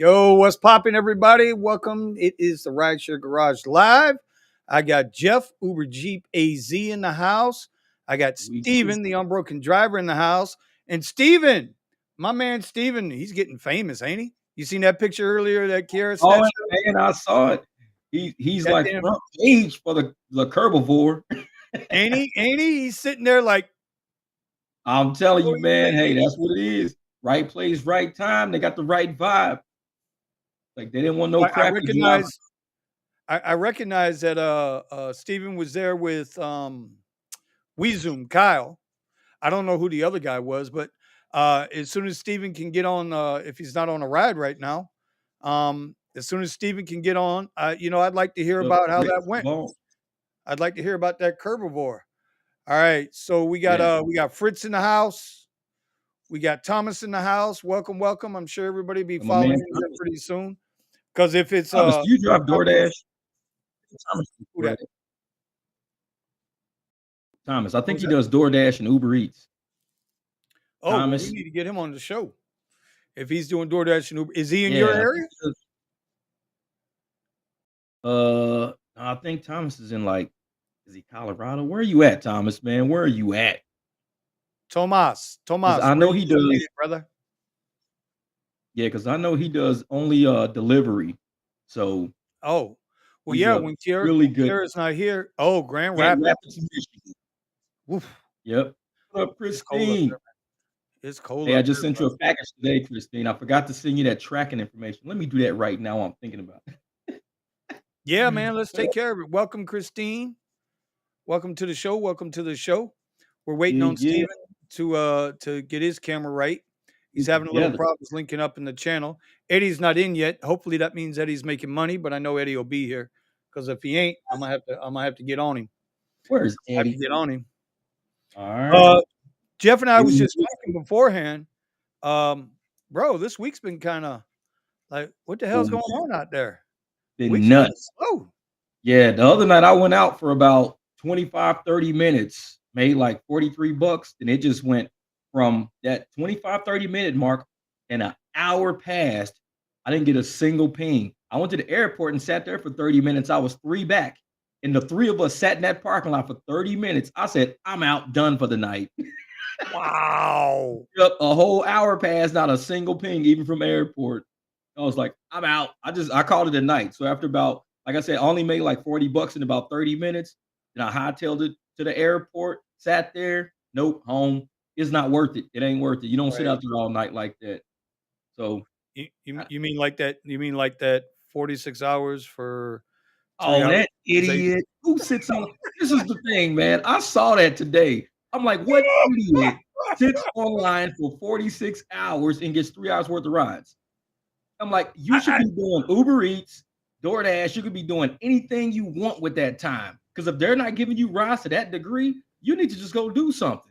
Yo, what's popping, everybody? Welcome. It is the Rideshare Garage Live. I got Jeff, Uber Jeep AZ in the house. I got Steven, the unbroken driver, in the house. And Steven, my man Steven, he's getting famous, ain't he? You seen that picture earlier, that Kiara Oh, statue? man, I saw it. He's That like damn- front page for the Herbivore. Ain't he? Ain't he? He's sitting there like, I'm telling you, Oh, man. yeah. Hey, that's what it is. Right place, right time. They got the right vibe. Like they didn't want no I crappy driver. recognize that Steven was there with Weezoom, Kyle. I don't know who the other guy was, but as soon as Steven can get on, if he's not on a ride right now, as soon as Steven can get on, I'd like to hear about how that went. I'd like to hear about that Herbivore. All right, so we got Fritz in the house. We got Thomas in the house. Welcome, welcome. I'm sure everybody will be following you pretty soon. Because if it's Thomas, do you drive DoorDash? Thomas, I think he does DoorDash and Uber Eats. Oh, Thomas, well, we need to get him on the show. If he's doing DoorDash and Uber, is he in your area? I think Thomas is in is he Colorado? Where are you at, Thomas, man? Where are you at? Tomas, I know he does, brother. Yeah, because I know he does only delivery. So well, yeah, when Kiara's not here. Oh, Grand Rapids. Oof. Yep. What up, Christine? It's cold. Hey, I just sent you a package today, Christine. I forgot to send you that tracking information. Let me do that right now. I'm thinking about it. Yeah, man. Let's take care of it. Welcome, Christine. Welcome to the show. Welcome to the show. We're waiting on Steven to get his camera right. He's having a little problems linking up in the channel. Eddie's not in yet. Hopefully that means Eddie's making money, but I know Eddie will be here because if he ain't, I'm gonna have to get on him. Where's Eddie? I have to get on him. All right. Jeff and I was just talking beforehand. Bro, this week's been kind of like, what the hell's going on out there? Been nuts. Oh, yeah. The other night I went out for about 25, 30 minutes, made like $43, and it just went from that 25, 30-minute mark, and an hour passed. I didn't get a single ping. I went to the airport and sat there for 30 minutes. I was 3 back. And the 3 of us sat in that parking lot for 30 minutes. I said, I'm out, done for the night. Wow. Yep, a whole hour passed, not a single ping, even from airport. I was like, I'm out. I called it a night. So after about, like I said, I only made like $40 in about 30 minutes. And I hightailed it to the airport, sat there. Nope, home. It's not worth it. It ain't worth it. You don't sit out there all night like that. So you mean like that? You mean like that 46 hours for? Oh, that idiot who sits on. This is the thing, man. I saw that today. I'm like, what idiot sits online for 46 hours and gets 3 hours worth of rides? I'm like, you should be doing Uber Eats, DoorDash. You could be doing anything you want with that time. Because if they're not giving you rides to that degree, you need to just go do something.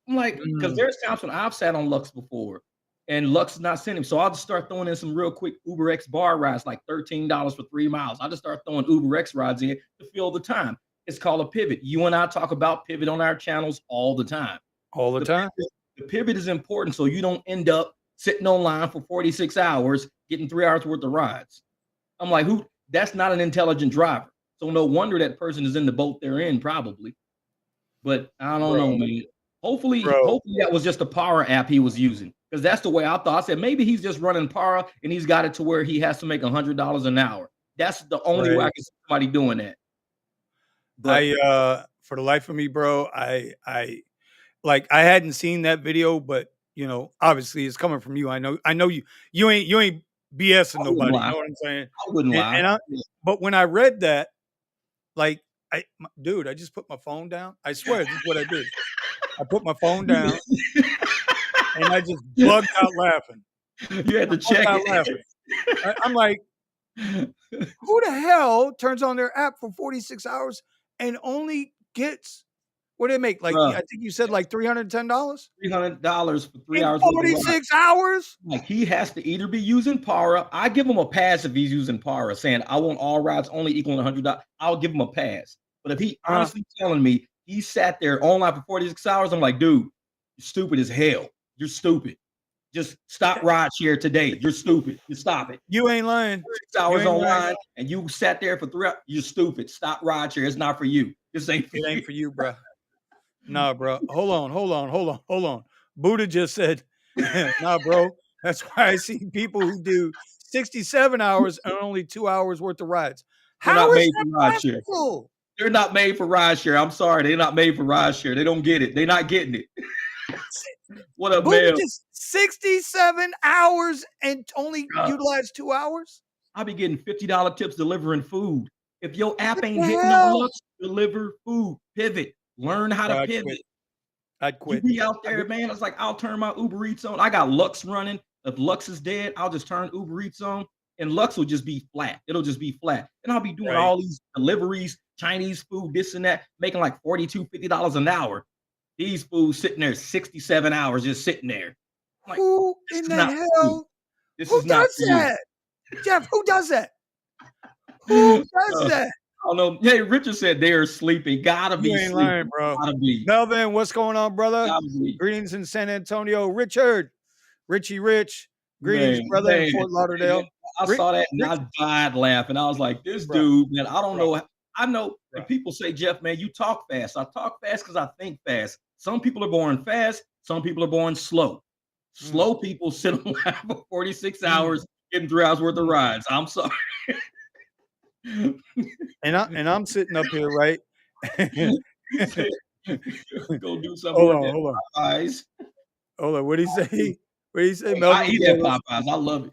I'm like, because there's times when I've sat on Lux before and Lux is not sending. So I'll just start throwing in some real quick Uber X bar rides, like $13 for 3 miles. I'll just start throwing Uber X rides in to fill the time. It's called a pivot. You and I talk about pivot on our channels all the time. All the time. The pivot is important so you don't end up sitting online for 46 hours, getting 3 hours worth of rides. I'm like, that's not an intelligent driver. So no wonder that person is in the boat they're in, probably. But I don't know, man. Hopefully that was just a Para app he was using. Because that's the way I thought. I said, maybe he's just running Para and he's got it to where he has to make $100 an hour. That's the only way I can see somebody doing that. But for the life of me, bro, I hadn't seen that video, but obviously it's coming from you. I know you ain't BSing nobody. You know what I'm saying? I wouldn't lie. But when I read that, dude, I just put my phone down. I swear this is what I did. I put my phone down and I just bugged out laughing. You had to check it. I'm like, who the hell turns on their app for 46 hours and only gets, what do they make? Like, I think you said like $310? $300 for 3 hours. 46 hours? Like, he has to either be using Para. I give him a pass if he's using Para, saying I want all rides only equaling $100. I'll give him a pass. But if he honestly telling me he sat there online for 46 hours, I'm like, dude, you're stupid as hell. You're stupid. Just stop rideshare today. You're stupid. You stop it. You ain't lying. 6 You hours ain't lying. online and you sat there for 3 hours. You're stupid. Stop rideshare. It's not for you. This ain't for It ain't you. for you, bro. Nah, bro. Hold on. Buddha just said, nah, bro. That's why I see people who do 67 hours and only 2 hours worth of rides. They're How not is made that for rideshare. possible? They're not made for rideshare. I'm sorry. They're not made for rideshare. They don't get it. They're not getting it. What up, Buddha man? just 67 hours and only Uh, utilize 2 hours? I be getting $50 tips delivering food. If your app What ain't the hitting on hell? Lux, deliver food. Pivot. Learn how to Bro, pivot. I'd You quit. be out I there, man. It's like I'll turn my Uber Eats on. I got Lux running. If Lux is dead, I'll just turn Uber Eats on, and Lux will just be flat. It'll just be flat. And I'll be doing right. all these deliveries, Chinese food, this and that, making like $42, $50 an hour. These fools sitting there 67 hours just sitting there. I'm like, Who this in is the not for you. hell? This Who is not does for you. that? Jeff, who does that? Who does that? I don't know. Hey, Richard said they are sleeping. Gotta You be ain't lying, sleeping. bro. Gotta be. Melvin, what's going on, brother? Gotta be. Greetings in San Antonio. Richard, Richie Rich. Greetings, Man, brother, in man, Fort man, Lauderdale. I Rich, saw that and Rich, I died laughing. I was like, this bro, dude, man, I don't bro, know. I know, bro. and people say, Jeff, man, you talk fast. I talk fast because I think fast. Some people are born fast, some people are born slow. Mm, Slow people sit on for 46 mm, hours, getting 3 hours worth of mm. rides. I'm sorry. And I'm sitting up here, right? Go do some more of that Hold on. Popeyes. Hold on. What did he say? What did he say? Hey, I Melvin eat at Popeyes. I love it.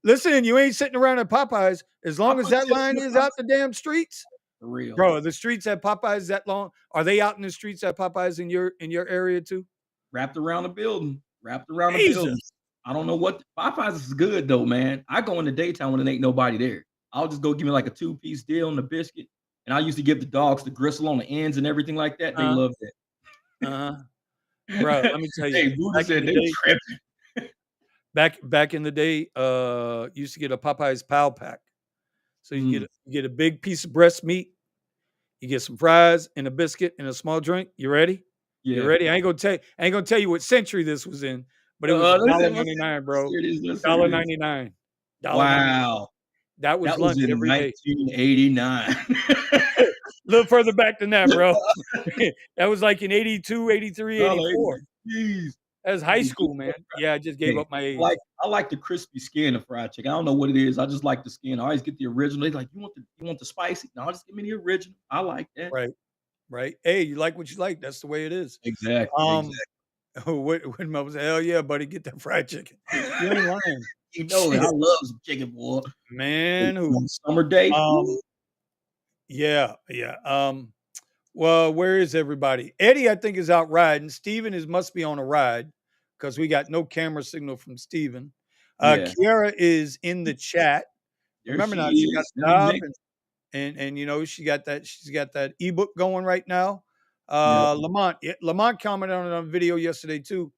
Listen, you ain't sitting around at Popeyes as I long as put that chips line in the is Popeyes out the damn streets. for real. Bro, the streets at Popeyes that long? Are they out in the streets at Popeyes in your area too? Wrapped around the building. Wrapped around the building. Jesus. I don't know what Popeyes is good though, man. I go in the daytime when there ain't nobody there. I'll just go give me like a 2-piece deal and a biscuit. And I used to give the dogs the gristle on the ends and everything like that. They Uh, love uh-huh. Bro, that. let me tell you, Hey, Buddha back in said the they day, tripping. back in the day, used to get a Popeyes Pal Pack. So Mm, you get a big piece of breast meat, you get some fries and a biscuit and a small drink. You ready? You yeah. ready? I ain't gonna tell you what century this was in, but it was $1.99, Let's bro. hear this. Let's hear this. $1.99. $1.99. Wow. That was That was lunch in every day. 1989. A little further back than that, bro. That was like in 82, 83, $1.80. 84. Jeez. That was high school, man. Yeah, I just gave Hey, up my age. I like the crispy skin of fried chicken. I don't know what it is. I just like the skin. I always get the original. They like, you want the spicy? No, just give me the original. I like that. Right, right. Hey, you like what you like. That's the way it is. Exactly, Um, exactly. when Mel was, hell yeah, buddy, get that fried chicken. You ain't lying. You know it. I Shit, love some chicken, boy. Hey, man. on a summer day. Um, Woo. yeah, yeah. Well, where is everybody? Eddie, I think, is out riding. Steven must be on a ride because we got no camera signal from Steven. Yeah, Kiara is in the chat. there Remember she now, she got is. a Never job make. and she's got that ebook going right now. Yep. Lamont commented on it on a video yesterday too.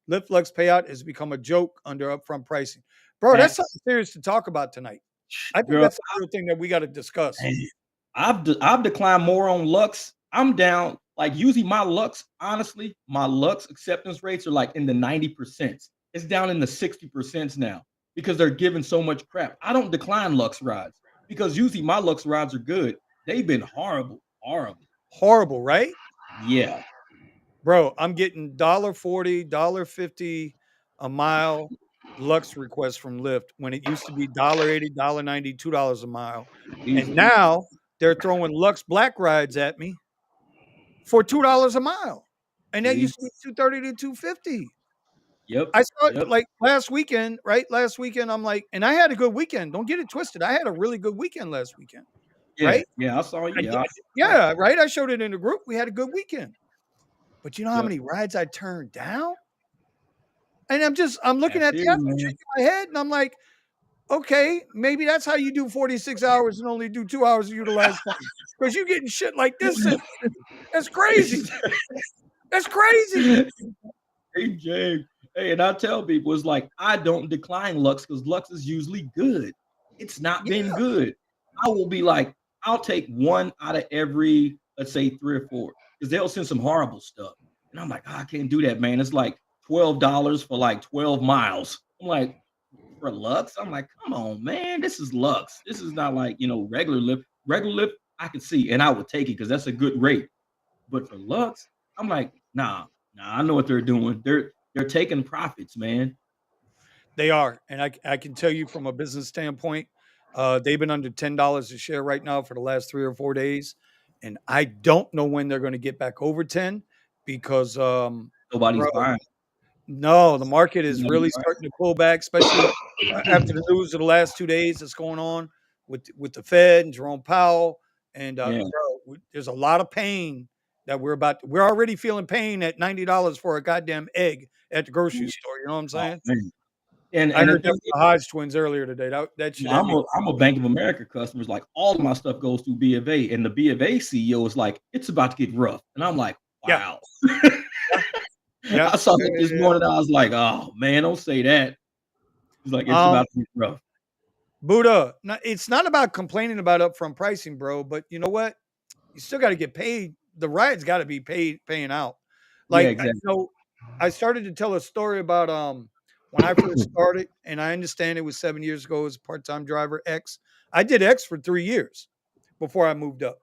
Lyft Flex payout has become a joke under upfront pricing. Bro, that's Facts. something serious to talk about tonight. I think Girl, that's the real thing that we got to discuss. hey, I've declined more on Lux. I'm down. Like usually my Lux, honestly, my Lux acceptance rates are like in the 90%. It's down in the 60% now because they're giving so much crap. I don't decline Lux rides because usually my Lux rides are good. They've been horrible, horrible. Horrible, right? Yeah. Bro, I'm getting $1.40, $1.50 a mile Lux requests from Lyft when it used to be $1.80, $1.90, $2 a mile. And Easily. now they're throwing Lux Black rides at me for $2 a mile. And that See? used to be 230 to 250. Yep. I saw it Yep. like last weekend, right? Last weekend, I'm like, and I had a good weekend. Don't get it twisted. I had a really good weekend last weekend, Yeah. right? Yeah. I saw you. Yeah. Yeah, right. I showed it in the group. We had a good weekend. But you know how Yep. many rides I turned down? And I'm looking That's at it, the app, I'm man. shaking my head, and I'm like, okay, maybe that's how you do 46 hours and only do 2 hours of utilized time. Because you're getting shit like this. That's crazy. That's crazy. Hey, James. Hey, and I tell people it's like I don't decline Lux because Lux is usually good. It's not been Yeah. good. I will be like, I'll take one out of every, let's say 3 or 4, because they'll send some horrible stuff. And I'm like, I can't do that, man. It's like $12 for like 12 miles. I'm like, for Lux? I'm like, come on, man. This is Lux. This is not like, regular Lyft. Regular Lyft, I could see, and I would take it because that's a good rate. But for Lux, I'm like, nah, I know what they're doing. They're taking profits, man. They are, and I can tell you from a business standpoint, they've been under $10 a share right now for the last 3 or 4 days, and I don't know when they're going to get back over 10 because, bro, Nobody's buying. no, the market is Nobody's really buying. starting to pull back, especially after the news of the last 2 days that's going on with the Fed and Jerome Powell, and Yeah. there's a lot of pain that we're already feeling pain at $90 for a goddamn egg at the grocery store. You know what I'm Oh, saying? man. And I and the heard that thing from the Hodge twins earlier today. That shit had me. I'm a Bank of America customer. Like all of my stuff goes through B of A, and the B of A CEO is like, it's about to get rough, and I'm like, Yeah, wow. yeah, yeah, I saw yeah, that this yeah. morning. I was like, oh man, don't say that. He's like, it's Um, about to get rough. Buddha, it's not about complaining about upfront pricing, bro. But you know what? You still got to get paid. The ride's got to be paying out. Yeah, Like exactly. I started to tell a story about when I first started, and I understand it was 7 years ago as a part-time driver. I did X for 3 years before I moved up,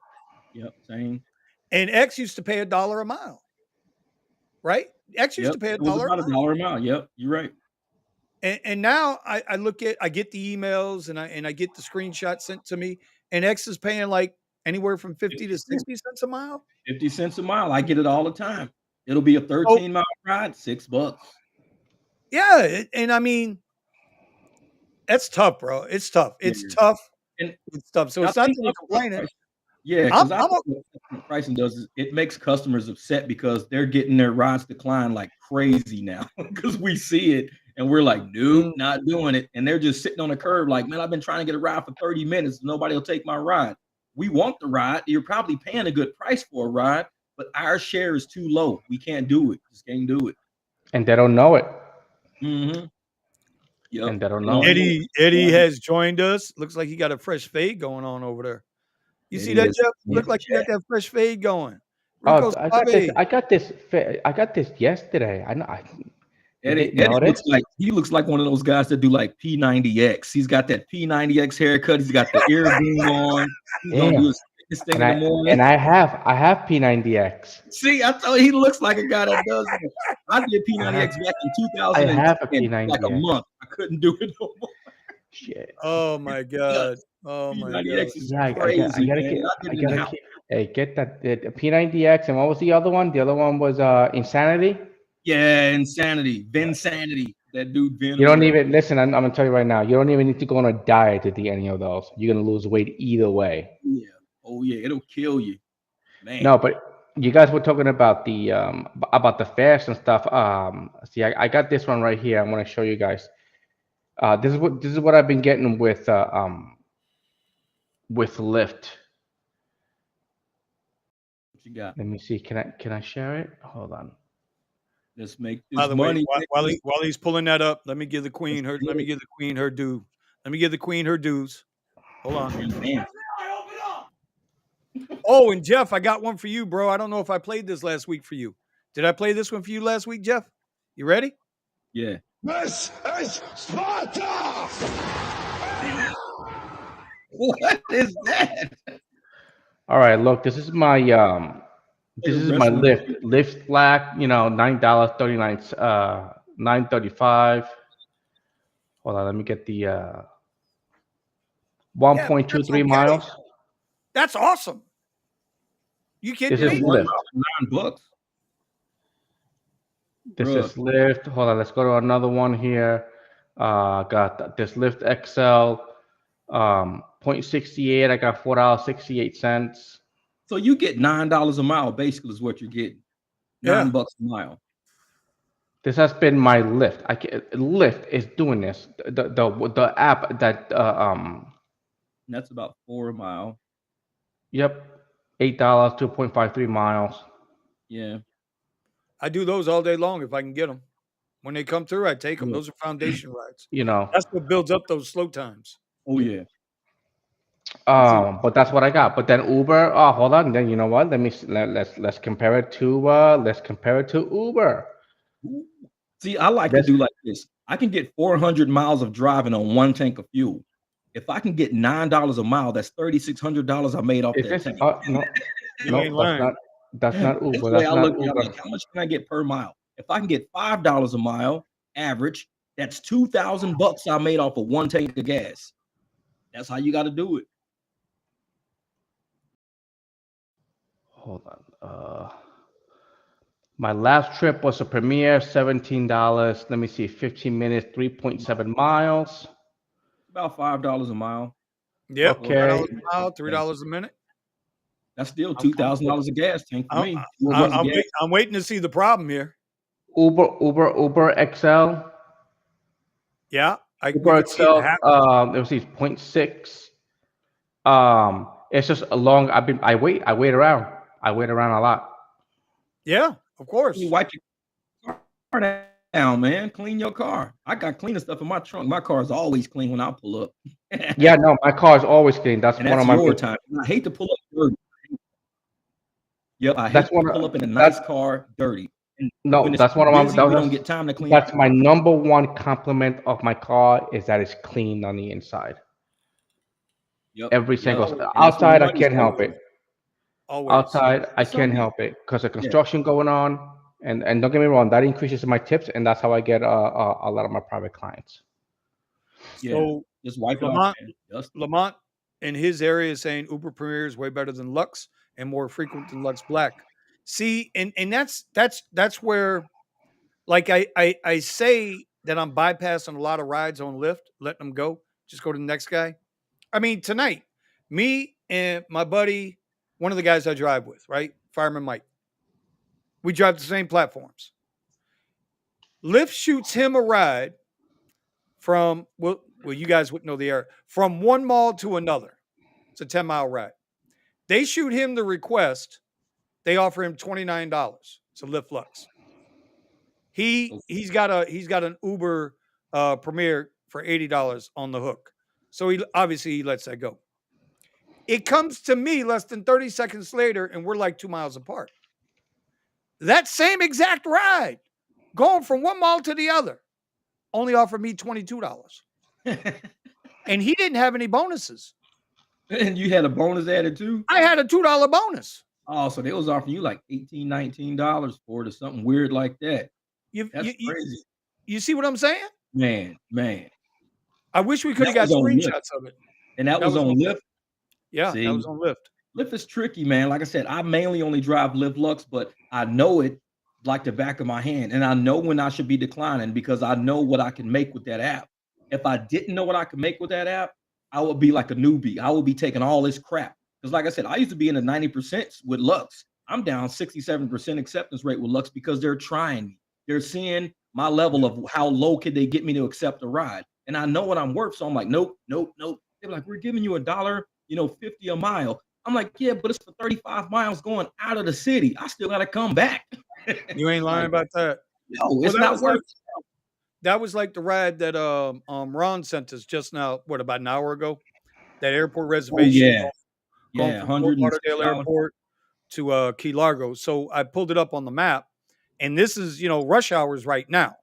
Yep, same. and X used to pay $1 a mile, right? X used Yep, to pay a it was dollar a about a mile. dollar amount. Yep, you're right. And now I get the emails and I get the screenshots sent to me, and X is paying like anywhere from 50 50 to cents, 60 cents a mile. 50 cents a mile. I get it all the time. It'll be a So 13-mile ride, $6. yeah, and I mean that's tough, bro. It's tough. Yeah. It's tough. And It's tough. So I it's not think that we're complaining. yeah, I'm because I I'm think what pricing does is it makes customers upset because they're getting their rides declined like crazy now because we see it and we're like, nope, mm, not doing it. And they're just sitting on the curb like, man, I've been trying to get a ride for 30 minutes. Nobody will take my ride. We want the ride. You're probably paying a good price for a ride, but our share is too low. We can't do it. Just can't do it. and they don't know it. Mm-hmm. Yep. And they don't They know don't it. know Eddie it. has joined us. Looks like he got a fresh fade going on over there. You It see that, is Jeff? in Look the like you got chat. that fresh fade going. Rico Oh, I got this. Suave. I got this yesterday. I know. You Eddie, didn't Eddie notice? looks like one of those guys that do like P90X. He's got that P90X haircut. He's got the ear boom on. He's gonna do Yeah. his fitness thing And in the I morning. and I have P90X. See, I told you, he looks like a guy that does that. I did I have P90X back in I have a 2010 for like a P90X. month. I couldn't do it no more. Shit. Oh It's my God. nuts. Oh my God. P90X is Yeah, I crazy, gotta man. get I I did it in gotta house. keep. Hey, get that the P90X. And what was the other one? The other one was Insanity. Yeah, insanity. Vinsanity. That dude You Venom. don't even listen. I'm gonna tell you right now. You don't even need to go on a diet to do any of those. You're gonna lose weight either way. Yeah. Oh yeah, it'll kill you, man. No, but you guys were talking about the fares and stuff. See, I got this one right here. I'm gonna show you guys. This is what I've been getting with Lyft. What you got? Let me see. Can I share it? Hold on. Let's make By this the way, money, nigga. while he's pulling that up, let me give the Let's queen her get let me it. give the queen her due. Let me give the queen her dues. Hold on. Man, Oh, and Jeff, I got one for you, bro. I don't know if I played this last week for you. Did I play this one for you last week, Jeff? You ready? yeah. This is Sparta! What is that? All right, look. This They're is my wrestling. Lyft Black. $9.39. 9.35. Hold on. Let me get the Yeah, but that's 1.23 okay. miles. That's awesome. You This kidding is Yeah, me? one Lyft. mile for $9. This Bruh. is Lyft. Hold on, let's go to another one here. Got this Lyft XL, 0.68. I got $4.68. So you get $9 a mile, basically, is what you're getting. Yeah. $9 a mile. This has been my Lyft. Lyft is doing this. The app that And that's about 4 a mile. yep, $8, 2.53 miles. Yeah. I do those all day long if I can get them. When they come through, I take them. Yeah. Those are foundation rides. You know, That's what builds up those slow times. Oh yeah. See, but that's what I got. But then Uber. Oh, hold on. Then you know what? Let's compare it to Uber. ooh, See, I like to That's do like this. I can get 400 miles of driving on one tank of fuel. If I can get $9 a mile, that's $3,600 I made off is that this tank. no, You ain't lying. that's not That's Uber. the way That's I not look at it. I'm Uber. like, how much can I get per mile? If I can get $5 a mile average, that's $2,000 I made off of one tank of gas. That's how you got to do it. Hold on. My last trip was a Premier, $17. Let me see, 15 minutes, 3.7 miles. About $5 a mile. Yep, Or Okay. $5 a mile, $3 a minute. that's still I'm comfortable. $2,000 a gas tank for I'm, me. I'm waiting to see the problem here. Uber XL. Yeah, we Uber could see it XL, happen. let me see, 0.6. It's just a long, I wait around. I wait around a lot. Yeah, of You course. wipe your car down, man. Clean your car. I got cleaner stuff in my trunk. My car is always clean when I pull up. Yeah, no, my car is always clean. That's And one that's of my your time. I hate to pull up dirty. Yep, I that's hate to one pull of up in a that nice car dirty. And when no, it's that's too one of my busy, we don't get time to clean that's up. my number one compliment of my car is that it's clean on the inside. Yep, Every yep. single Oh, And that's where the outside I money's can't coming help from. it. always. Outside I It's can't something. help it because of Yeah, construction going on. And don't get me wrong, that increases my tips, and that's how I get a lot of my private clients. yeah. So Just wipe it off, Lamont, man. Dust it. Lamont in his area is saying Uber Premier is way better than Lux and more frequent than Lux Black. See, and that's where like I say that I'm bypassing a lot of rides on Lyft, letting them go, just go to the next guy. I mean, tonight, me and my buddy, one of the guys I drive with, right? Fireman Mike, we drive the same platforms. Lyft shoots him a ride from well, you guys wouldn't know the area, from one mall to another. It's a 10-mile ride. They shoot him the request. They offer him $29 to Lyft Lux. He's got an Uber Premier for $80 on the hook. So he obviously he lets that go. It comes to me less than 30 seconds later, and we're like 2 miles apart. That same exact ride, going from one mall to the other, only offered me $22. And he didn't have any bonuses. And you had a bonus added too? I had a $2 bonus. Oh, so they was offering you like $18, $19 for it or something weird like that. You, That's you, you, crazy. you see what I'm saying? Man. I wish we And could that have got was on Lyft. screenshots of it. And that That was was on on Lyft. Lyft. Yeah, that See, was on Lyft. Lyft is tricky, man. Like I said, I mainly only drive Lyft Lux, but I know it like the back of my hand. And I know when I should be declining because I know what I can make with that app. If I didn't know what I could make with that app, I would be like a newbie. I would be taking all this crap. Because like I said, I used to be in the 90% with Lux. I'm down 67% acceptance rate with Lux because they're trying me. They're seeing my level of how low could they get me to accept a ride. And I know what I'm worth. So I'm like, nope. They're like, we're giving you $1, 50 a mile. I'm like, yeah, but it's for 35 miles going out of the city. I still got to come back. You ain't lying Like, about that. no, it's not worth it. That was like the ride that Ron sent us just now, what, about an hour ago? That airport Oh, reservation yeah. going Yeah. from Fort Lauderdale $106. Airport to Key Largo. So I pulled it up on the map, and this is rush hours right now,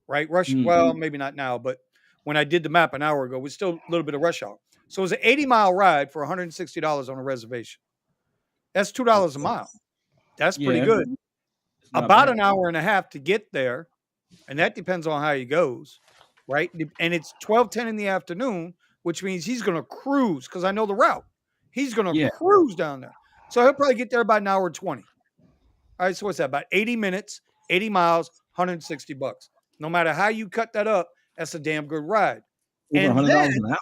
right? Well, maybe not now, but when I did the map an hour ago, it was still a little bit of rush hour. So it was an 80-mile ride for $160 on a reservation. That's $2 a mile. That's pretty Yeah. good. It's not About bad. an hour and a half to get there, and that depends on how he goes, right? And it's 12:10 in the afternoon, which means he's going to cruise because I know the route. He's going to Yeah. cruise down there. So he'll probably get there about an hour 20. All right, so what's that? About 80 minutes, 80 miles, $160. No matter how you cut that up, that's a damn good ride. Over And $100 an hour.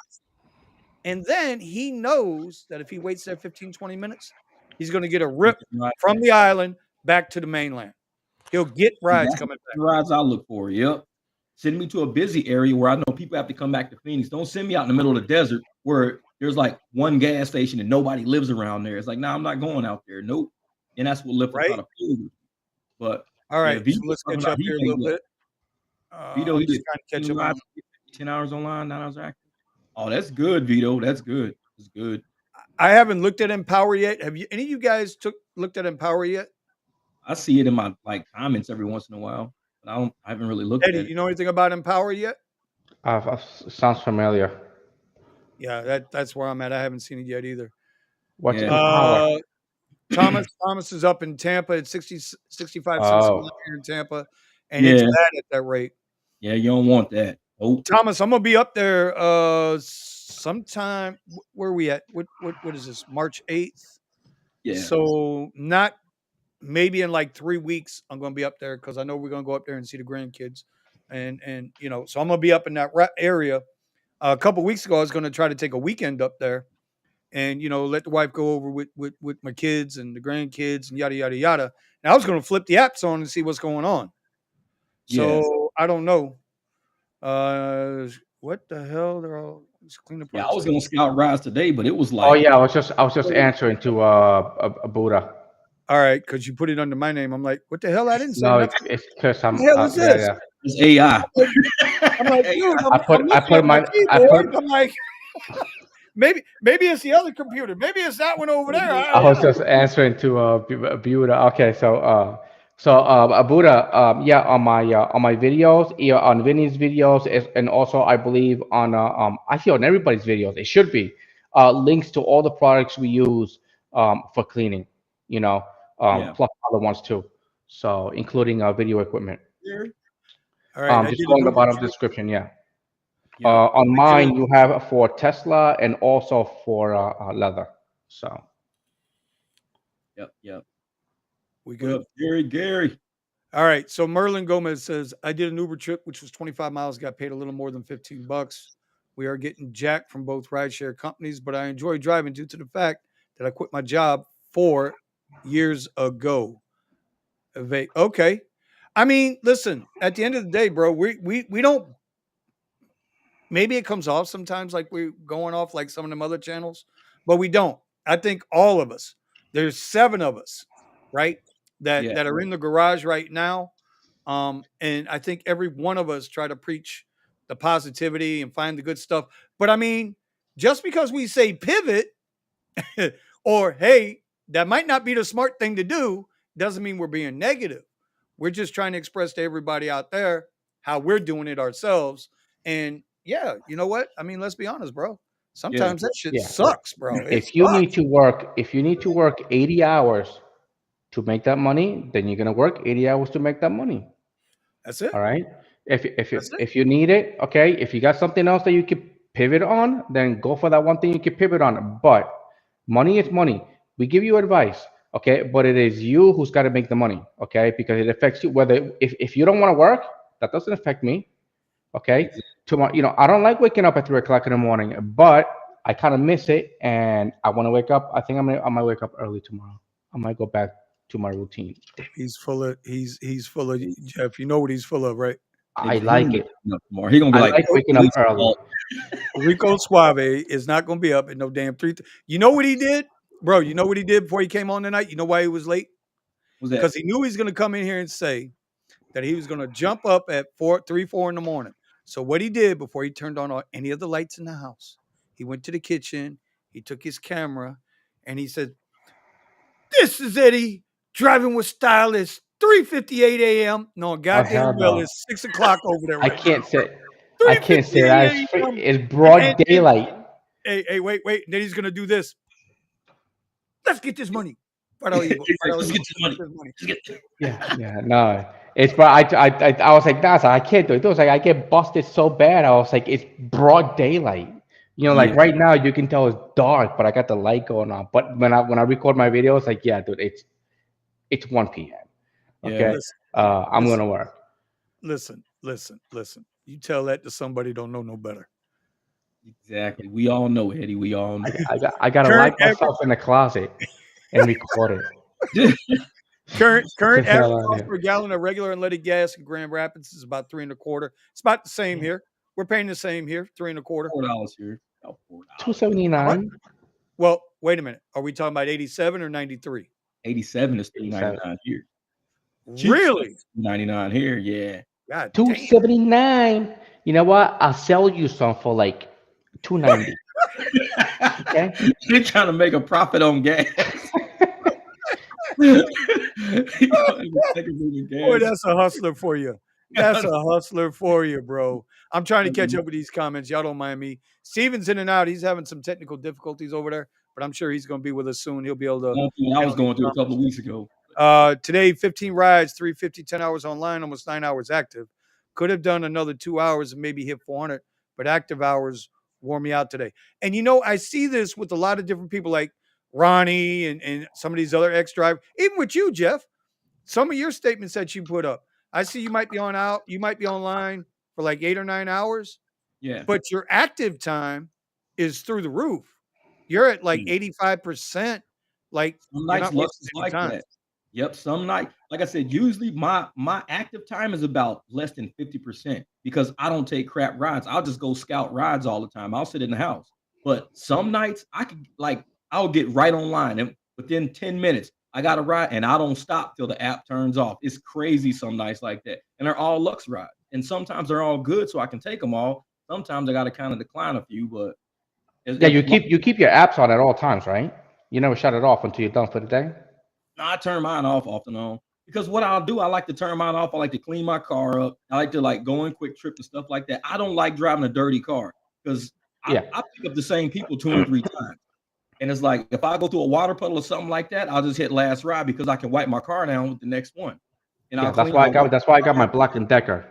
then he knows that if he waits there 15, 20 minutes, he's going to get a rip Right. from the island back to the mainland. He'll get rides That's coming the back. rides I look for. Yep. Send me to a busy area where I know people have to come back to Phoenix. Don't send me out in the middle of the desert where there's like one gas station and nobody lives around there. It's like, nah, I'm not going out there. Nope. And that's what Lyft will try Right? to pull you. But All yeah, right, Vito so let's talking catch about up he here a made little what? bit. Vito, I'm he just did trying to catch 10 up on. rides, 10 hours online, 9 hours active. Oh, that's good, Vito. That's good. That's good. I haven't looked at Empower yet. Have you? Any of you guys looked at Empower yet? I see it in my like comments every once in a while. I haven't really looked Eddie, at it. you know anything about Empower yet? Sounds familiar. Yeah, that's where I'm at. I haven't seen it yet either. What's Yeah. Empower? Thomas is up in Tampa at 65 cents a mile Oh, here in Tampa, and it's Yeah. bad at that rate. Yeah, you don't want that. Oh, Thomas, I'm gonna be up there sometime. Where are we at? What is this? March 8th. yeah. So not maybe in like 3 weeks. I'm gonna be up there because I know we're gonna go up there and see the grandkids, and so I'm gonna be up in that area. A couple weeks ago, I was gonna try to take a weekend up there, and let the wife go over with my kids and the grandkids and yada yada yada. And I was gonna flip the apps on and see what's going on. Yeah. So I don't know. What the hell? They're all just clean the Yeah, I parts was up. gonna scout rides today, but it was oh like yeah. I was just answering to a Buddha. All right, because you put it under my name. I'm like, what the hell? I didn't say No, nothing. it's because What I'm. the hell is Yeah, this? yeah. it's AI. I'm like, dude, I'm, I put I'm I looking put at my my I put keyboard. I'm like, maybe it's the other computer. Maybe it's that one over there. I I don't was know. just answering to Buddha. Okay, so Buddha, yeah, on my videos, yeah, on Vinny's videos, and also I believe on actually on everybody's videos, it should be links to all the products we use for cleaning, you know, Yeah. plus other ones too. So including video equipment. All right, I Just did go an in the Uber bottom of the trip. description, yeah. Yeah. On I did mine, it. you have for Tesla and also for leather. So. Yep. Yep. We What good. up, Gary? All right. So Merlin Gomez says, I did an Uber trip, which was 25 miles, got paid a little more than $15. We are getting jacked from both rideshare companies, but I enjoy driving due to the fact that I quit my job 4 years ago. Okay. I mean, listen, at the end of the day, bro, we don't, maybe it comes off sometimes like we're going off like some of them other channels, but we don't. I think all of us, there's 7 of us, right? That Yeah. that are in the garage right now. And I think every one of us try to preach the positivity and find the good stuff. But I mean, just because we say pivot or hey, that might not be the smart thing to do, doesn't mean we're being negative. We're just trying to express to everybody out there how we're doing it ourselves. And yeah, you know what? I mean, let's be honest, bro. Yeah. Sometimes that shit Yeah. sucks, bro. It If you need to work 80 hours to make that money, then you're gonna work 80 hours to make that money. That's it. All right. That's it. If you need it, okay. If you got something else that you could pivot on, then go for that one thing you can pivot on. But money is money. We give you advice, okay, but it is you who's got to make the money, okay, because it affects you. Whether if you don't want to work, that doesn't affect me, okay. Exactly. Tomorrow, I don't like waking up at 3 o'clock in the morning, but I kind of miss it, and I want to wake up. I think I might wake up early tomorrow. I might go back to my routine. He's full of Jeff. You know what he's full of, right? I like it. More. He gonna be I like, like waking up "Police early. call." Rico Suave is not going to be up at no damn 3. You know what he did, bro? You know what he did before he came on tonight? You know why he was late? What's that? Because he knew he was going to come in here and say that he was going to jump up at 4 in the morning. So what he did before he turned on any of the lights in the house, he went to the kitchen, he took his camera, and he said, "This is Eddie driving with style. It's 3:58 a.m. No, Oh hell goddamn well, no! it's 6 o'clock over there I right now. can't say. I can't say that. 3:58 a.m. It's broad And daylight. hey, wait. And then he's gonna do this. Let's get this money. Para He said, "Let's get this money. this money. Let's get." Yeah, no. It's but I was like, that's I can't do it. It was like I get busted so bad. I was like, it's broad daylight. Like Yeah. right now you can tell it's dark, but I got the light going on. But when I record my videos, like yeah, dude, it's 1 p.m. Yeah. Okay, Listen, I'm listen, gonna work. listen. You tell that to somebody don't know no better. Exactly. We all know, Eddie. We all know. I gotta Current lock myself in the closet and record it. Current The average hell out of cost here. per gallon of regular unleaded gas in Grand Rapids is about 3.25. It's about the same here. We're paying the same here, 3.25. $4 here. Oh, $4. 279. Well, wait a minute. Are we talking about 87 or 93? 87 is $3.99 here. Really? $2.99 here. Yeah. God damn. 279. You know what? I'll sell you some for like 290. Okay. You're trying to make a profit on gas. He gonna take a little Boy, gas. that's a hustler for you. That's a hustler for you, bro. I'm trying to catch up with these comments. Y'all don't mind me. Steven's in and out. He's having some technical difficulties over there, but I'm sure he's going to be with us soon. He'll be able to. I was going through a couple of weeks ago. Today, 15 rides, 350, 10 hours online, almost 9 hours active. Could have done another 2 hours and maybe hit 400, but active hours wore me out today. And I see this with a lot of different people like Ronnie and some of these other ex-drivers, even with you, Jeff. Some of your statements that you put up. I see you might be online for like 8 or 9 hours. Yeah. But your active time is through the roof. You're at like 85%. Like some you're nights not Lux wasting is any like time. that. Yep. Some night, like I said, usually my active time is about less than 50% because I don't take crap rides. I'll just go scout rides all the time. I'll sit in the house. But some nights I'll get right online and within 10 minutes, I got a ride and I don't stop till the app turns off. It's crazy some nights like that. And they're all Lux rides. And sometimes they're all good, so I can take them all. Sometimes I got to kind of decline a few, but Yeah, you keep your apps on at all times, right? You never shut it off until you're done for the day. I turn mine off and on because what I'll do, I like to turn mine off. I like to clean my car up. I like to go on quick trip and stuff like that. I don't like driving a dirty car because I pick up the same people 2 and 3 times. And it's like if I go through a water puddle or something like that, I'll just hit last ride because I can wipe my car down with the next one. And yeah, that's why I got my Black and Decker.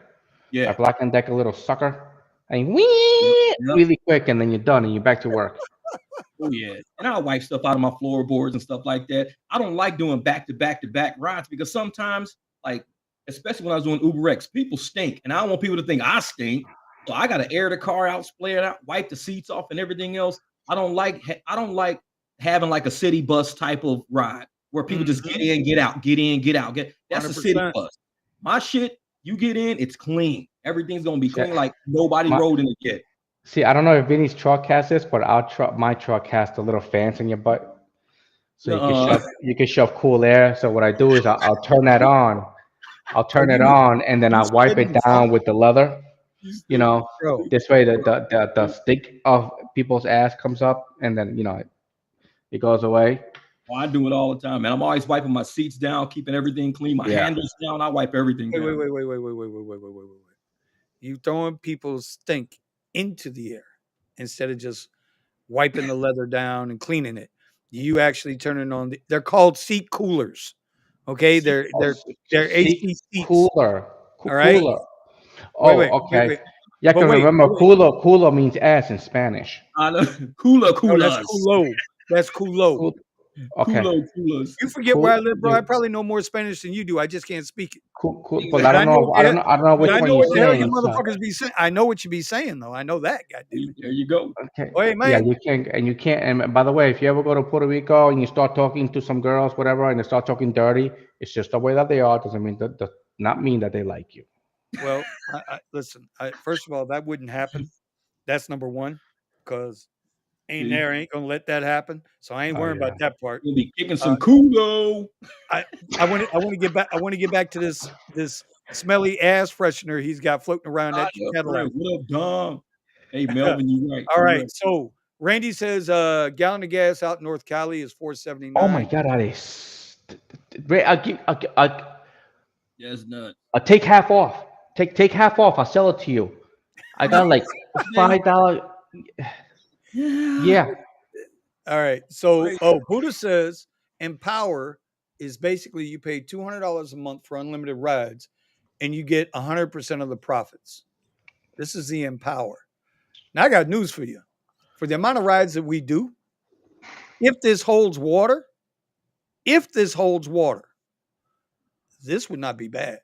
Yeah, my Black and Decker little sucker. And wee really quick, and then you're done and you're back to work. Oh yeah, and I'll wipe stuff out of my floorboards and stuff like that. I don't like doing back to back rides because sometimes, especially when I was doing Uber X, people stink, and I don't want people to think I stink. So I got to air the car out, spray it out, wipe the seats off, and everything else. I don't like having like a city bus type of ride where people just get in, get out, get in, get out. That's 100%. A city bus. My shit, you get in, it's clean. Everything's gonna be clean, like nobody rode in it yet. See, I don't know if Vinny's truck has this, but my truck has the little fans in your butt, so you can shove cool air. So what I do is I'll turn that on. I'll turn it on, and then I'll wipe it down with the leather. This way the stick of people's ass comes up, and then it goes away. Well, I do it all the time, man. I'm always wiping my seats down, keeping everything clean. My handles down. I wipe everything down. Wait. You throwing people's stink into the air instead of just wiping the leather down and cleaning it. You actually turning on they're called seat coolers. Okay, they're AC seats. Cooler. All right. Cooler. Oh, okay. Wait. Yeah, I can remember culo means ass in Spanish. I know. Culo. Oh, that's culo. That's culo. Okay. You forget where I live, bro. I probably know more Spanish than you do. I just can't speak it. Cool. But I don't know which one you're saying. You motherfuckers be saying. I know what you be saying though. I know that. Goddamn it. There you go. Okay. Hey, man. Yeah, you can't. And by the way, if you ever go to Puerto Rico and you start talking to some girls, whatever, and they start talking dirty, it's just the way that they are. Doesn't mean not mean that they like you. Well, listen. First of all, that wouldn't happen. That's number one, because ain't gonna let that happen. So I ain't worrying about that part. You'll be kicking some culo. I want to get back. I want to get back to this smelly ass freshener he's got floating around that Cadillac. What up, Dom? Hey, Melvin, you right. All right. So Randy says gallon of gas out in North Cali is $4.79. Oh my God, that is. Yes, nuts. I'll take half off. Take half off. I'll sell it to you. I got like $5. Yeah. All right. So, Buddha says Empower is basically you pay $200 a month for unlimited rides, and you get 100% of the profits. This is the Empower. Now, I got news for you. For the amount of rides that we do, if this holds water, this would not be bad.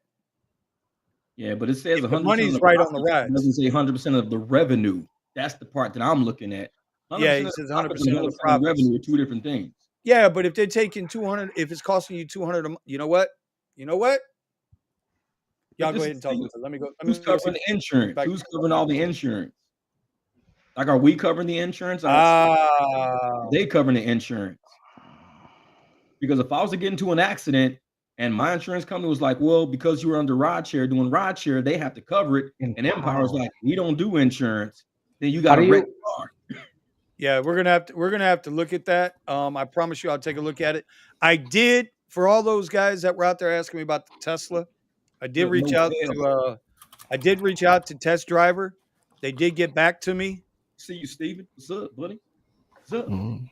Yeah, but it says 100%. The money's right on the rides. It doesn't say 100% of the revenue. That's the part that I'm looking at. Yeah, he says 100% of the profits. Revenue are two different things. Yeah, but if they're taking 200, if it's costing you 200, you know what? Y'all go ahead and talk about it. Let me go. Who's covering the insurance? Who's covering all the insurance? Like, are we covering the insurance? They covering the insurance. Because if I was to get into an accident and my insurance company was like, well, because you were under Rideshare doing Rideshare, they have to cover it. And Empower's like, we don't do insurance. Then you got to rent the car. Yeah, we're gonna have to look at that. I promise you, I'll take a look at it. I did for all those guys that were out there asking me about the Tesla. I did Good reach out motel. to Test Driver. They did get back to me, See you, Steven. What's up, buddy? What's up?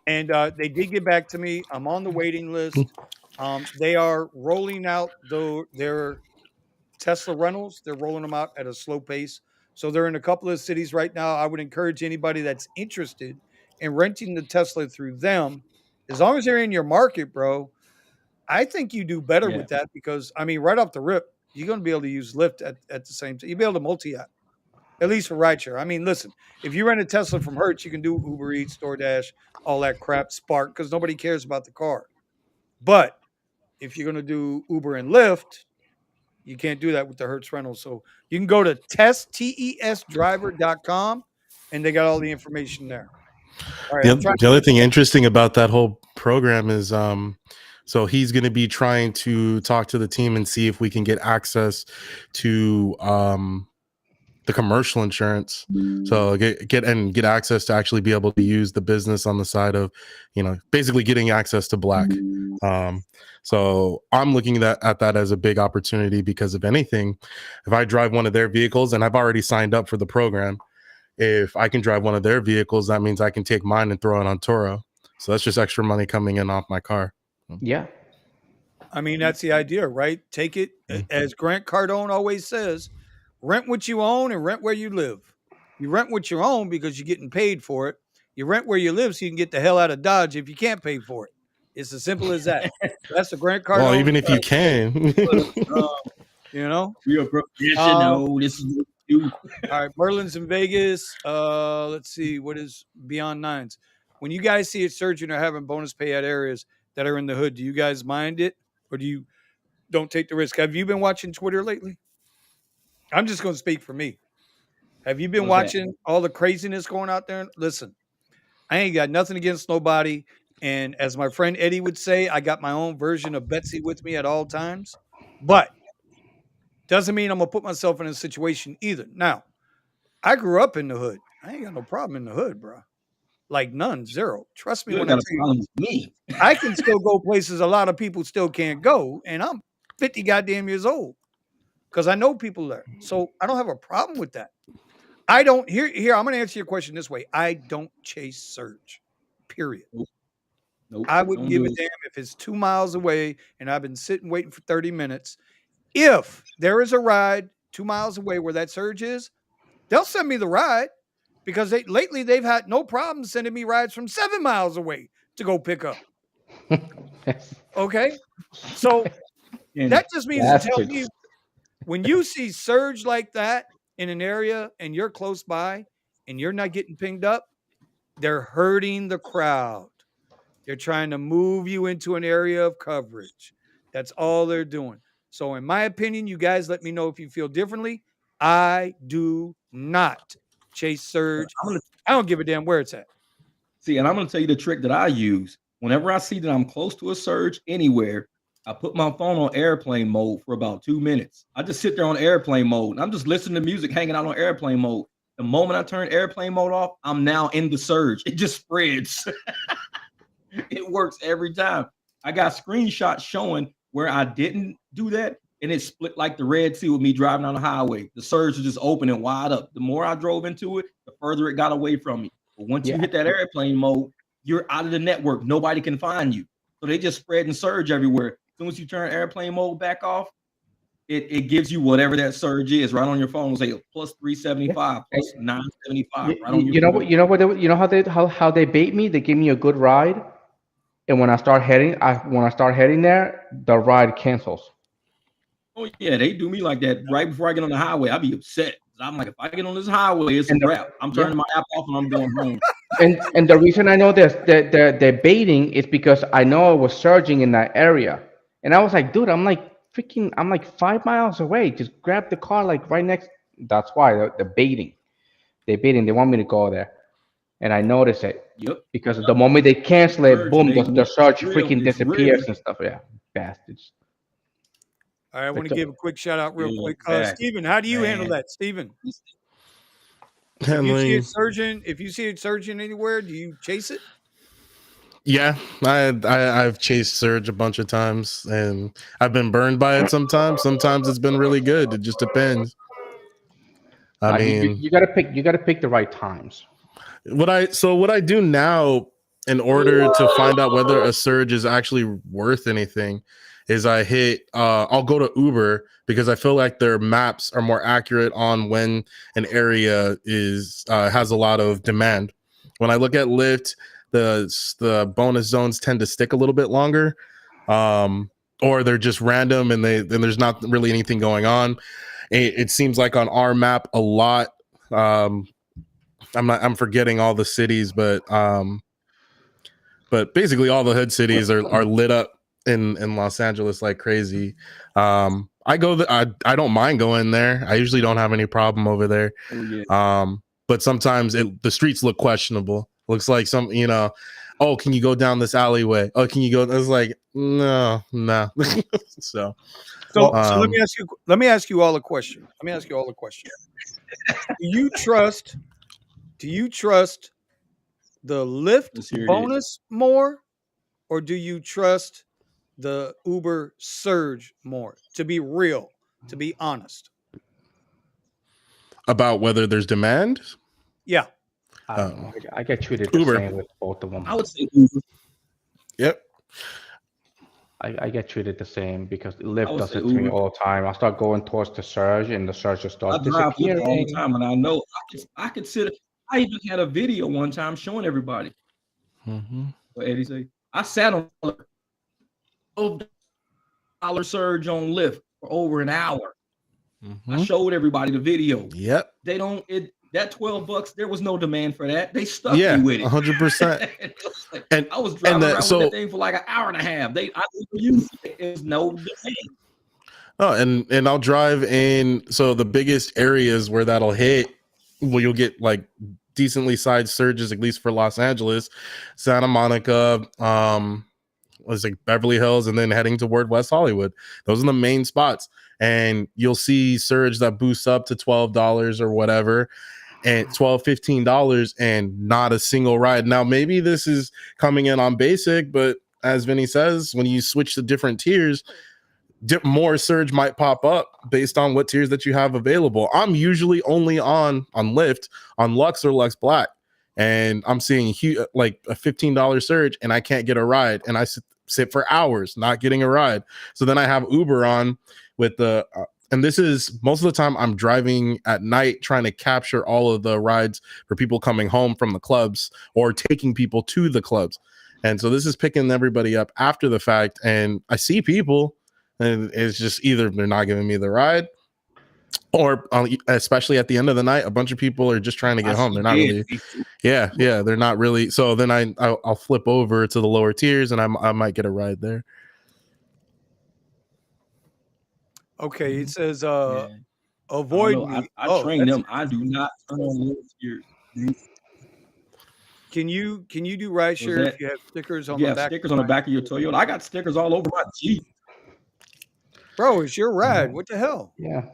and they did get back to me. I'm on the waiting list. They are rolling out their Tesla rentals. They're rolling them out at a slow pace. So they're in a couple of cities right now. I would encourage anybody that's interested in renting the Tesla through them, as long as they're in your market, bro. I think you do better Yeah. with that because I mean, right off the rip, you're going to be able to use Lyft at the same time. You'll be able to multi-app, at least for rideshare. I mean, listen, if you rent a Tesla from Hertz, you can do Uber Eats, DoorDash, all that crap, Spark, because nobody cares about the car. But if you're going to do Uber and Lyft, you can't do that with the Hertz rentals. So you can go to tesdriver.com and they got all the information there. All right, I'm trying The to other get thing interesting about that whole program is so he's going to be trying to talk to the team and see if we can get access to the commercial insurance, so get access to actually be able to use the business on the side of, basically getting access to black. So I'm looking at that as a big opportunity, because if anything, if I drive one of their vehicles, and I've already signed up for the program, if I can drive one of their vehicles, that means I can take mine and throw it on Toro. So that's just extra money coming in off my car. Yeah. I mean, that's the idea, right? Take it, as Grant Cardone always says, rent what you own and rent where you live. You rent what you own because you're getting paid for it. You rent where you live so you can get the hell out of Dodge if you can't pay for it. It's as simple as that. That's the Grant Well, Cardone, even if you can. you know. Real professional. This is what you do. All right, Merlin's in Vegas. Let's see, what is Beyond Nines? When you guys see a surgeon or having bonus pay at areas that are in the hood, do you guys mind it, or do you don't take the risk? Have you been watching Twitter lately? I'm just going to speak for me. Have you been What's that? watching all the craziness going out there? Listen, I ain't got nothing against nobody, and as my friend Eddie would say, I got my own version of Betsy with me at all times. But doesn't mean I'm gonna put myself in a situation either. Now, I grew up in the hood. I ain't got no problem in the hood, bro. Like none, zero. Trust me You when I got a tell you, problem with me. I can still go places a lot of people still can't go, and I'm 50 goddamn years old because I know people there. So I don't have a problem with that. I don't here. I'm gonna answer your question this way. I don't chase surge. Period. Nope. I wouldn't Don't give do a it. damn if it's 2 miles away and I've been sitting waiting for 30 minutes. If there is a ride 2 miles away where that surge is, they'll send me the ride because they've had no problem sending me rides from 7 miles away to go pick up. Okay? So And that just means to tell me Bastards. when you see surge like that in an area and you're close by and you're not getting pinged up, they're hurting the crowd. They're trying to move you into an area of coverage. That's all they're doing. So, in my opinion, you guys let me know if you feel differently. I do not chase surge. I'm gonna I don't give a damn where it's at. see, and I'm gonna tell you the trick that I use. Whenever I see that I'm close to a surge anywhere, I put my phone on airplane mode for about 2 minutes. I just sit there on airplane mode and I'm just listening to music, hanging out on airplane mode. The moment I turn airplane mode off, I'm now in the surge. It just spreads. It works every time. I got screenshots showing where I didn't do that, and it split like the Red Sea with me driving on the highway. The surge was just open and wide up. The more I drove into it, the further it got away from me. But once you Yeah. hit that airplane mode, you're out of the network. Nobody can find you. So they just spread and surge everywhere. As soon as you turn airplane mode back off, it gives you whatever that surge is right on your phone. Say plus 375, plus 975, right on your You know phone. what? You know what? You know how they bait me? They give me a good ride, and when I start heading there, the ride cancels. Oh yeah, they do me like that right before I get on the highway. I'll be upset. I'm like, if I get on this highway, it's a And the, wrap. I'm yeah, turning my app off and I'm going home. and the reason I know this the baiting is because I know it was surging in that area, and I was like, dude, I'm like 5 miles away. Just grab the car like right next. That's why the baiting. They baiting. They want me to go there, and I notice it Yep. because the moment they cancel it, Surge, boom, baby. the surge It's real. freaking It's disappears real. and stuff. Yeah, bastards. All right, I want to Like, give a quick shout out real Yeah, quick. exactly. Steven, how do you handle Man. that? Steven, Handling if you see it surging anywhere, do you chase it? Yeah, I've chased Surge a bunch of times, and I've been burned by it sometimes. Sometimes it's been really good. It just depends. I mean, You gotta pick the right times. what I do now in order to find out whether a surge is actually worth anything is I'll go to Uber because I feel like their maps are more accurate on when an area is has a lot of demand. When I look at Lyft, the bonus zones tend to stick a little bit longer, or they're just random and there's not really anything going on. It seems like on our map a lot. I'm forgetting all the cities, but basically all the hood cities are lit up in Los Angeles like crazy. I I don't mind going there. I usually don't have any problem over there. Oh, yeah. But sometimes the streets look questionable. Looks like oh, can you go down this alleyway? Oh, can you go? I was like, no. So So um, let me ask you all a question. Do you trust the Lyft Let's hear it. bonus more, or do you trust the Uber surge more? To be real, to be honest. about whether there's demand. Yeah. I don't know. I get treated the Uber. same with both of them. I would say Uber. Yep. I get treated the same because I Lyft would does say it to me Uber. all the time. I start going towards the surge, and the surge just I starts drive Lyft all the disappearing. time, and I know I could sit. I even had a video one time showing everybody. Mm-hmm. What Eddie say? I sat on a $12 surge on Lyft for over an hour. Mm-hmm. I showed everybody the video. Yep. They don't. That $12. There was no demand for that. They stuck me with it. 100%. And I was driving around so, with that thing for like an hour and a half. I used it. There's no demand. Oh, and I'll drive in. So the biggest areas where that'll hit, well, you'll get like decently sized surges, at least for Los Angeles, Santa Monica, was like Beverly Hills, and then heading toward West Hollywood. Those are the main spots, and you'll see surge that boosts up to $12 or whatever, and $12-15, and not a single ride. Now maybe this is coming in on basic, but as Vinny says, when you switch to different tiers, more surge might pop up based on what tiers that you have available. I'm usually only on Lyft on Lux or Lux Black, and I'm seeing like a $15 surge, and I can't get a ride, and I sit for hours not getting a ride. So then I have Uber on with the and this is most of the time I'm driving at night trying to capture all of the rides for people coming home from the clubs or taking people to the clubs. And so this is picking everybody up after the fact, and I see people, and it's just either they're not giving me the ride, or especially at the end of the night, a bunch of people are just trying to get home. They're not really, they're not really. So then I'll flip over to the lower tiers, and I might get a ride there. Okay, it says avoid me. I train them. I do not turn on little tiers. Can you do rideshare if you have stickers on the back? Stickers on the back of your Toyota. I got stickers all over my Jeep. Bro, it's your ride. What the hell? Yeah.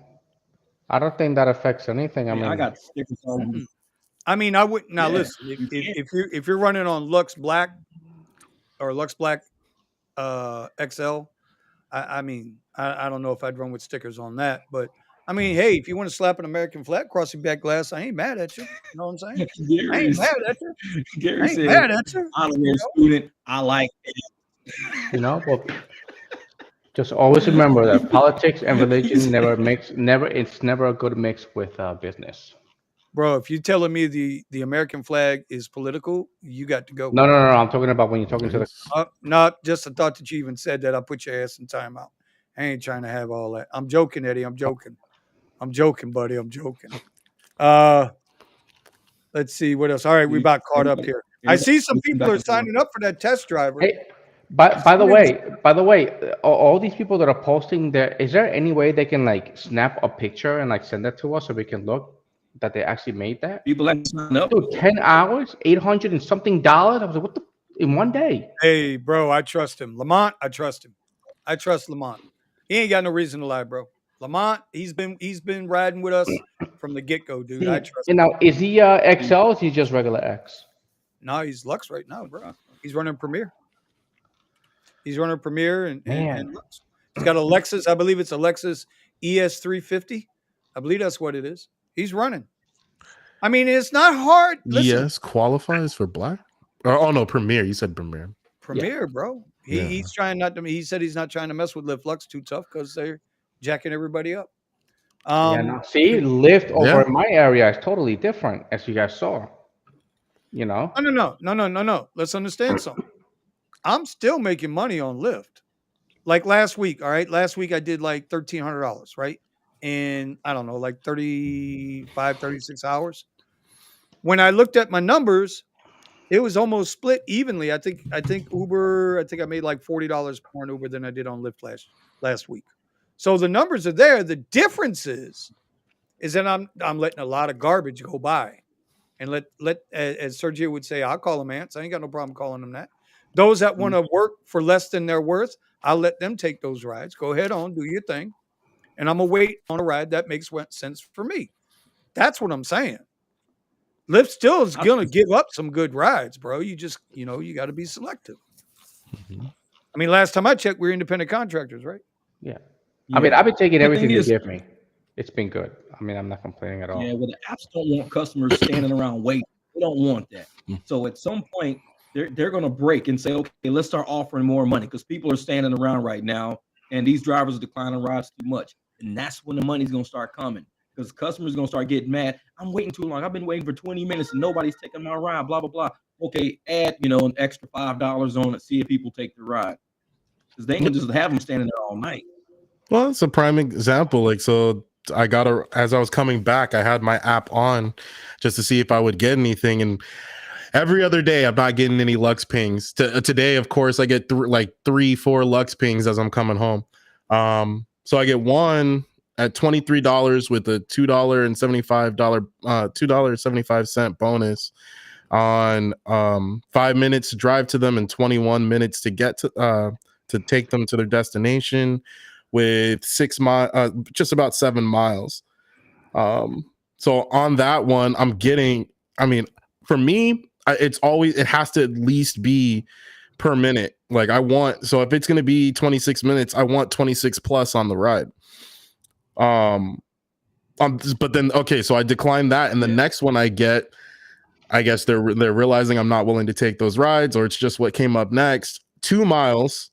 I don't think that affects anything. I mean, I got stickers on. I mean, I would now listen. If you're running on Lux Black or Lux Black XL, I mean, I don't know if I'd run with stickers on that, but I mean, hey, if you want to slap an American flag across your back glass, I ain't mad at you. You know what I'm saying? I ain't mad at you. Gary said, mad at you. I'm a student. I like it. Well, just always remember that politics and religion it's never a good mix with business. Bro, if you're telling me the American flag is political, you got to go. No. I'm talking about when you're talking to the. Not just a thought that you even said that. I'll put your ass in timeout. I ain't trying to have all that. I'm joking, Eddie. I'm joking, buddy. I'm joking. Let's see what else. All right, we about caught up here. I see some people are signing up for that test driver. Hey, by the way, all these people that are posting there, is there any way they can like snap a picture and like send that to us so we can look that they actually made that? People like sign up. Dude, 10 hours, $800 and something. I was like, what the in one day? Hey, bro, I trust him. Lamont, I trust him. I trust Lamont. He ain't got no reason to lie, bro. Lamont, he's been riding with us from the get-go, dude. I trust him. Now, is he XL or is he just regular X? No, he's Lux right now, bro. He's running Premier. He's running Premier and Man. Lux. He's got a Lexus. I believe it's a Lexus ES350. I believe that's what it is. He's running. I mean, it's not hard. Listen, Yes, qualifies for black. Oh no, Premier. You said Premier. Premier, bro. He's trying not to. He said he's not trying to mess with Lyft Lux too tough because they're jacking everybody up. No, see, Lyft over in my area is totally different, as you guys saw. You know. No. Let's understand something. I'm still making money on Lyft. Like last week, all right. Last week I did like $1,300, right? And I don't know, like 35, 36 hours. When I looked at my numbers, it was almost split evenly. I think Uber, I think I made like $40 more on Uber than I did on Lyft last week. So the numbers are there. The difference is that I'm letting a lot of garbage go by. And let as Sergio would say, I'll call them ants. I ain't got no problem calling them that. Those that want to work for less than they're worth, I'll let them take those rides. Go ahead on, do your thing. And I'm going to wait on a ride that makes sense for me. That's what I'm saying. Lyft still is going to give up some good rides, bro. You just, you got to be selective. Mm-hmm. I mean, last time I checked, we're independent contractors, right? Yeah. I mean, I've been taking everything you give me. It's been good. I mean, I'm not complaining at all. Yeah, well, the apps don't want customers standing around waiting. They don't want that. So at some point, they're going to break and say, okay, let's start offering more money because people are standing around right now, and these drivers are declining rides too much. And that's when the money's going to start coming because customers are going to start getting mad. I'm waiting too long. I've been waiting for 20 minutes and nobody's taking my ride, blah, blah, blah. Okay, add, an extra $5 on it, see if people take the ride. Because they can just have them standing there all night. Well, it's a prime example. Like, so as I was coming back, I had my app on just to see if I would get anything. And every other day, I'm not getting any Lux pings. Today, of course, I get 3-4 Lux pings as I'm coming home. So I get one at $23 with a $2.75 bonus on 5 minutes to drive to them and 21 minutes to get to take them to their destination with 6 miles, just about 7 miles. So on that one, I'm getting, I mean, for me, it has to at least be per minute. Like so if it's going to be 26 minutes, I want 26 plus on the ride. But then, okay, so I declined that. And the next one I get, I guess they're realizing I'm not willing to take those rides, or it's just what came up next. 2 miles,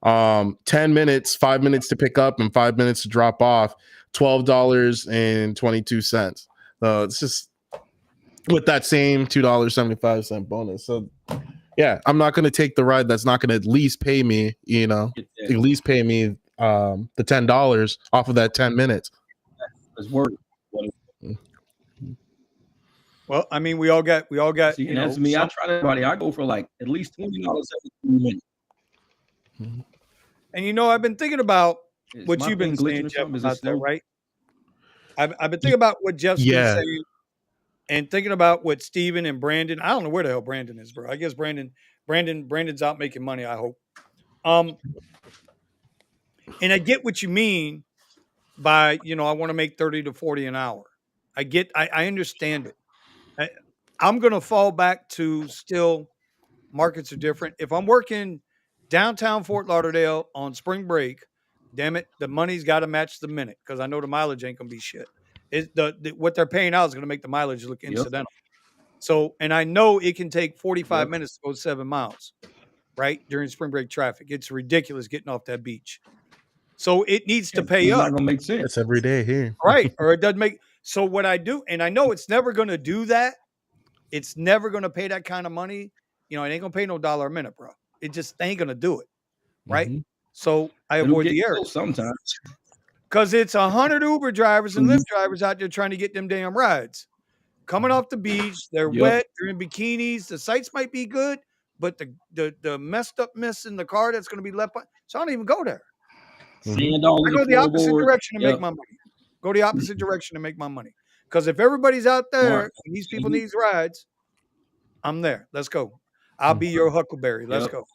10 minutes, 5 minutes to pick up and 5 minutes to drop off, $12.22. It's just with that same $2.75 bonus. So yeah, I'm not going to take the ride that's not going to at least pay me, at least pay me the $10 off of that 10 minutes. It's worth it. Well, I mean, we all got. See, and that's me. I try everybody. I go for like at least $20 every 3 minutes. And I've been thinking about what you've been saying, Jeff, about that, right? I've been thinking about what Jeff's been saying, and thinking about what Steven and Brandon. I don't know where the hell Brandon is, bro. I guess Brandon's out making money. I hope. And I get what you mean by I want to make 30 to 40 an hour. I understand it. I'm going to fall back to still markets are different. If I'm working downtown Fort Lauderdale on spring break, damn it, the money's got to match the minute because I know the mileage ain't going to be shit. What they're paying out is going to make the mileage look incidental. So, and I know it can take 45 minutes to go 7 miles, right, during spring break traffic. It's ridiculous getting off that beach. So it needs to pay up. It's not going to make sense. It's every day here. Right, or it doesn't make. So what I do, and I know it's never going to do that. It's never going to pay that kind of money. It ain't going to pay no $1 a minute, bro. It just ain't going to do it. Right. Mm-hmm. So I avoid the area sometimes because it's 100 Uber drivers and Lyft drivers out there trying to get them damn rides. Coming off the beach, they're wet, they're in bikinis. The sights might be good, but the messed up mess in the car that's going to be left behind. So I don't even go there. I go the opposite direction to make my money. Go the opposite direction to make my money. Because if everybody's out there and these people need rides, I'm there. Let's go. I'll be your Huckleberry. Let's go.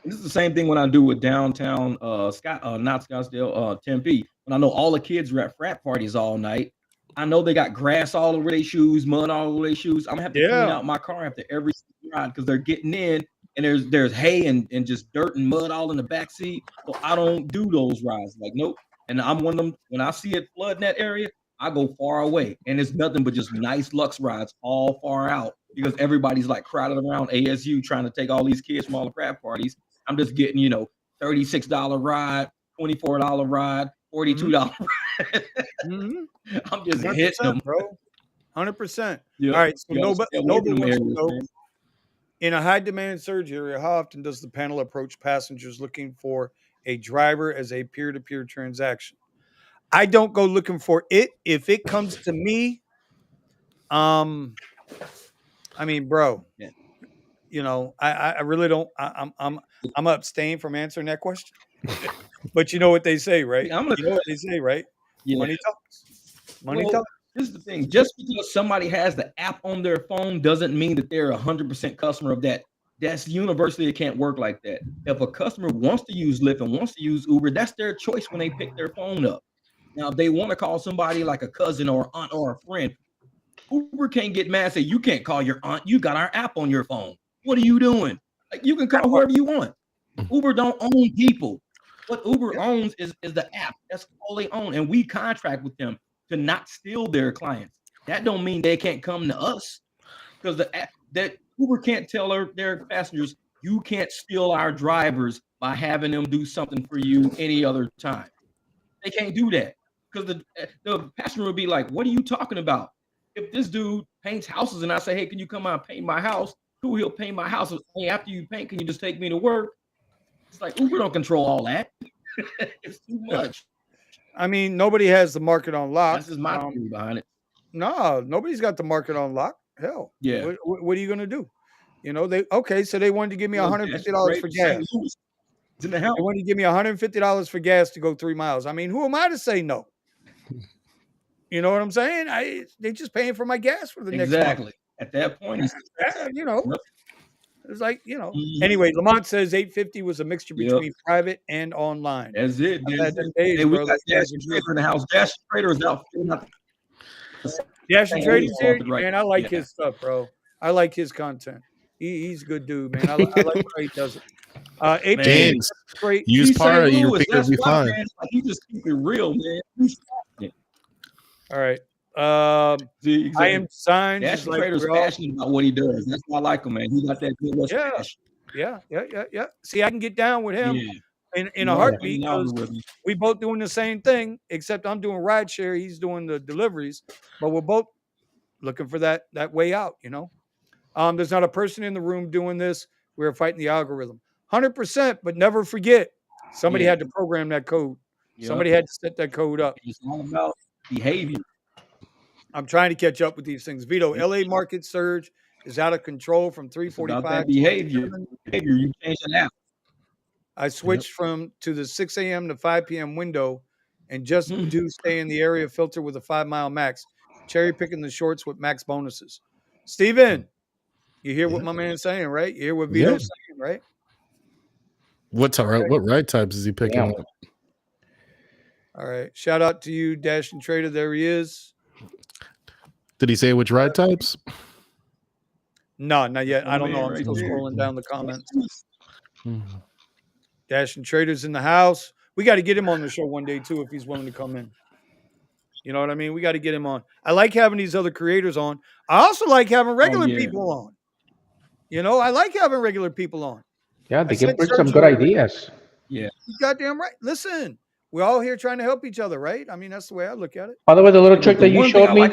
This is the same thing when I do with downtown not Scottsdale, Tempe. When I know all the kids are at frat parties all night, I know they got grass all over their shoes, mud all over their shoes. I'm gonna have to clean Yeah. out my car after every ride because they're getting in and there's hay and just dirt and mud all in the back seat. So I don't do those rides. Like, nope. And I'm one of them. When I see it flooding that area, I go far away, and it's nothing but just nice Lux rides all far out because everybody's like crowded around ASU trying to take all these kids from all the frat parties. I'm just getting, $36 ride, $24 ride, $42 ride. I'm just hitting them, bro. 100%. Yep. All right. So You Noble gotta stay away from them wants to areas, know, man. in a high demand surge area, how often does the panel approach passengers looking for a driver as a peer-to-peer transaction? I don't go looking for it. If it comes to me, I mean, bro, Yeah. I really don't. I'm abstain from answering that question. But you know what they say, right? I'm gonna You know what they say, right? Yeah. Money talks. Money Well, talks. this is the thing. Just because somebody has the app on their phone doesn't mean that they're 100% customer of that. That's universally, it can't work like that. If a customer wants to use Lyft and wants to use Uber, that's their choice when they pick their phone up. Now, if they want to call somebody like a cousin or aunt or a friend, Uber can't get mad and say, you can't call your aunt. You got our app on your phone. What are you doing? Like, you can call whoever you want. Uber don't own people. What Uber owns is the app. That's all they own. And we contract with them to not steal their clients. That don't mean they can't come to us because that Uber can't tell their passengers, you can't steal our drivers by having them do something for you any other time. They can't do that because the passenger would be like, what are you talking about? If this dude paints houses and I say, hey, can you come out and paint my house? Cool, he'll paint my house. Hey, after you paint, can you just take me to work? It's like Uber don't control all that. It's too much. I mean, nobody has the market on lock. That's just my theory behind it. No, nobody's got the market on lock. Hell, yeah. What are you gonna do? So they wanted to give me $150 for gas. It's in the house. They wanted to give me $150 for gas to go 3 miles. I mean, who am I to say no? You know what I'm saying? They're just paying for my gas for the next month. Exactly. At that point, it's like, Anyway, Lamont says 850 was a mixture between private and online. That's it. Days, hey, we got Dash and Trader in the house. Dash and Trader is out. Dash and Trader's here. Man, I like his stuff, bro. I like his content. He's a good dude, man. I like how he does it. James, use part of your fingers be fine. Man. Like, he just keep it real, man. All right. Exactly. I am signed. Dash Trader's passionate about what he does. That's why I like him, man. He got that good passion. Yeah. See, I can get down with him in a heartbeat because we both doing the same thing, except I'm doing rideshare, he's doing the deliveries, but we're both looking for that way out. There's not a person in the room doing this. We're fighting the algorithm, 100%. But never forget, somebody had to program that code. Somebody had to set that code up. It's all about behavior. I'm trying to catch up with these things. Vito, LA market surge is out of control from 345. Behavior. You change it out. I switched to the 6 a.m. to 5 p.m. window and just do stay in the area filter with a 5-mile max, cherry picking the shorts with max bonuses. Steven, you hear what my man's saying, right? You hear what Vito's saying, right? What ride types is he picking up? All right. Shout out to you, Dash and Trader. There he is. Did he say which ride types? No, not yet. I don't know. I'm still scrolling down the comments. Dash and Trader's in the house. We got to get him on the show one day too if he's willing to come in. You know what I mean? We got to get him on. I like having these other creators on. I also like having regular people on. I like having regular people on. Yeah, they can bring some good ideas. Yeah. You goddamn right. Listen, we're all here trying to help each other, right? I mean, that's the way I look at it. By the way, the little trick that you showed me,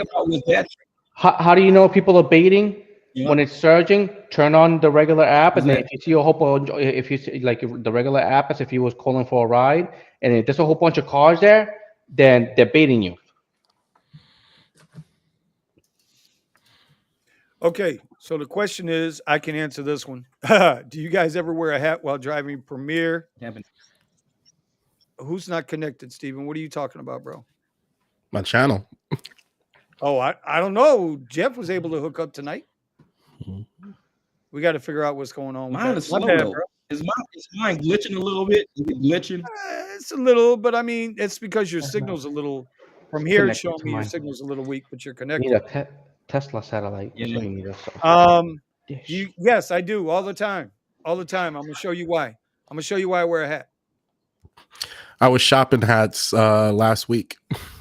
how do you know people are baiting? When it's surging, turn on the regular app, and then if you see a whole bunch, if you see like the regular app as if you was calling for a ride, and if there's a whole bunch of cars there, then they're baiting you. Okay, so the question is, I can answer this one. Do you guys ever wear a hat while driving Premiere? Who's not connected, Steven? What are you talking about, bro? My channel. Oh, I don't know. Jeff was able to hook up tonight. We got to figure out what's going on. Mine is slow, though. Is mine glitching a little bit? Is it glitching? It's a little, but I mean, it's because your signal's a little From here, it's connected showing to me your mine. signal's a little weak, but you're You need connected. a Tesla satellite. Yeah. That's what you need. Do yes, I do all the time. All the time. I'm gonna show you why. I'm gonna show you why I wear a hat. I was shopping hats last week.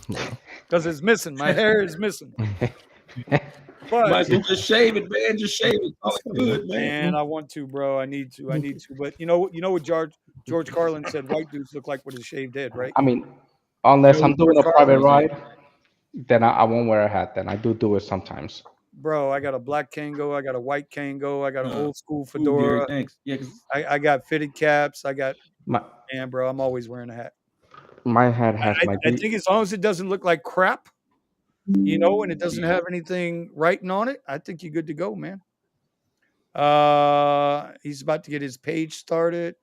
Because it's missing. My hair is missing. Might But as well just shave it, man. Just shave it. All good, man. man, I want to, bro. I need to. But you know what George Carlin said white dudes look like with a shaved head, right? I mean, unless You know I'm what doing George a private Carlin said? ride, then I won't wear a hat. Then I do it sometimes. Bro, I got a black Kango, I got a white Kango, I got an old school Cool, Gary. fedora. Thanks. Yeah, 'cause I got fitted caps. I got My man, bro. I'm always wearing a hat. my hat has my I think as long as it doesn't look like crap, and it doesn't have anything writing on it, I think you're good to go, man. He's about to get his page started.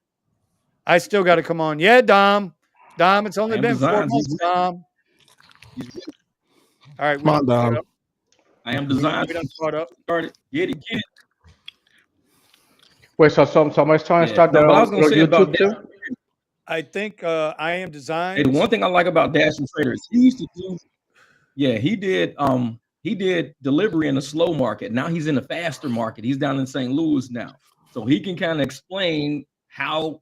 I still got to come on. Yeah, Dom. Dom, it's only I am been 4 Designs. months, Dom. All right, we Come on, done caught Dom. up. I am designed. We done caught up. Started. Get it. Wait, so somebody's trying to start No, their but I was own gonna say about YouTube too? I think I am Hey, designed. the one thing I like about Dash and Traders, he used to do, he did delivery in a slow market. Now he's in a faster market. He's down in St. Louis now. So he can kind of explain how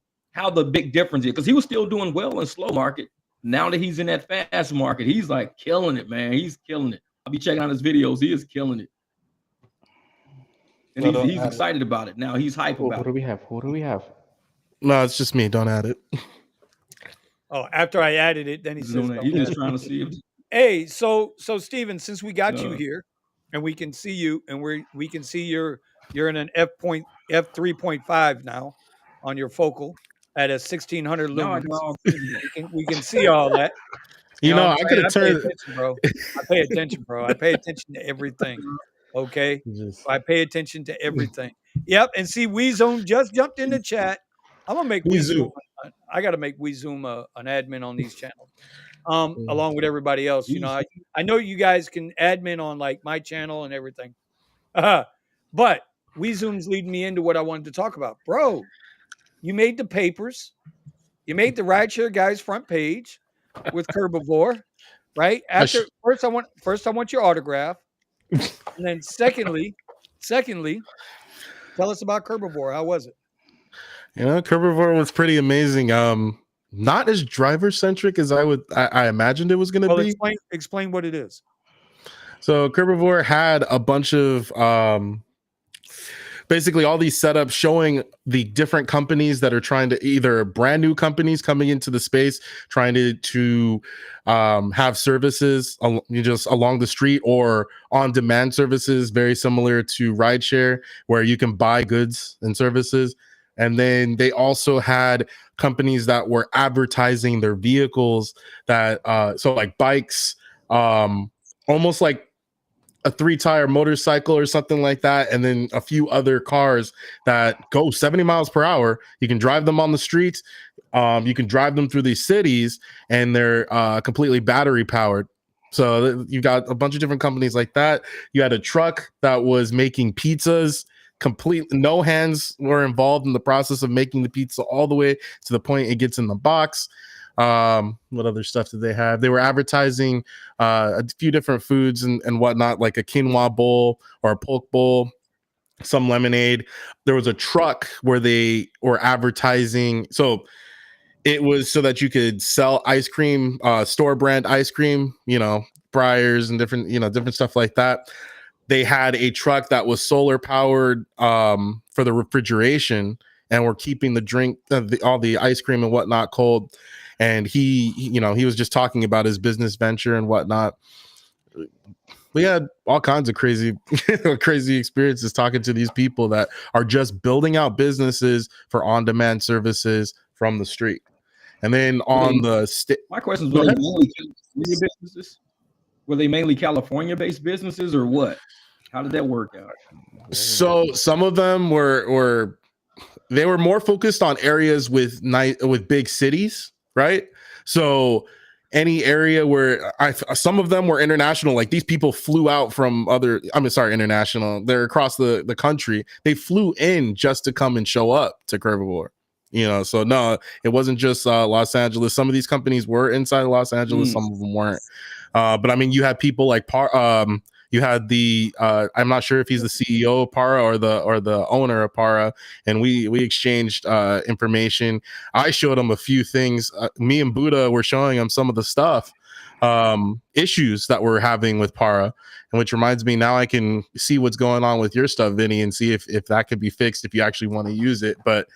the big difference is, because he was still doing well in slow market. Now that he's in that fast market, he's like killing it, man. He's killing it. I'll be checking out his videos. He is killing it. And he's excited about it. Now he's hype Who about do it. we have? Who do we have? No, it's just me. Don't add it. Oh, after I added it, then he He's says, doing that. He's just trying to see if "Hey, so Steven, since we got you here, and we can see you, and we can see you're in an f3.5 now on your focal at a 1600 now I lumens. can all We can see all that. You know, what I I'm could saying? have turned. I pay attention, bro. I pay attention to everything. Okay, Just, I pay attention to everything. Yep, and see, WeZoom just jumped in the chat. I'm gonna make WeZoom. I got to make WeZoom an admin on these channels, along with everybody else. You know, I know you guys can admin on like my channel and everything, but WeZoom's leading me into what I wanted to talk about, bro. You made the papers. You made the Rideshare guys front page with Herbivore, right? After first I want your autograph, and then secondly, tell us about Herbivore. How was it? Herbivore was pretty amazing. Not as driver centric as I imagined it was going to be. Explain what it is. So Herbivore had a bunch of basically all these setups showing the different companies that are trying to, either brand new companies coming into the space, trying to have services just along the street or on demand services, very similar to Rideshare, where you can buy goods and services. And then they also had companies that were advertising their vehicles that, so like bikes, almost like a 3-tire motorcycle or something like that, and then a few other cars that go 70 miles per hour. You can drive them on the streets. You can drive them through these cities, and they're completely battery powered. So you got a bunch of different companies like that. You had a truck that was making pizzas. No hands were involved in the process of making the pizza all the way to the point it gets in the box. What other stuff did they have? They were advertising a few different foods and whatnot, like a quinoa bowl or a poke bowl, some lemonade. There was a truck where they were advertising. So it was so that you could sell ice cream, store brand ice cream, Breyers and different stuff like that. They had a truck that was solar powered for the refrigeration, and we're keeping the drink, all the ice cream and whatnot cold. And he was just talking about his business venture and whatnot. We had all kinds of crazy experiences talking to these people that are just building out businesses for on-demand services from the street. And then my question is, were they mainly California businesses? Were they mainly California-based businesses, or what? How did that work out? So some of them were more focused on areas with big cities, right? So any area where some of them were international, like these people flew out from international. They're across the country. They flew in just to come and show up to Herbivore, You know, so no, it wasn't just Los Angeles. Some of these companies were inside of Los Angeles, some of them weren't. But I mean, you had people like you had the I'm not sure if he's the CEO of Para or the owner of Para, and we exchanged information. I showed him a few things. Me and Buddha were showing him some of the stuff, issues that we're having with Para, and which reminds me, now I can see what's going on with your stuff, Vinny, and see if that could be fixed if you actually want to use it. But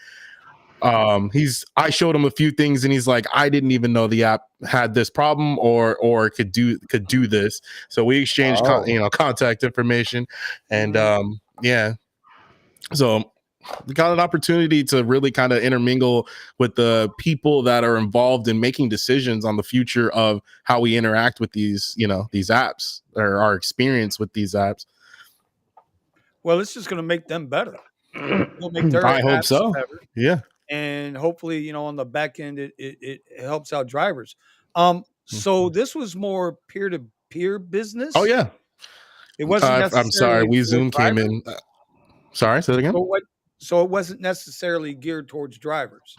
I showed him a few things and he's like, I didn't even know the app had this problem or could do this. So we exchanged contact information, and yeah, so we got an opportunity to really kind of intermingle with the people that are involved in making decisions on the future of how we interact with these apps, or our experience with these apps. Well, it's just going to make them better. We'll make their I hope apps so. better. Yeah. And hopefully, on the back end, it helps out drivers. So this was more peer-to-peer business. Oh yeah. It wasn't I'm sorry. necessarily Zoom came in. Sorry, say that again. So it wasn't necessarily geared towards drivers.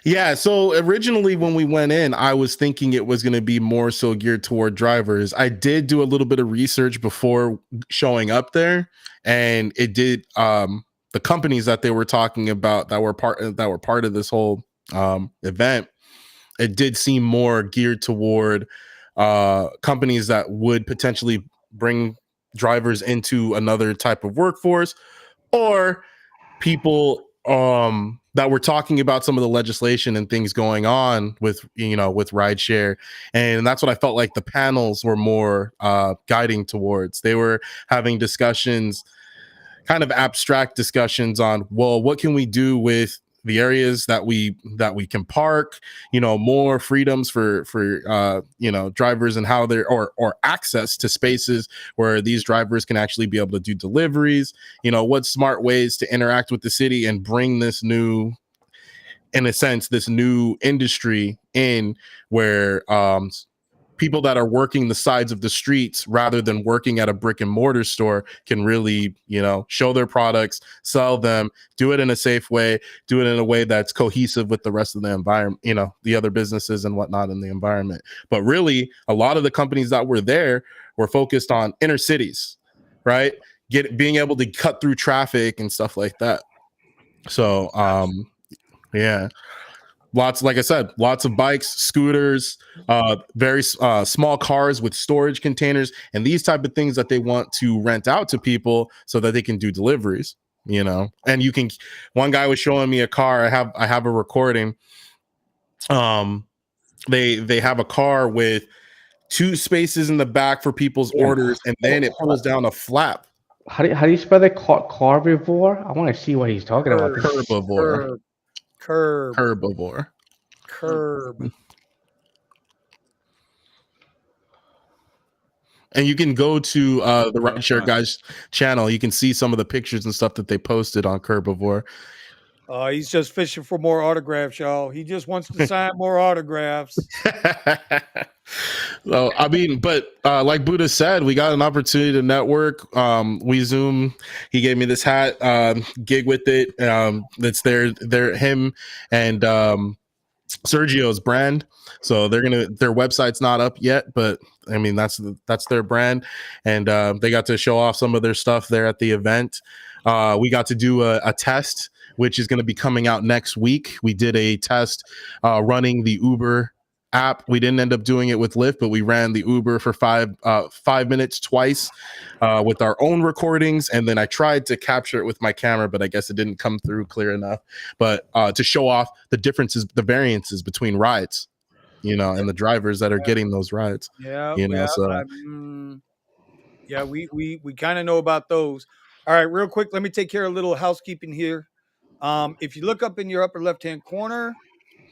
Yeah. So originally, when we went in, I was thinking it was going to be more so geared toward drivers. I did do a little bit of research before showing up there, and it did. The companies that they were talking about that were part of this whole event, it did seem more geared toward companies that would potentially bring drivers into another type of workforce, or people that were talking about some of the legislation and things going on with rideshare. And that's what I felt like the panels were more guiding towards. They were having discussions, kind of abstract discussions on, well, what can we do with the areas that we can park, more freedoms for drivers, and how they're or access to spaces where these drivers can actually be able to do deliveries, what smart ways to interact with the city and bring this new industry in, where people that are working the sides of the streets rather than working at a brick and mortar store can really, show their products, sell them, do it in a safe way, do it in a way that's cohesive with the rest of the environment, the other businesses and whatnot in the environment. But really, a lot of the companies that were there were focused on inner cities, right? Being able to cut through traffic and stuff like that. So, yeah. Like I said, lots of bikes, scooters, very small cars with storage containers, and these type of things that they want to rent out to people so that they can do deliveries. And you can. One guy was showing me a car. I have a recording. They have a car with 2 spaces in the back for people's orders, and then it pulls down a flap. How do you spell that? Carbivore? I want to see what he's talking about. Herbivore. Curb. And you can go to the Rideshare guys channel. You can see some of the pictures and stuff that they posted on Herbivore. He's just fishing for more autographs, y'all. He just wants to sign more autographs. So, I mean, but like Buddha said, we got an opportunity to network. We Zoom. He gave me this hat, gig with it. That's him and Sergio's brand. So their website's not up yet, but I mean, that's their brand. And they got to show off some of their stuff there at the event. We got to do a test, which is going to be coming out next week. We did a test running the Uber app. We didn't end up doing it with Lyft, but we ran the Uber for 5 minutes twice with our own recordings, and then I tried to capture it with my camera, but I guess it didn't come through clear enough. But to show off the differences, the variances between rides, and the drivers that are getting those rides. Yeah, So yeah, we kind of know about those. All right, real quick, let me take care of a little housekeeping here. If you look up in your upper left-hand corner,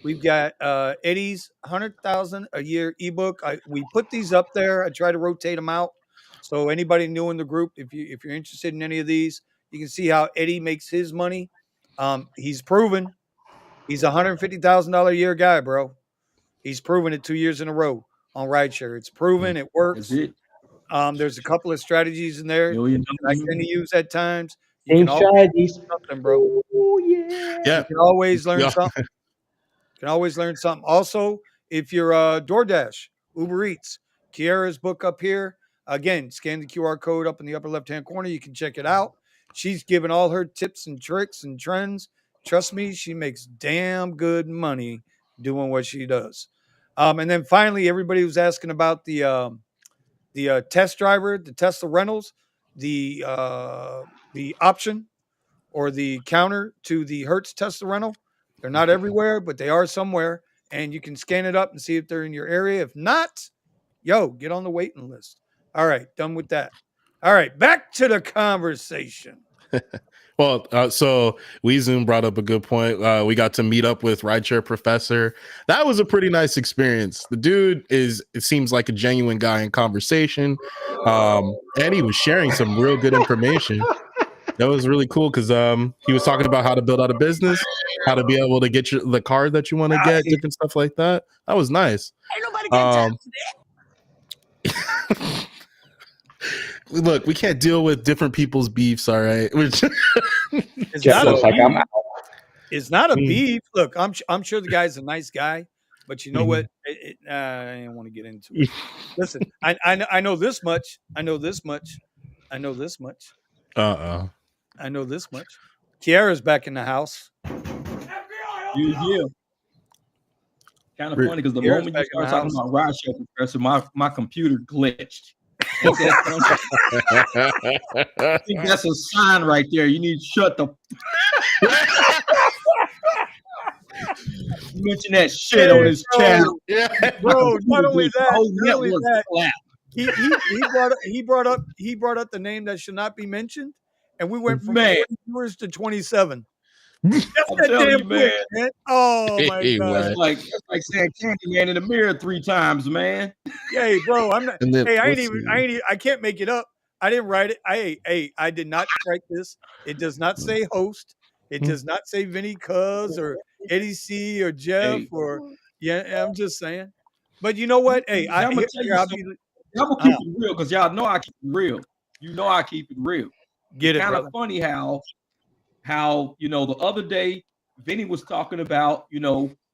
we've got Eddie's 100,000 a year ebook. We put these up there. I try to rotate them out. So anybody new in the group, if you're interested in any of these, you can see how Eddie makes his money. He's proven he's $150,000 a year guy, bro. He's proven it 2 years in a row on Rideshare. It's proven it works. That's it. There's a couple of strategies in there that I tend to use at times. You can Same always strategies. learn something, bro. Oh yeah. Yeah. You can always learn Yeah. something. Can always learn something. Also, if you're DoorDash, Uber Eats, Kiara's book up here. Again, scan the QR code up in the upper left-hand corner. You can check it out. She's given all her tips and tricks and trends. Trust me, she makes damn good money doing what she does. And then finally, everybody was asking about the test driver, the Tesla rentals, the option or the counter to the Hertz Tesla rental. They're not everywhere, but they are somewhere, and you can scan it up and see if they're in your area. If not, yo, get on the waiting list. All right, done with that. All right, back to the conversation. Well, so WeZoom brought up a good point. We got to meet up with Rideshare Professor. That was a pretty nice experience. The dude it seems like a genuine guy in conversation. And he was sharing some real good information. That was really cool because he was talking about how to build out a business, how to be able to get the car that you want to get, different stuff like that. That was nice. Ain't nobody got time for that. Look, we can't deal with different people's beefs, all right? It's Jeff not looks like I'm out. It's not a beef. Look, I'm sure the guy's a nice guy, but you know what? I didn't want to get into it. Listen, I know this much. I know this much. I know this much. I know this much. Kiara's back in the house. Yeah. Kind of funny because the moment you start talking about Rideshare Professor, my computer glitched. I think that's a sign right there. You need to shut the. You mention that shit on his channel, bro. Not only that, he brought up the name that should not be mentioned, and we went from 40 viewers to 27. That's that damn quick, man. Oh my god! That's like saying Candyman in the mirror 3 times, man. Hey, bro, I'm not. Hey, I can't make it up. I didn't write it. I did not write this. It does not say host. It does not say Vinny Cuz or Eddie C or Jeff or I'm just saying. But you know what? Hey, I'm gonna keep it real because y'all know I keep it real. You know I keep it real. Get it, kind of funny how the other day Vinny was talking about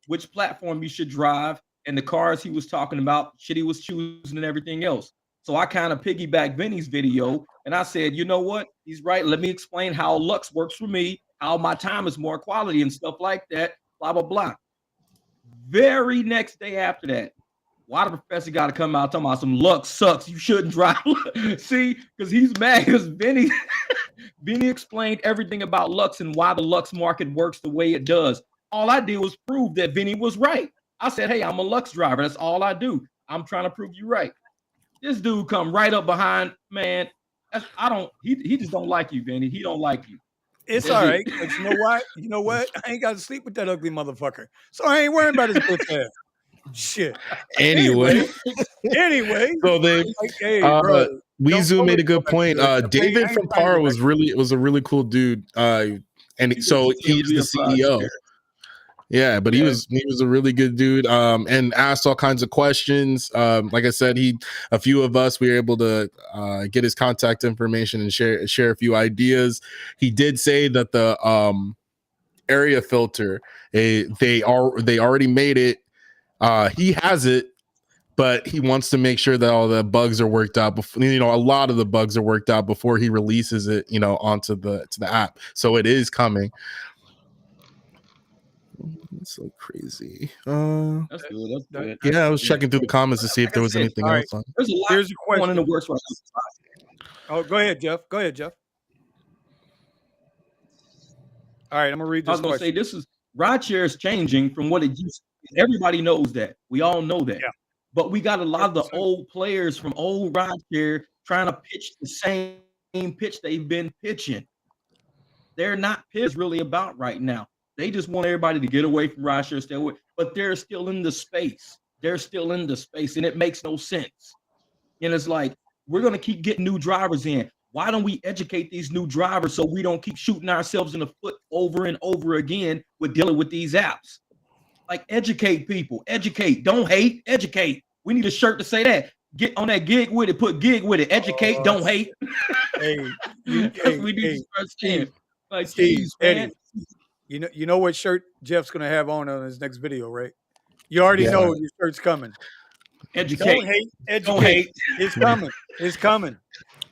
which platform you should drive and the cars he was talking about, shit he was choosing and everything else. So I kind of piggybacked Vinny's video and I said, you know what? He's right. Let me explain how Lux works for me, how my time is more quality and stuff like that, blah, blah, blah. Very next day after that, why the professor got to come out talking about some Lux sucks, you shouldn't drive. See, because he's mad because Vinny explained everything about Lux and why the Lux market works the way it does. All I did was prove that Vinny was right. I said, hey, I'm a Lux driver. That's all I do. I'm trying to prove you right. This dude come right up behind, man. He just don't like you, Vinny. He don't like you. It's all right. But you know what? You know what? I ain't got to sleep with that ugly motherfucker. So I ain't worrying about his bitch ass. Shit. Anyway. So they WeZoom made a good point. David from Par was a really cool dude. And so he's the CEO. Yeah, but he was a really good dude. And asked all kinds of questions. Like I said, a few of us we were able to get his contact information and share a few ideas. He did say that the area filter, they already made it. He has it, but he wants to make sure that all the bugs are worked out before, a lot of the bugs are worked out before he releases it, onto the app. So it is coming. It's so crazy. That's good. That's good. Yeah, I was checking through the comments to see if there was anything else on. There's a lot. Here's a question in the works right now. Oh, go ahead, Jeff. All right, I'm gonna read this. I was gonna say this is Rideshare is changing from what it used to be. Everybody knows that. We all know that. Yeah. But we got a lot of the old players from old Rideshare trying to pitch the same pitch they've been pitching. They're not pitched really about right now. They just want everybody to get away from Rideshare, stay away, but they're still in the space. And it makes no sense. And it's like, we're going to keep getting new drivers in. Why don't we educate these new drivers so we don't keep shooting ourselves in the foot over and over again with dealing with these apps? Like, educate people, educate, don't hate, educate. We need a shirt to say that. Get on that gig with it. Put gig with it. Educate, don't hate. Hey, you, That's hey, what we need to hey, start saying. Steve, Like, Steve, geez, man. Eddie. You know what shirt Jeff's gonna have on his next video, right? You already Yeah. know your shirt's coming. Educate. Don't hate, Don't educate. hate. It's coming. It's coming.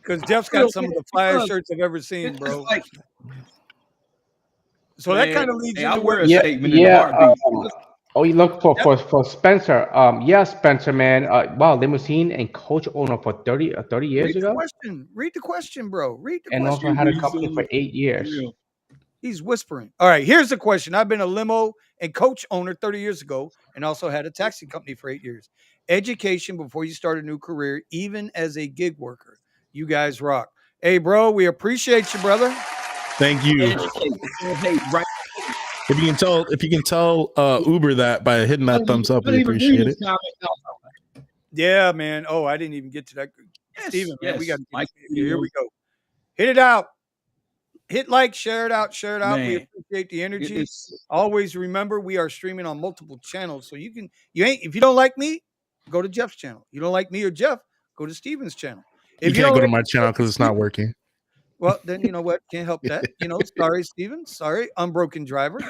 Because Jeff's got some of the flyest shirts I've ever seen, It's bro. like, So that man, kind of leads hey, I into wear what a Yeah, statement in a yeah. heartbeat. Oh, you look for Spencer. Yeah, Spencer, man. Wow, limousine and coach owner for 30 years read the ago, question. Read the question, bro. Read the and also question. had a company for 8 years. Yeah. He's whispering. All right, here's the question. I've been a limo and coach owner 30 years ago and also had a taxi company for 8 years. Education before you start a new career, even as a gig worker. You guys rock. Hey, bro, we appreciate you, brother. Thank you. Educate. Don't hate. Right. If you can tell Uber that by hitting that thumbs up, we Don't even read appreciate his it. comment. Yeah, man. Oh, I didn't even get to that. Yes, Steven, man, we got to like here we go. Hit it out. Hit like, share it out, share it out. We Man, appreciate the energy. it's Always remember we are streaming on multiple channels. So if you don't like me, go to Jeff's channel. You don't like me or Jeff, go to Steven's channel. You If you can't don't go to like my me, channel because it's not Steven, working. well, then you know what? Can't help that. Sorry, Steven. Sorry. Unbroken driver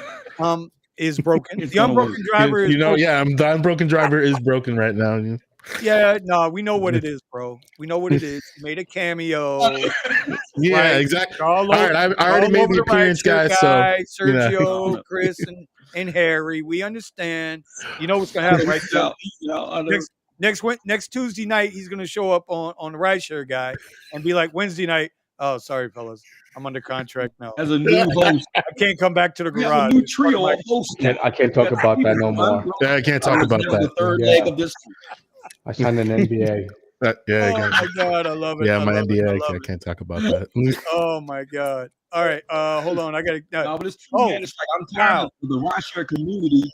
is broken. It's The gonna unbroken work. driver is broken. Yeah, the unbroken driver is broken right now. Yeah, no, we know what it is, bro. We know what it is. You made a cameo. Yeah, Right. exactly. All All right, I already all made over the appearance, Rideshare guys. So guy, you know. Sergio, Chris, and Harry. We understand. You know what's gonna happen, right? He's out, I know. Next Tuesday night, he's gonna show up on the Rideshare guy and be like, Wednesday night. Oh, sorry, fellas, I'm under contract now. As a new host, I can't come back to the we have a garage. new It's part of trio my- of hosts. I can't talk about that no more. Yeah, I can't talk about The that. third Yeah. leg of this. I signed an NDA. Yeah, Oh my god, I love it. yeah, I my love it. I NDA. love I it. can't talk about that. Oh my god. All right, hold on. I gotta. No, but it's true, man. It's like I'm tired of the Rideshare community.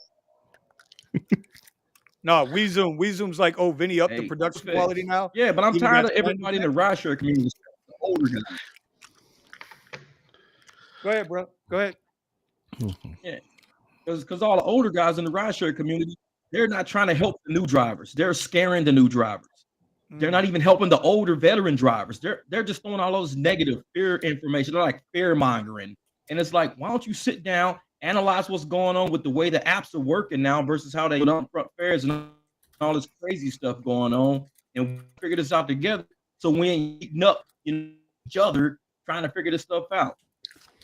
No, WeZoom's like, oh, Vinny upped the Hey, production perfect. quality now. Yeah, but I'm Even tired got of everybody in the Rideshare community, the older guys. Go ahead, bro. Go ahead. Yeah, because all the older guys in the Rideshare community, they're not trying to help the new drivers. They're scaring the new drivers. They're not even helping the older veteran drivers. They're just throwing all those negative fear information. They're like fear mongering. And it's like, why don't you sit down, analyze what's going on with the way the apps are working now versus how they put upfront fares and all this crazy stuff going on, and figure this out together. So we ain't eating up each other trying to figure this stuff out.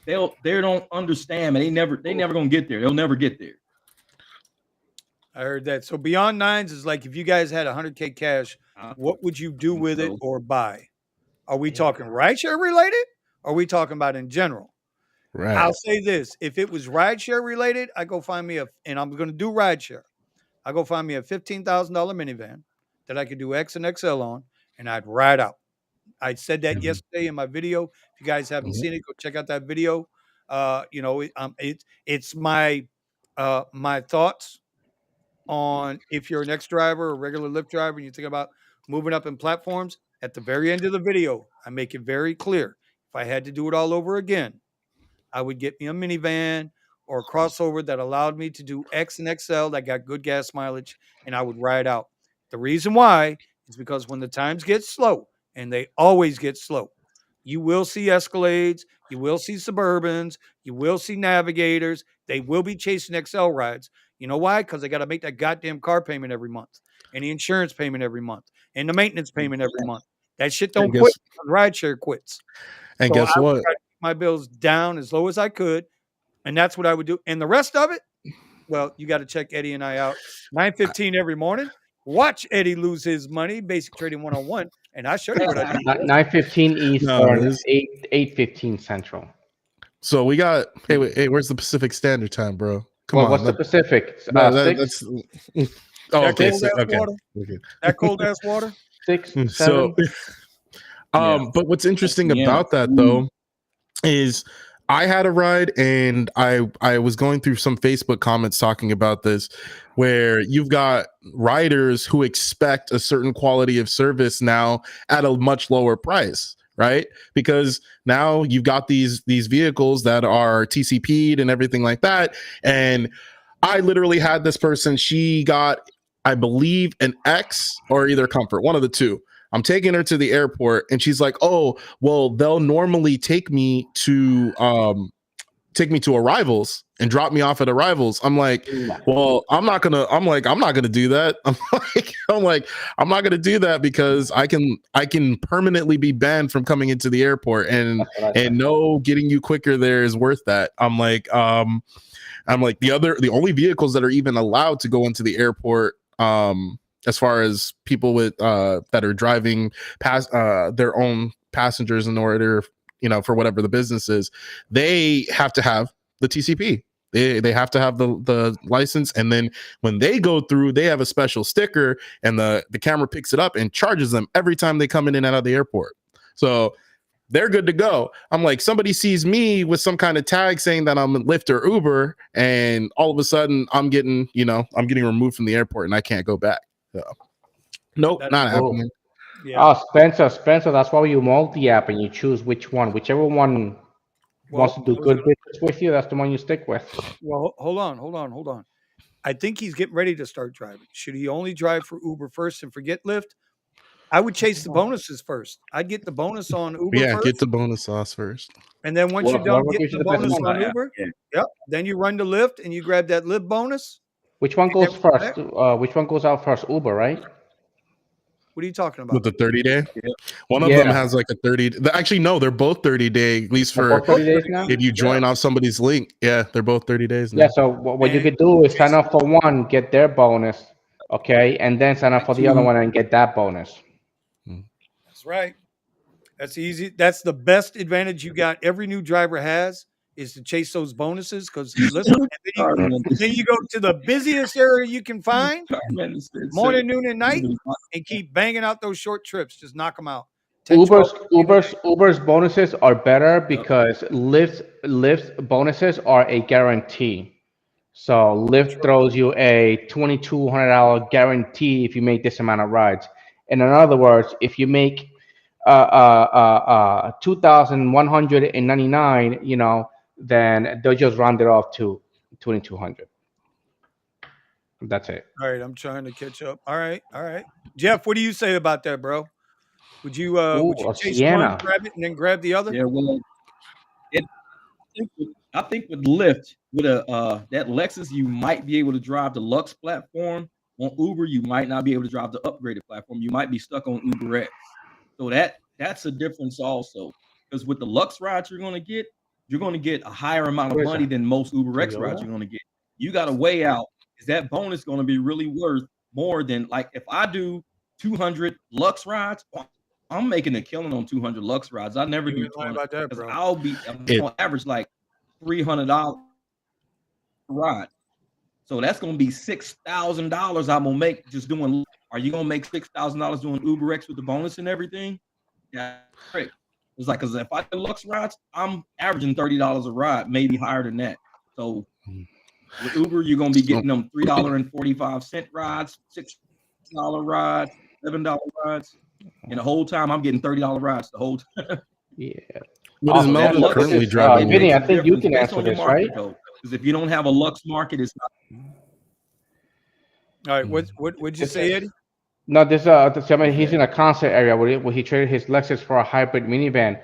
They don't understand, man. They never gonna get there. They'll never get there. I heard that. So Beyond Nines is like, if you guys had 100K cash, what would you do with it or buy? Are we talking rideshare related? Or are we talking about in general? Right. I'll say this. If it was rideshare related, I go find me and I'm going to do rideshare. I go find me a $15,000 minivan that I could do X and XL on, and I'd ride out. I said that yesterday in my video. If you guys haven't seen it, go check out that video. It's my my thoughts on if you're an X driver or regular Lyft driver and you think about moving up in platforms. At the very end of the video, I make it very clear. If I had to do it all over again, I would get me a minivan or a crossover that allowed me to do X and XL that got good gas mileage, and I would ride out. The reason why is because when the times get slow, and they always get slow, you will see Escalades, you will see Suburbans, you will see Navigators. They will be chasing XL rides. You know why? Because they got to make that goddamn car payment every month, and the insurance payment every month, and the maintenance payment every month. That shit don't quit. Rideshare quits. And So guess I would what? try to keep my bills down as low as I could, and that's what I would do. And the rest of it, well, you got to check Eddie and I out 9:15 every morning. Watch Eddie lose his money, Basic Trading 101, and I show you what I do. 9:15 Eastern, No, 8:15 Central. So we got. Hey, where's the Pacific Standard Time, bro? Come on. What's the Pacific? That's. Oh, That okay. cold-ass Okay. water? That cold ass water. 6, 7. So, but what's interesting about that though is I had a ride and I was going through some Facebook comments talking about this, where you've got riders who expect a certain quality of service now at a much lower price, right? Because now you've got these vehicles that are TCP'd and everything like that. And I literally had this person, she got, I believe, an X or either Comfort, one of the two. I'm taking her to the airport, and she's like, "Oh, well, they'll normally take me to arrivals and drop me off at arrivals." I'm like, "Well, I'm not gonna do that." I'm not gonna do that because I can permanently be banned from coming into the airport, and no getting you quicker there is worth that. I'm like, the only vehicles that are even allowed to go into the airport, as far as people with that are driving past their own passengers in order, for whatever the business is, they have to have the TCP. They have to have the license, and then when they go through, they have a special sticker, and the camera picks it up and charges them every time they come in and out of the airport. So they're good to go. I'm like, somebody sees me with some kind of tag saying that I'm Lyft or Uber, and all of a sudden I'm getting removed from the airport and I can't go back. So, nope, not happening. Yeah. Oh, Spencer, that's why you multi-app and you choose whichever one wants to do good business with you. That's the one you stick with. Well, hold on. I think he's getting ready to start driving. Should he only drive for Uber first and forget Lyft? I would chase the bonuses first. I'd get the bonus on Uber first. Get the bonus sauce first. And then once you're done getting the bonus on Uber, then you run to Lyft and you grab that Lyft bonus. Which one goes first? Which one goes out first? Uber, right? What are you talking about? With the 30-day? Yeah. One of them has like a 30. Actually, no, they're both 30-day, at least for 30 days now? If you join off somebody's link. Yeah, they're both 30 days now. Yeah, so what you could do is sign up for one, get their bonus, okay, and then sign up for the other one and get that bonus. That's right. That's easy. That's the best advantage you got. Every new driver has is to chase those bonuses, because listen, then you go to the busiest area you can find, morning, noon, and night, and keep banging out those short trips. Just knock them out. Uber's bonuses are better because Lyft's bonuses are a guarantee. So Lyft throws you a $2,200 guarantee if you make this amount of rides. And in other words, if you make 2,199, then they'll just round it off to 2,200. That's it. All right, I'm trying to catch up. All right. Jeff, what do you say about that, bro? Would you chase one, grab it, and then grab the other? Yeah, well, I think with Lyft, with that Lexus, you might be able to drive the Lux platform. On Uber, you might not be able to drive the upgraded platform. You might be stuck on UberX. So that's a difference also. Because with the Lux rides you're going to get a higher amount of money than most UberX rides you're going to get. You got to weigh out, is that bonus going to be really worth more than, like, if I do 200 Lux rides, I'm making a killing on 200 Lux rides. I never do 200 about that, bro. I'm on average like $300 ride. So that's going to be $6,000 I'm going to make just doing. Are you going to make $6,000 doing UberX with the bonus and everything? Yeah, great. It's like, because if I do Lux rides, I'm averaging $30 a ride, maybe higher than that. So with Uber, you're going to be getting them $3.45 rides, $6 rides, $7 rides. And the whole time I'm getting $30 rides the whole time. Yeah. What is Melvin currently driving? Vinny, I think you can answer this, right? Because if you don't have a Lux market, it's not. All right, what'd you say, Eddie? No, he's in a concert area where he traded his Lexus for a hybrid minivan.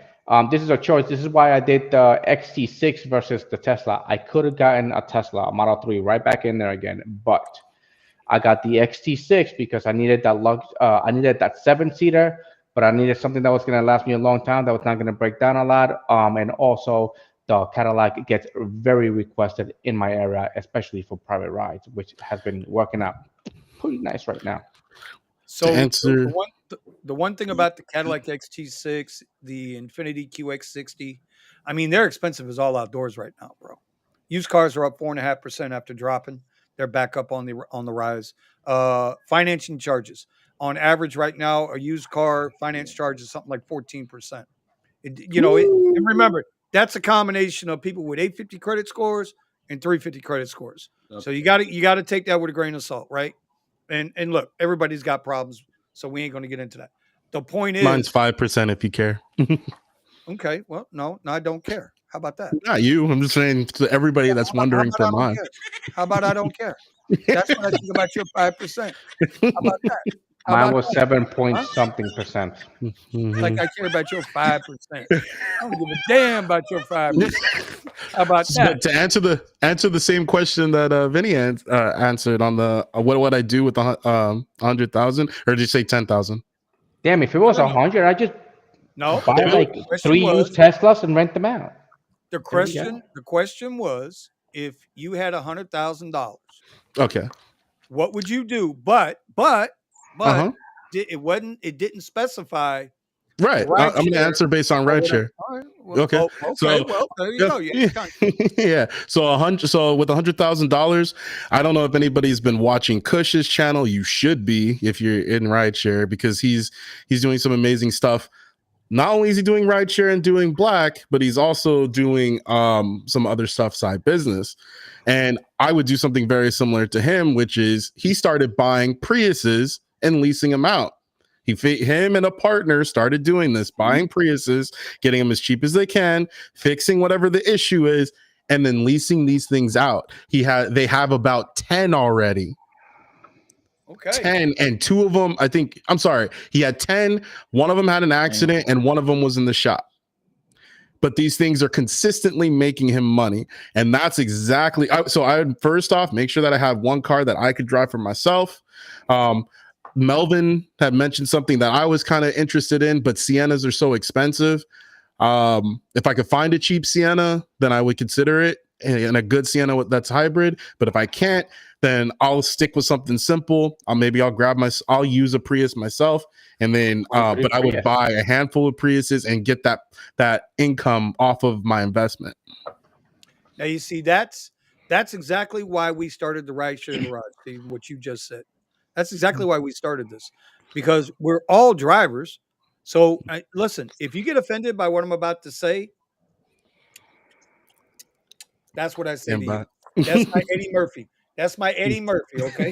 This is a choice. This is why I did the XT6 versus the Tesla. I could have gotten a Tesla, a Model 3, right back in there again, but I got the XT6 because I needed that I needed that 7-seater, but I needed something that was going to last me a long time, that was not going to break down a lot. And also, the Cadillac gets very requested in my area, especially for private rides, which has been working out pretty nice right now. So the one thing about the Cadillac XT6, the Infiniti QX60, I mean, they're expensive as all outdoors right now, bro. Used cars are up 4.5% after dropping. They're back up on the rise. Financing charges on average right now, a used car finance charge is something like 14%. And remember, that's a combination of people with 850 credit scores and 350 credit scores. So you got to take that with a grain of salt, right? And look, everybody's got problems, so we ain't going to get into that. The point is, mine's 5% if you care. Okay, well, no, I don't care. How about that? Not you. I'm just saying to everybody Yeah, that's how wondering about for I don't mine. care? How about I don't care? That's what I think about your 5%. How about that? How Mine about was that? 7 point Huh? something percent. Like Mhm. I care about your 5%. I don't give a damn about your 5%. How about So that? to answer the same question that Vinny answered on the what would I do with the 100,000, or did you say 10,000? Damn, if it No, was no, no. 100, I just No, buy no. like The question 3 used was Teslas and rent them out. the There we go. question was if you had $100,000, Okay. what would you do? But Uh-huh. it didn't specify Right. I'm gonna rideshare. answer based on Or whatever. Rideshare. All right. Well, Okay. okay. So Well, there you yeah, go. You ain't done. yeah. So 100. So with $100,000, I don't know if anybody's been watching Kush's channel. You should be if you're in Rideshare, because he's doing some amazing stuff. Not only is he doing rideshare and doing black, but he's also doing some other stuff, side business. And I would do something very similar to him, which is he started buying Priuses and leasing them out. Him and a partner started doing this, buying Priuses, getting them as cheap as they can, fixing whatever the issue is, and then leasing these things out. They have about 10 already. Okay. 10, and two of them, I think, I'm sorry, he had 10. One of them had an accident and one of them was in the shop. But these things are consistently making him money. And that's exactly, so I would first off make sure that I have one car that I could drive for myself. Melvin had mentioned something that I was kind of interested in, but Siennas are so expensive. If I could find a cheap Sienna, then I would consider it, and a good Sienna that's hybrid. But if I can't, then I'll stick with something simple. I'll use a Prius myself, and then but I would buy a handful of Priuses and get that income off of my investment. Now you see that's exactly why we started the Rideshare Garage, Steve, what you just said. That's exactly why we started this, because we're all drivers. So listen, if you get offended by what I'm about to say, that's what I say to you. That's my Eddie Murphy. That's my Eddie Murphy, okay?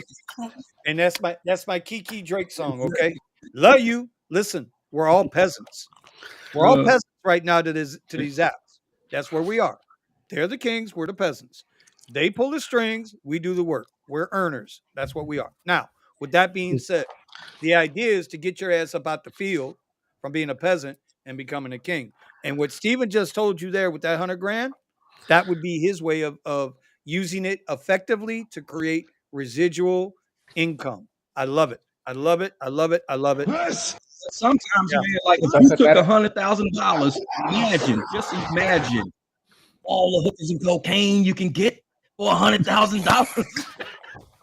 And that's my Kiki Drake song, okay? Love you. Listen, we're all peasants. We're all peasants right now to these apps. That's where we are. They're the kings, we're the peasants. They pull the strings, we do the work. We're earners. That's what we are. Now, with that being said, the idea is to get your ass up out the field from being a peasant and becoming a king. And what Steven just told you there with that 100 grand, that would be his way of using it effectively to create residual income. I love it. I love it. I love it. I love it. Yes. Sometimes, Yeah. man, like if you took $100,000, just imagine all the hookers and cocaine you can get for $100,000.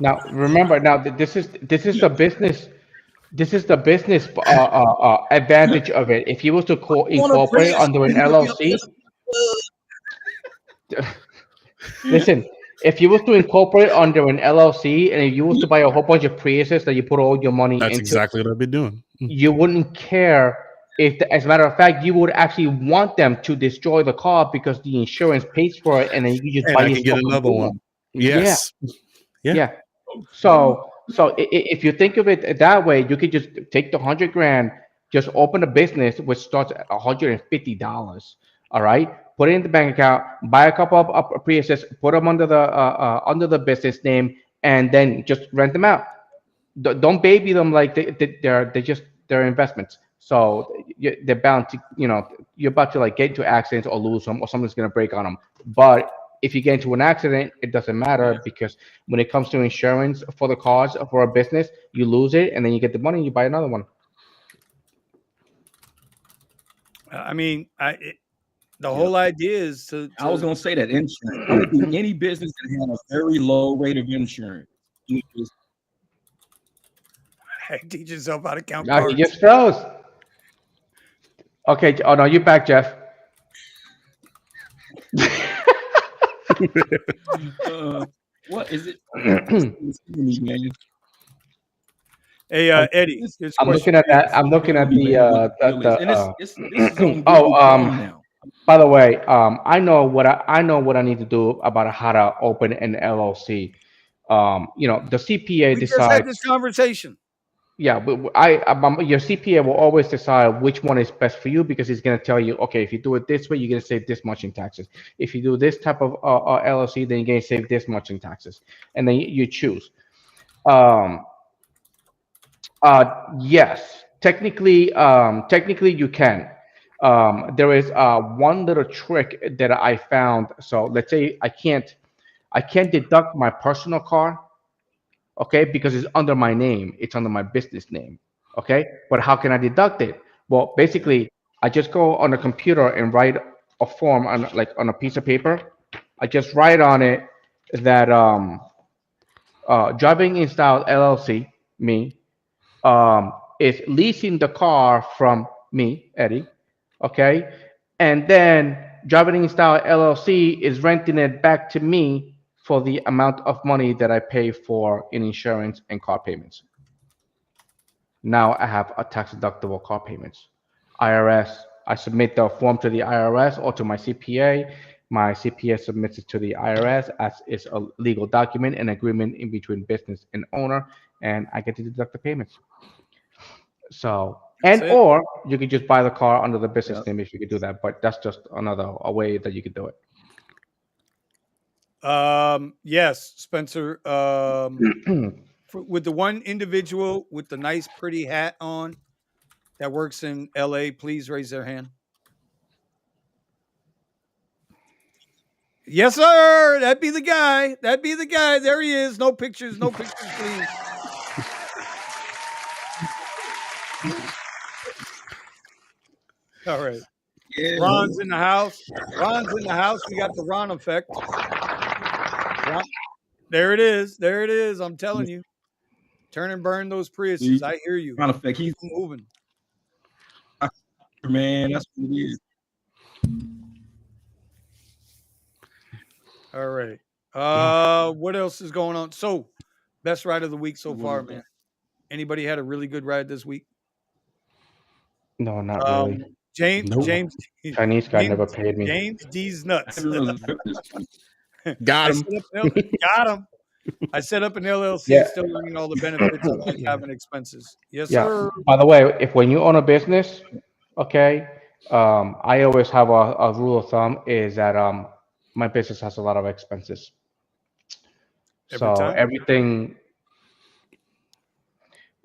Now remember, this is the business. This is the business advantage of it. If you was to incorporate under an LLC, listen. If you was to incorporate under an LLC, and if you was to buy a whole bunch of Priuses that you put all your money That's into, exactly what I've been doing. you wouldn't care if, as a matter of fact, you would actually want them to destroy the car because the insurance pays for it, and then you just And buy I can get yourself a another new one. Yes. Yeah. Yeah. So if you think of it that way, you could just take the 100 grand, just open a business which starts at $150. All right, put it in the bank account, buy a couple of Priuses, put them under the business name, and then just rent them out. Don't baby them like they're investments. So they're bound to, you're about to like get into accidents or lose them, or something's gonna break on them. But if you get into an accident, it doesn't matter, because when it comes to insurance for the cars for a business, you lose it and then you get the money and you buy another one. I mean, the whole idea is to I was going to say that insurance. I would do any business that had a very low rate of insurance. teach yourself how to count Now he cards. just froze. Okay. Oh no, you're back, Jeff. What is it? Hey, Eddie, here's a I'm question looking at for you. that. I'm looking at This is on oh, Google Chrome now. by the way, I know what I need to do about how to open an LLC. The CPA We just had decides. this conversation. Yeah, but your CPA will always decide which one is best for you because he's going to tell you, okay, if you do it this way, you're going to save this much in taxes. If you do this type of LLC, then you're going to save this much in taxes, and then you choose. Um, yes, technically you can. There is one little trick that I found. So let's say I can't deduct my personal car, okay, because it's under my name, it's under my business name, okay. But how can I deduct it? Well, basically, I just go on the computer and write a form on like on a piece of paper. I just write on it that driving in style LLC, me, is leasing the car from me, Eddie, okay, and then driving in style LLC is renting it back to me for the amount of money that I pay for in insurance and car payments. Now I have a tax deductible car payments. IRS, I submit the form to the IRS or to my CPA. My CPA submits it to the IRS as is a legal document, an agreement in between business and owner, and I get to deduct the payments. So, That's and it. or you could just buy the car under the business Yep. name if you could do that, but that's just another a way that you could do it. Yes, Spencer. With the one individual with the nice, pretty hat on that works in LA, please raise their hand. Yes, sir. That'd be the guy. That'd be the guy. There he is. No pictures. No pictures, please. All right. Yeah. Ron's in the house. Ron's in the house. We got the Ron effect. Ron. There it is. There it is. I'm telling you. Turn and burn those Priuses. I hear you. Ron effect. He's Moving. man. That's what it is. All right. What else is going on? So, best ride of the week so far, man. Anybody had a really good ride this week? No, not really. James, Nope. James, Chinese guy James, never paid me. James D's nuts. Got I him. got him. I set up an LLC, Yeah. still learning all the benefits of like having expenses. Yes, Yeah. sir. By the way, if when you own a business, okay, I always have a rule of thumb is that my business has a lot of expenses. Every So time. everything,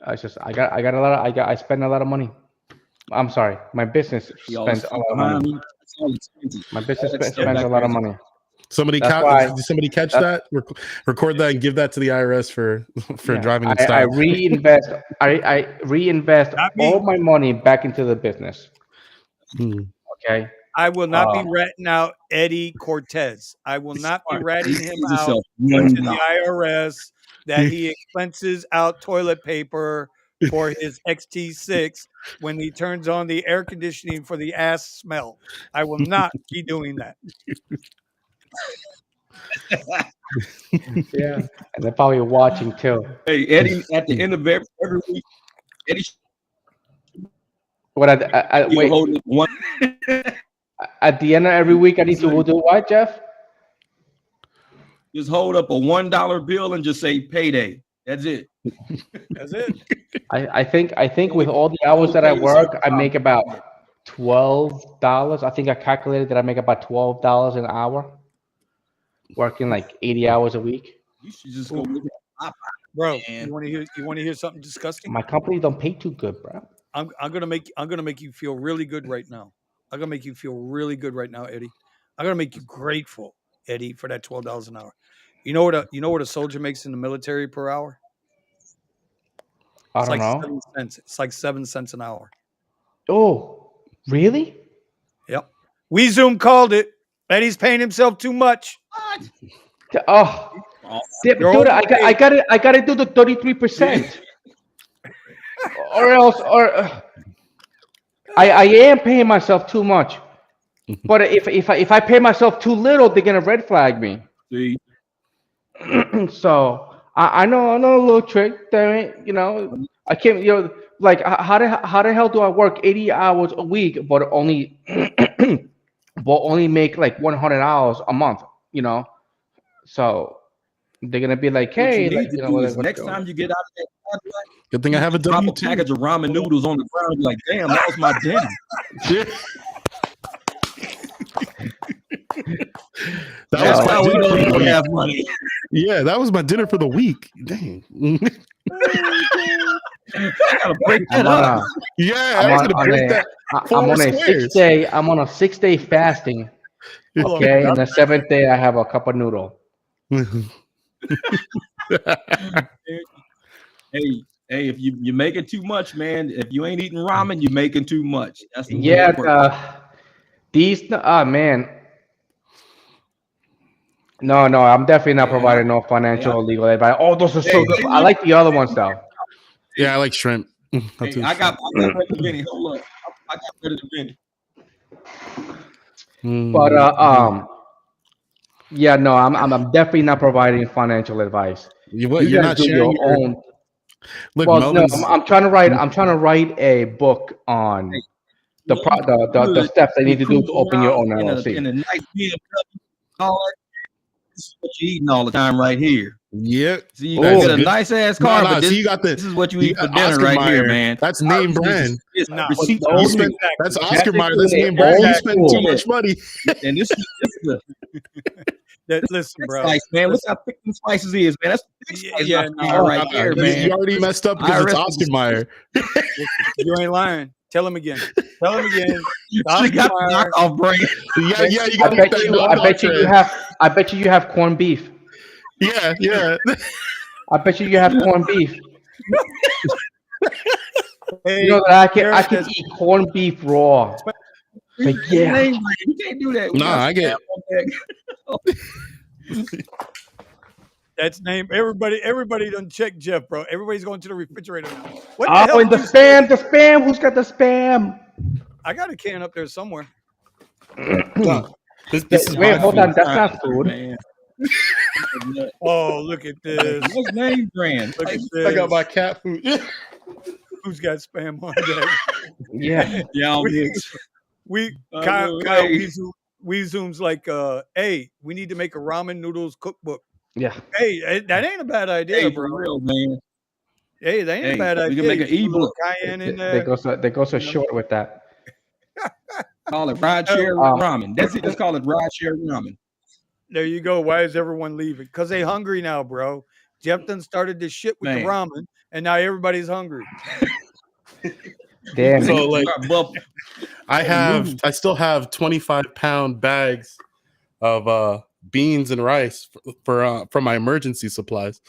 I spend a lot of money. I'm sorry, my business He always spends a lot of money. behind me. It's all expensive. My business All that stuff spends a back lot there of is- money. Somebody That's why- did somebody catch that's- that? Record that and give that to the IRS for Yeah, driving in I style. reinvest. I reinvest Not me. all my money back into the business. Hmm. Okay. I will not be ratting out Eddie Cortez. I will not be ratting him He's out himself. to the IRS that he expenses out toilet paper for his XT6 when he turns on the air conditioning for the ass smell. I will not be doing that. Yeah, and they're probably watching too. Hey, Eddie, at the end of every week, Eddie What I will wait hold up one. at the end of every week? I need to do what, Jeff? Just hold up a $1 bill and just say payday. That's it. That's it. I think with all the hours that I work, I make about $12. I think I calculated that I make about $12 an hour, working like 80 hours a week. You should just go look at Bro, Man. you want to hear something disgusting? My company don't pay too good, bro. I'm gonna make you feel really good right now. I'm gonna make you feel really good right now, Eddie. I'm gonna make you grateful, Eddie, for that $12 an hour. You know what a soldier makes in the military per hour? I It's don't like know. 7 cents. It's like 7 cents an hour. Oh, really? Yep. We Zoom called it. Eddie's paying himself too much. Oh, dude, You're I got to do the 33%, or else, I am paying myself too much. But if I pay myself too little, they're gonna red flag me. See, So I know a little trick. There, I can't. Like how the hell do I work 80 hours a week, but only make like $100 a month? So They're gonna be like, What you hey, need like, to you know, do like, is what's next going on? time you get out of that Cadillac, Good thing I have a drop a W2. package of ramen noodles on the ground. Be like, damn, that was my dinner. That Yeah. was That's my how we dinner know for you the don't week. have money. Yeah, that was my dinner for the week. Dang. I gotta break I'm that on up. a, Yeah, I'm I was on, gonna on break a, that I'm 4 on a squares. 6 day. I'm on a 6 day fasting. Hold on, Okay, bro. and the 7th day I have a cup of noodle. Hey, if you're making too much, man. If you ain't eating ramen, you're making too much. That's the way Yeah, it works. man. No, I'm definitely not Yeah, providing no hey, financial or legal advice. Oh, those are so good. I look, like the other ones though. Yeah, I like shrimp. I'll hey, do I got shrimp. better than Vinny. Hold up, I got better than Vinny. But Mhm. yeah, no, I'm definitely not providing financial advice. What? You You're guys not do sharing your your own. look, Well, no, Melvin's. I'm trying to write. I'm trying to write a book Hey, on you know what's the good? steps they You need to do to cruising open your around own in LLC. a nice BMW, all that. This is what you eating all the time right here. Yep. So you That's get a a good. nice ass No, car, no. but See, you got this is what you you eat for got dinner Oscar right here, Mayer. man. That's All name you need brand. is Nah, receipts no, on You the bill. spend. exactly. That's That's Oscar Mayer. doing That's it name brand. old You Exactly. spend too school. much money. And this is the Listen, thick bro. slice, man. Look Listen. how thick them slices is, man. That's the thick slice Yeah, I'm nah, seeing right nah. there, You man. already messed up because it's IRS Oscar Mayer. Listen, you ain't lying. Tell him again. Tell him again. You Oscar should got the Mayer. knockoff brand. Yeah, Next, yeah. You I gotta get bet that you. I knockoff bet you. You trend. have. I bet you have corned beef. Yeah, yeah. I bet you have corned beef. You know hey, that I Garrett can says, eat corned beef raw. Like It's yeah, name brand. You can't do that. We Nah, got I get. spam on that. that's name. Everybody done check Jeff, bro. Everybody's going to the refrigerator now. What the oh, hell and did you say? the spam. Who's got the spam? I got a can up there somewhere. Nah, this is Wait, my hold food. on. That's not food. Man. Oh, look at this. What's name brand? Look at I got this. my cat food. Who's got spam on deck? Yeah. Yeah, we I Kyle, know, Kyle hey. we zooms like hey, we need to make a ramen noodles cookbook. Yeah. Hey, that ain't a bad idea, Hey, bro. for real, man. Hey, that ain't a Hey, bad we can idea. make You an put a little ebook. cayenne in They there. go so You know? short with that. Call it Rideshare Um, ramen. That's it. Let's call it Rideshare ramen. There you go. Why is everyone leaving? Because they hungry now, bro. Jeff done started this shit with the Man. ramen, and now everybody's hungry. Damn. So like, Buff- I still have 25-pound bags of beans and rice for my emergency supplies.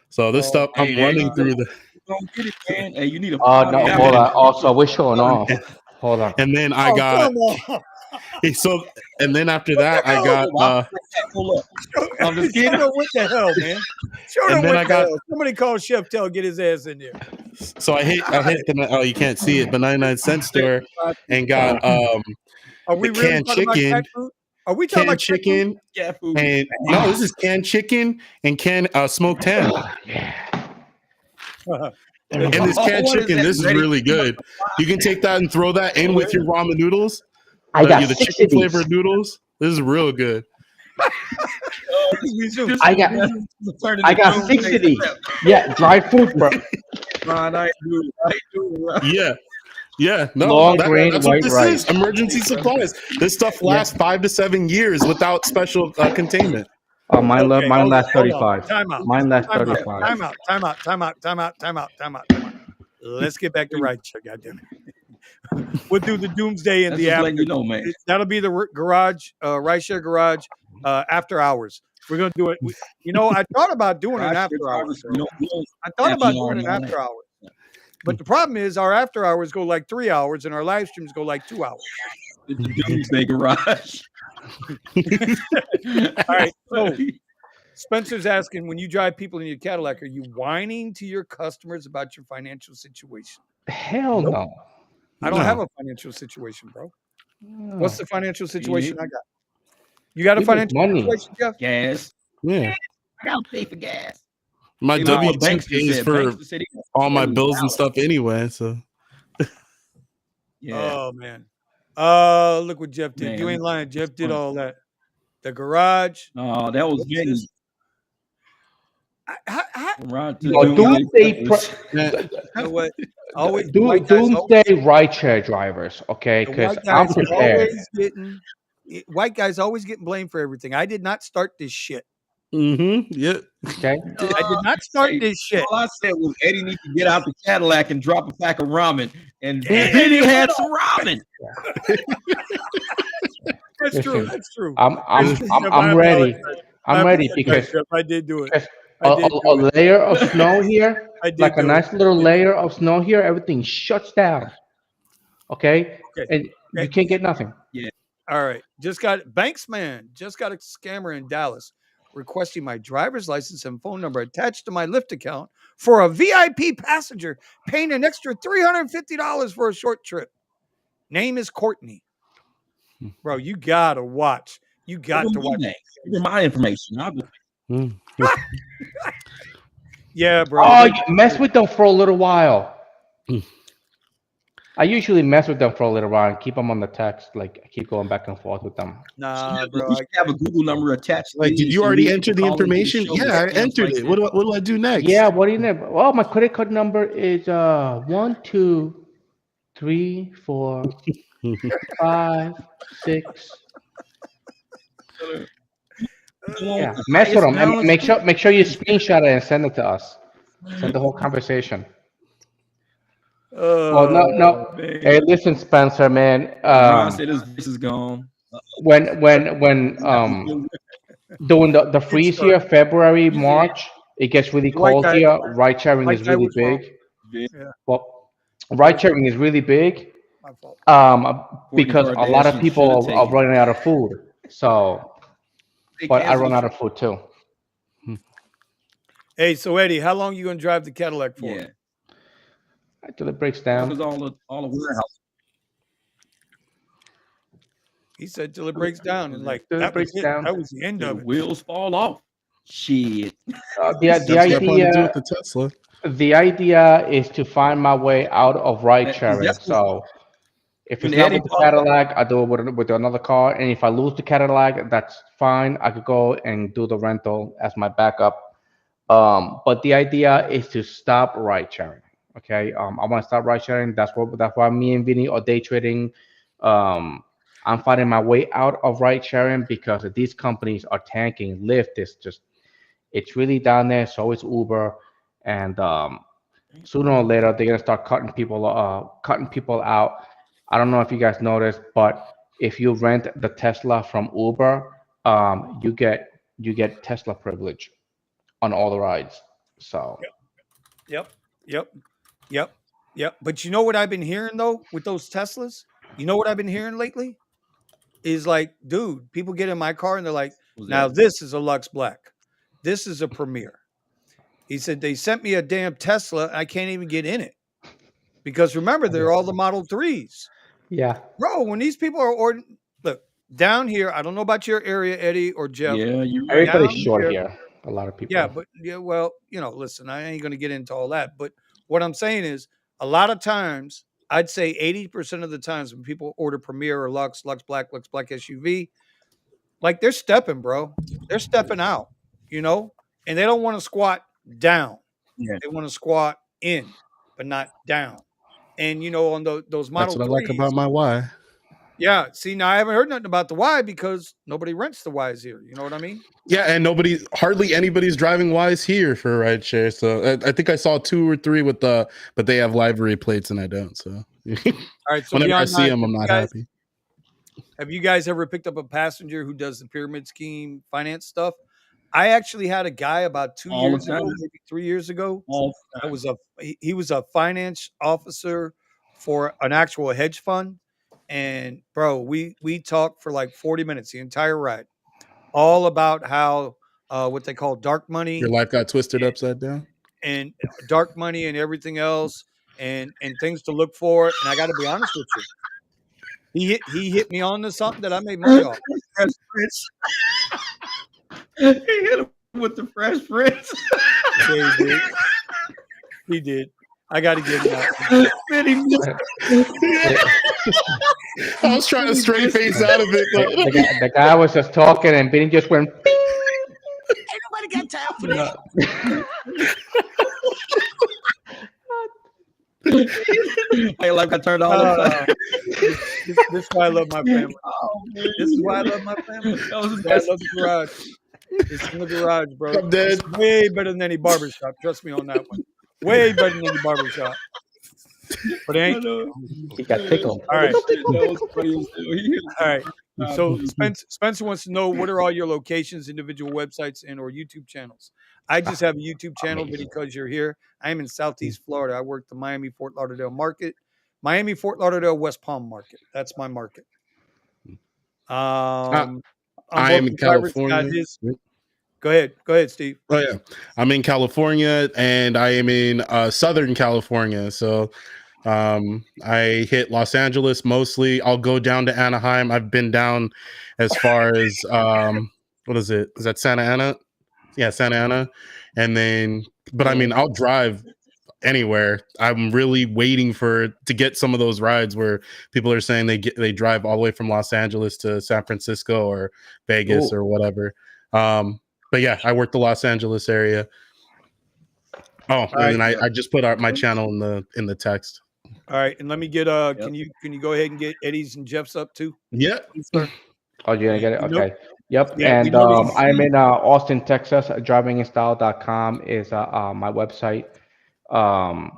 So this stuff Hey, I'm there running you through go. Don't get it, man. Hey, you need a Oh 5 no, and gallon. hold then on. Also, we're showing off. Hold on. and then I Oh, got come on. so and then after What the that I hell? got Hold up. Show, I'm just show kidding. them what the hell, man. Show and them then what I the got hell. Somebody call Chef Tell, get his ass in there. so I hit the oh you can't see it, but 99-cent store and got Are we the really canned talking about chicken, cat food? Are we talking about cat food? Cat food. and no, this is canned chicken and canned smoked ham. And this canned What is chicken, that? this is Ready? really good. You can take that and throw that in with your ramen noodles. I got The 6 chicken of these. flavored noodles. This is real good. I got 6 of these. Yeah, dried fruit, bro. I ain't doing it. Yeah. No, Long grain that's what white this rice. is. Emergency supplies. This stuff lasts 5 to 7 years without special containment. Oh, mine Okay, lasts hold on. 35. Time out. Mine lasts Time out. 35. Time out. Let's get back to Rideshare, goddammit. We'll do the doomsday in That's the just after. letting you know, man. That'll be the garage, Rideshare garage, after hours. We're gonna do it. I thought about doing an after hours. I thought about doing an after hours. But the problem is our after hours go like 3 hours and our live streams go like 2 hours. It's the doomsday garage. All right. So Spencer's asking, when you drive people in your Cadillac, are you whining to your customers about your financial situation? Hell Nope. no. I don't have a financial situation, bro. What's the financial situation I got? You got a You make financial money. situation, Jeff? Gas. Yeah. I gotta pay for gas. My Hey, look what W2 Banks just pays said. for Banks just said he got all my $70. bills and stuff anyway. So Yeah. Oh man. Look what Jeff did. You Man, ain't lying. Jeff did all that. The garage. that was What's Vinny. this? Ride to No, Doomsday doomsday, Preppers. You know what? Always the white guys doomsday rideshare drivers. Okay, the because white I'm guys prepared. always getting white guys always getting blamed for everything. I did not start this shit. Yeah. Okay. I did not start Hey, this shit. all I said was Eddie needs to get out the Cadillac and drop a pack of ramen. And Hey, Vinny what had up? some ramen. That's true. Listen, That's true. I'm That's I'm true, I'm Jeff. I I'm ready. apologize. I I'm ready apologize, because Jeff. I did do it. because I did a do it. layer of snow here, I did like a do it. nice little layer of snow here, everything shuts down. Okay, Okay. and you Okay. can't get nothing. All right. Just got Banksman. Just got a scammer in Dallas requesting my driver's license and phone number attached to my Lyft account for a VIP passenger, paying an extra $350 for a short trip. Name is Courtney. Bro, you gotta watch. You Give got him to my watch. name. Give him my information. Mm. Yeah, bro. Oh, you mess with them for a little while. Mm. I usually mess with them for a little while and keep them on the text. Like I keep going back and forth with them. Nah, bro. You should have a Google number attached. to Like, did these you so already we can enter the call into information? show with Yeah, I scams entered like it. What that. do I do next? Yeah, what do you know? Well, my credit card number is 1, 2, 3, 4, 5, 6. Yeah, mess with them and make sure you screenshot it and send it to us. Send the whole conversation. Oh no. Man. Hey, listen, Spencer, man. Ron said his voice is gone. When doing the Good freeze start. here, February, March, it gets really The white cold guy, here. Ride sharing white is guy really was wrong. big. Yeah, Well, that ride was sharing is really big. my fault. Because a lot of Kardashian people shoulda are taken it. running out of food. So, They but I canceled run the out of food too. Hey, so Eddie, how long you gonna drive the Cadillac for? Yeah, Until it breaks because down. all the warehouse. He said till it breaks down, and like Till it that was breaks it. down. That was the end The of it. wheels fall off. Shit. The That's what I plan to do idea with the Tesla. is to find my way out of ride sharing. That's what So if when it's not Eddie with the bought Cadillac, I do it with another car. And if I lose the Cadillac, that's fine. I could go and do the rental as my backup. But the idea is to stop ride sharing. Okay. I want to stop ride sharing. That's why me and Vinny are day trading. Um, I'm finding my way out of ride sharing because these companies are tanking. Lyft is just it's really down there. So is Uber, and sooner or later they're gonna start cutting people out. I don't know if you guys noticed, but if you rent the Tesla from Uber, you get Tesla privilege on all the rides. So Yep, yep, yep, yep. But you know what I've been hearing though with those Teslas? You know what I've been hearing lately? Is like, dude, people get in my car and they're like, was now that this is a Lux Black. This is a Premier. He said they sent me a damn Tesla. I can't even get in it. Because remember, they're all the Model 3s. yeah, Bro, when these people are ordering, look, down here, I don't know about your area, Eddie or Jeff. yeah, you're right. everybody's Down short here, here. A lot of yeah, people. but yeah, well, listen, I ain't gonna get into all that. But what I'm saying is a lot of times, I'd say 80% of the times when people order Premier or Lux Black SUV, like they're stepping, bro. They're stepping out, you know, and they don't want to squat down. Yeah. They want to squat in, but not down. And on those That's Model what I like 3s, about my Y. yeah. See, now I haven't heard nothing about the Y because nobody rents the Ys here. You know what I mean? Yeah, and hardly anybody's driving Ys here for rideshare. So I think I saw 2 or 3 but they have livery plates and I don't. So All right. So whenever I beyond see that, them, I'm not happy. have you guys ever picked up a passenger who does the pyramid scheme finance stuff? I actually had a guy about 2 All the years ago, time. maybe 3 years ago. All the That time. was he was a finance officer for an actual hedge fund. And bro, we talked for like 40 minutes, the entire ride, all about how what they call dark Your money life got twisted upside down. and dark money and everything else and things to look for. And I got to be honest with you, he hit me on to something that I made money off. Fresh Prince. He hit him with the Fresh Prince. Yeah, he did. He did. I got to give him that. Vinny missed I was trying to straight face out of it, but The guy was just talking and Benny just went. "Bing." Nobody got time for that. My life got turned all upside. This is why I love my family. Oh, man. This is why I love my family. That was This the is why I best. love the garage. It's in the garage, bro. I'm dead. It's way better than any barbershop. Trust me on that one. Way better than any barbershop. But it I ain't. know. He got tickled. All right. That was funny as hell. He hit All right. it. So Spencer wants to know, what are all your locations, individual websites, and or YouTube channels? I just have a YouTube channel Amazing. because you're here. I am in Southeast Florida. I work the Miami Fort Lauderdale market, Miami Fort Lauderdale West Palm market. That's my market. I I'm am in both drivers, got California. his- Go ahead, Steve. Oh yeah, I'm in California, and I am in Southern California. So I hit Los Angeles mostly. I'll go down to Anaheim. I've been down as far as what is it? Is that Santa Ana? Yeah, Santa Ana. And then, but I mean, I'll drive anywhere. I'm really waiting to get some of those rides where people are saying they drive all the way from Los Angeles to San Francisco or Vegas or whatever. But yeah, I work the Los Angeles area. Oh, and then I just put my channel in the text. All right, and let me get can you go ahead and get Eddie's and Jeff's up too? Yeah. Sir? Oh, you're gonna get it? Okay. Yep. Yeah, we And know he's- I'm in Austin, Texas. Drivinginstyle.com is my website. I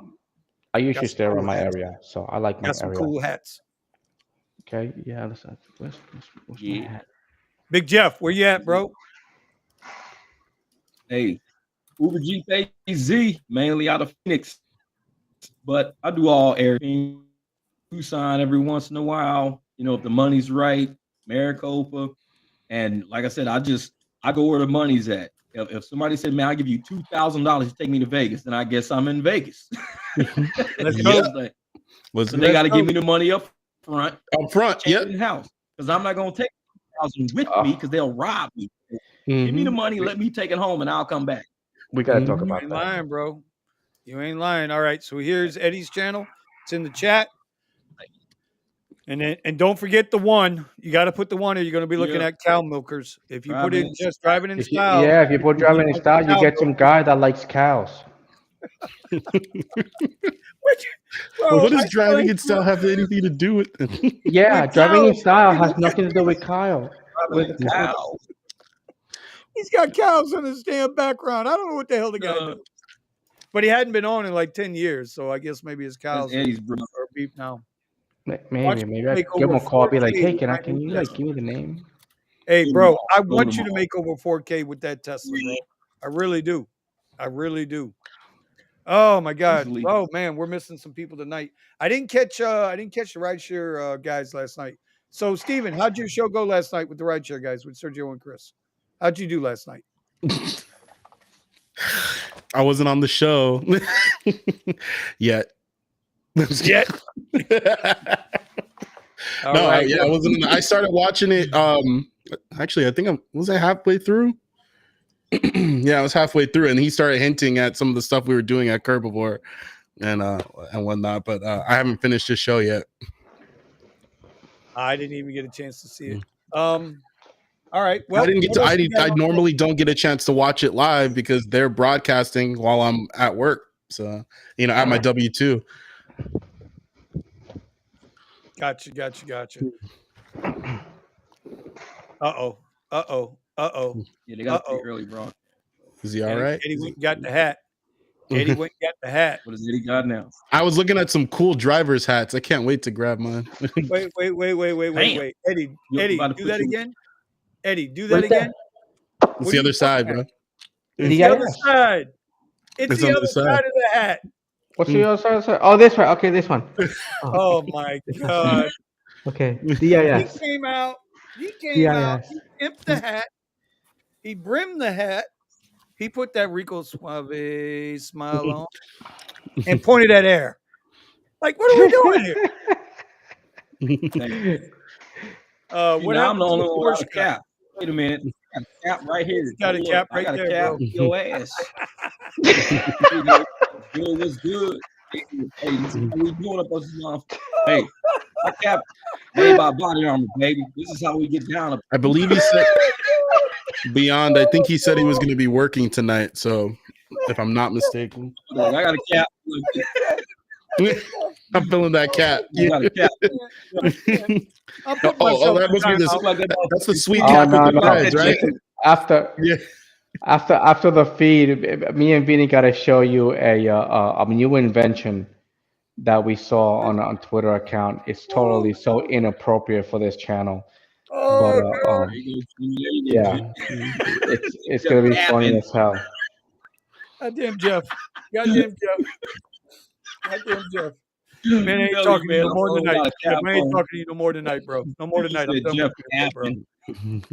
usually some stay around cool my hats. area, so I like my Got some area. cool hats. Okay. Yeah. Listen. Where's my hat? Big Jeff, where you at, bro? Hey, Uber G Z, mainly out of Phoenix, but I do all areas. Tucson every once in a while, if the money's right, Maricopa, and like I said, I go where the money's at. If somebody said, "Man, I'll give you $2,000 to take me to Vegas," then I guess I'm in Vegas. Let's go. go. So they got to give me the money up front. Up front, yeah. In the house, because I'm not gonna take $2,000 with me because they'll rob me. Give me the money, let me take it home, and I'll come back. We gotta talk You about ain't that. lying, bro. You ain't lying. All right, so here's Eddie's channel. It's in the chat. And don't forget the one. You got to put the one, or you're going to be looking at cow milkers. If you put in just driving in style. If you put driving in style, you get some guy that likes cows. What does driving in style have anything to do with it? Yeah, with driving in cows. style has nothing to do with Kyle. With cows. He's got cows in his damn background. I don't know what the hell the guy does. But he hadn't been on in like 10 years, so I guess maybe his cows are beef now. Maybe I give him a call. Be like, hey, can you like give me the name? Hey, bro, I want you to make over 4K with that Tesla, bro. I really do. I really do. Oh my God. Oh man, we're missing some people tonight. I didn't catch the Rideshare guys last night. So Steven, how'd your show go last night with the Rideshare guys with Sergio and Chris? How'd you do last night? I wasn't on the show yet. Yet. I wasn't. I started watching it. Actually, I think was I halfway through. Yeah, I was halfway through, and he started hinting at some of the stuff we were doing at Curbivore and whatnot. But I haven't finished his show yet. I didn't even get a chance to see it. All right. Well, I didn't get to. I normally don't get a chance to watch it live because they're broadcasting while I'm at work. So at my W-2. Gotcha. Uh-oh. Yeah, they got to early broadcast. Is he all right? Eddie went and got the hat. Eddie went and got the hat. What does Eddie got now? I was looking at some cool driver's hats. I can't wait to grab mine. Wait. Eddie, do that again. Eddie, do that What's again. It's the other side, bro. It's the other side. It's the other side of the hat. What's the other side? Oh, this one. Okay, this one. Oh my God. Okay. DIS. He came out. He pimped the hat. He brimmed the hat. He put that Rico Suave smile on and pointed at air. Like, what are we doing here? I'm the only one with a cap. Wait a minute. Got a cap right here. Got a cap right there, cap. Your ass. Good was good. Hey, we doing up this month. Hey, my cap made by body armor, baby. This is how we get down. I believe he said. Beyond, I think he said he was going to be working tonight. So, if I'm not mistaken, I got a cap. I'm feeling that cat. I got a cap. I'll put Oh, myself that in must be timeout. Look like that that's the sweet Oh cap with no, the no. dreads, right? After Yeah. after the feed, me and Vinny got to show you a new invention that we saw on Twitter account. It's totally so inappropriate for this channel, but Oh, There you go. There you go, Jim. yeah, it's Got gonna be cap funny in. as hell. goddamn Jeff. Goddamn Jeff. Goddamn Jeff. Man, I ain't Tell talking you, to you man, no more I tonight. got a Jeff, cap I ain't on. talking to you no more tonight, bro. No more He tonight. I'm said done Jeff with you, bro. capping.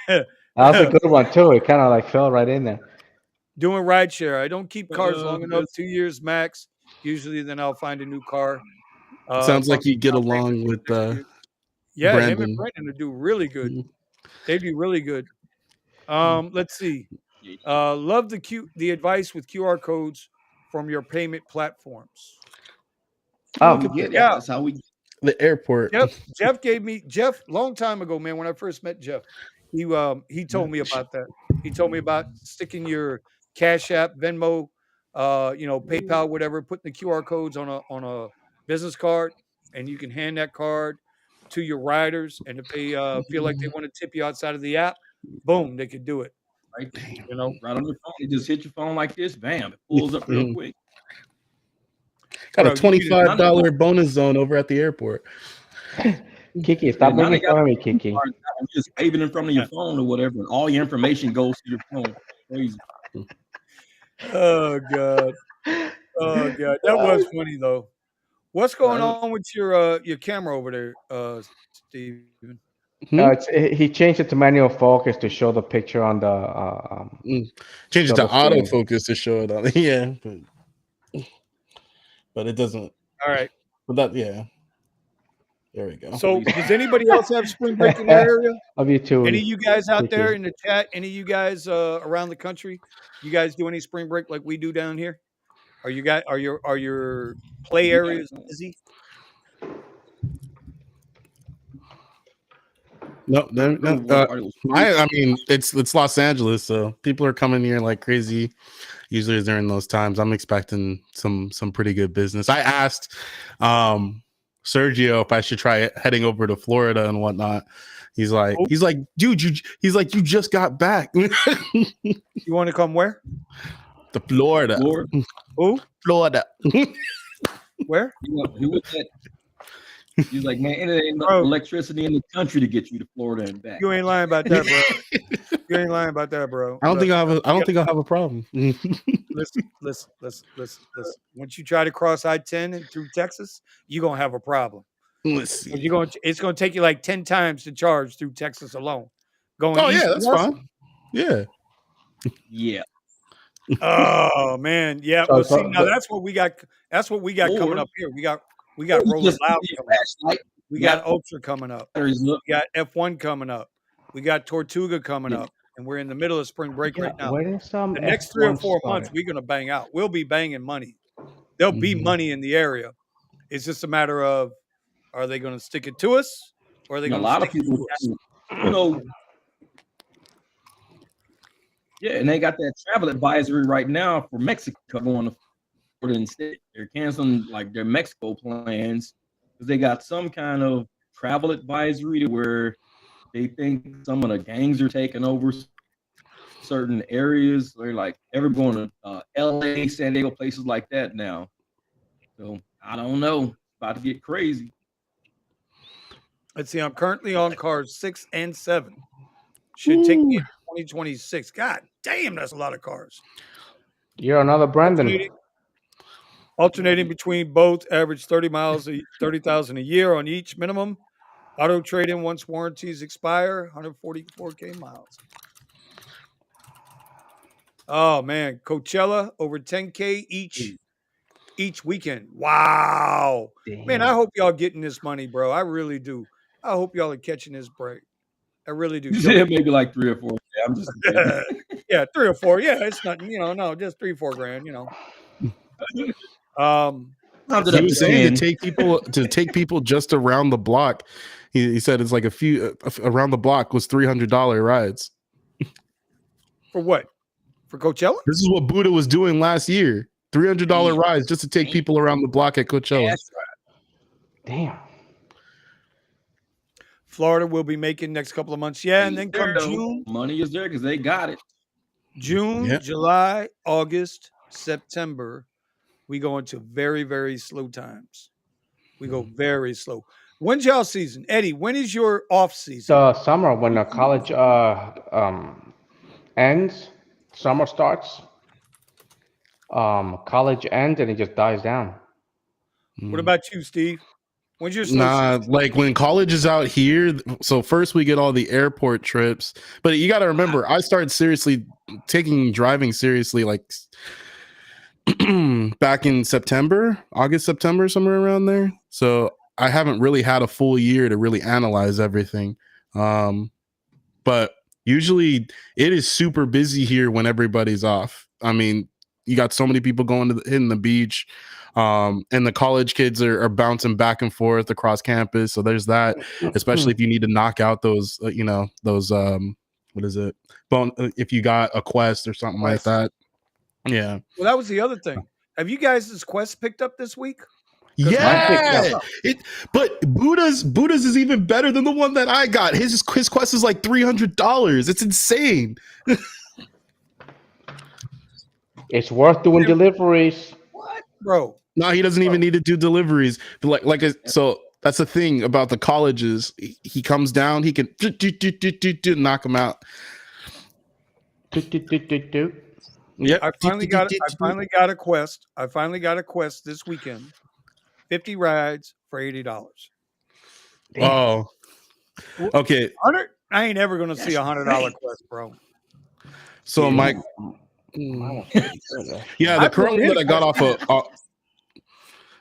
That was a good one too. It kind of like fell right in there. Doing rideshare. I don't keep cars long enough. This 2 years max. Usually, then I'll find a new car. Sounds like Bumping you get down payments along for with next year. Yeah, him and Brandon. Brandon would do really good. They'd be really good. Let's see. Love the advice with QR codes from your payment platforms. Oh, Yeah, that's how we The airport. Jeff gave me long time ago, man. When I first met Jeff, he told me about that. He told me about sticking your Cash App, Venmo, PayPal, whatever, putting the QR codes on a business card, and you can hand that card to your riders, and if they feel like they want to tip you outside of the app, boom, they could do it. right there. You know, Right on your phone. You just hit your phone like this, bam, it pulls up real quick. Got a Bro, you need to- $25 bonus zone over at the airport. Kiki, stop now they making got fun of me, Kiki. You just waving in front of your phone or whatever, and all your information goes to your phone. Crazy. Oh god. Oh god. That was funny though. What's going on with your camera over there, Steven? He changed it to manual focus to show the picture on the Change it show to the screen. autofocus to show it on. Yeah, but it doesn't. All right. But that, yeah. There we go. So does anybody else have spring break in their area? Love you too. Any of you guys out Kiki. there in the chat? Any of you guys around the country? You guys do any spring break like we do down here? Are your play areas busy? No. I mean, it's Los Angeles, so people are coming here like crazy. Usually during those times, I'm expecting some pretty good business. I asked Sergio if I should try heading over to Florida and whatnot. He's like, dude, you just got back. You want to come where? To Florida. Who? Florida. Where? He was that. He's like, man, it ain't enough electricity in the country to get you to Florida and back. You ain't lying about that, bro. You ain't lying about that, bro. I don't think I'll have a problem. Listen. Once you try to cross I-10 and through Texas, you're gonna have a problem. Let's see. It's gonna take you like 10 times to charge through Texas alone. Going Oh east yeah, to that's west. fine. Yeah. Yeah. Oh man, yeah. Well, see, now that's what we got. That's what we got coming up here. We got Rolling Loud coming up. We got Ultra coming up. We got F1 coming up. We got Tortuga coming up, and we're in the middle of spring break right now. The next 3 or 4 months, we're gonna bang out. We'll be banging money. There'll be money in the area. It's just a matter of, are they gonna stick it to us, or are they gonna? A lot of people, yeah, and they got that travel advisory right now for Mexico going to Florida instead. They're canceling like their Mexico plans because they got some kind of travel advisory to where they think some of the gangs are taking over certain areas. They're like everyone going to LA, San Diego, places like that now. So I don't know. It's about to get crazy. Let's see. I'm currently on cars 6 and 7. Should take me to 2026. God damn, that's a lot of cars. You're another Brandon. Alternating between both, average 30,000 a year on each minimum. Auto trade-in once warranties expire, 144K miles. Oh man, Coachella over 10K each weekend. Wow. Damn. Man, I hope y'all getting this money, bro. I really do. I hope y'all are catching this break. I really do. Yeah, maybe like 3 or 4. I'm just yeah, 3 or 4. Yeah, it's nothing, no, just 3-4 grand, He was saying to take people just around the block. He said it's like a few around the block was $300 rides. For what? For Coachella? This is what Buddha was doing last year. $300 rides just to take people around the block at Coachella. That's right. Damn. Florida will be making next couple of months. Yeah, and then come June. Money is there because they got it. June, July, August, September, we go into very, very slow times. We go very slow. When's y'all season? Eddie, when is your off season? The summer when the college ends, summer starts. College ends and it just dies down. What about you, Steve? When's your slow Nah, season? like when college is out here, so first we get all the airport trips, but you got to remember, I started seriously taking driving seriously like back in September, August, September, somewhere around there. So I haven't really had a full year to really analyze everything. But usually it is super busy here when everybody's off. I mean, you got so many people going to hitting the beach. And the college kids are bouncing back and forth across campus. So there's that, especially if you need to knock out those, those, what is it? If you got a quest or something like that. Yeah. Well, that was the other thing. Have you guys' quest picked up this week? Yeah. But Buddha's is even better than the one that I got. His quest is like $300. It's insane. It's worth doing deliveries. What, bro? No, he doesn't even need to do deliveries. So that's the thing about the colleges. He comes down, he can knock them out. Yeah, I finally got a quest. I finally got a quest this weekend. 50 rides for $80. Oh, okay. 100. I ain't ever gonna see $100 quest, bro. So Mike, yeah, the current one that I got off of.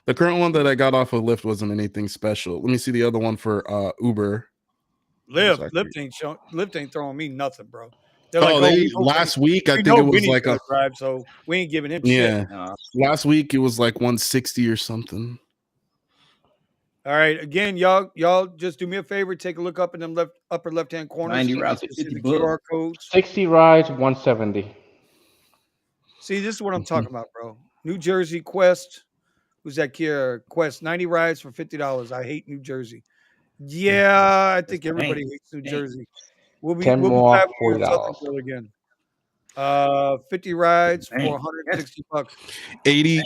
The current one that I got off of Lyft wasn't anything special. Let me see the other one for Uber. Lyft ain't throwing me nothing, bro. They're last week I think it was like a drive, so we ain't giving him shit. Yeah. Last week it was like 160 or something. All right, again, y'all just do me a favor, take a look up in them upper left-hand corner. 90 rides, see the QR codes. 60 rides, 170. See, this is what I'm talking about, bro. New Jersey Quest. Who's that here? Quest 90 rides for $50. I hate New Jersey. Yeah, I think everybody hates New Jersey. We'll be more $40 again. 50 rides for $160. 80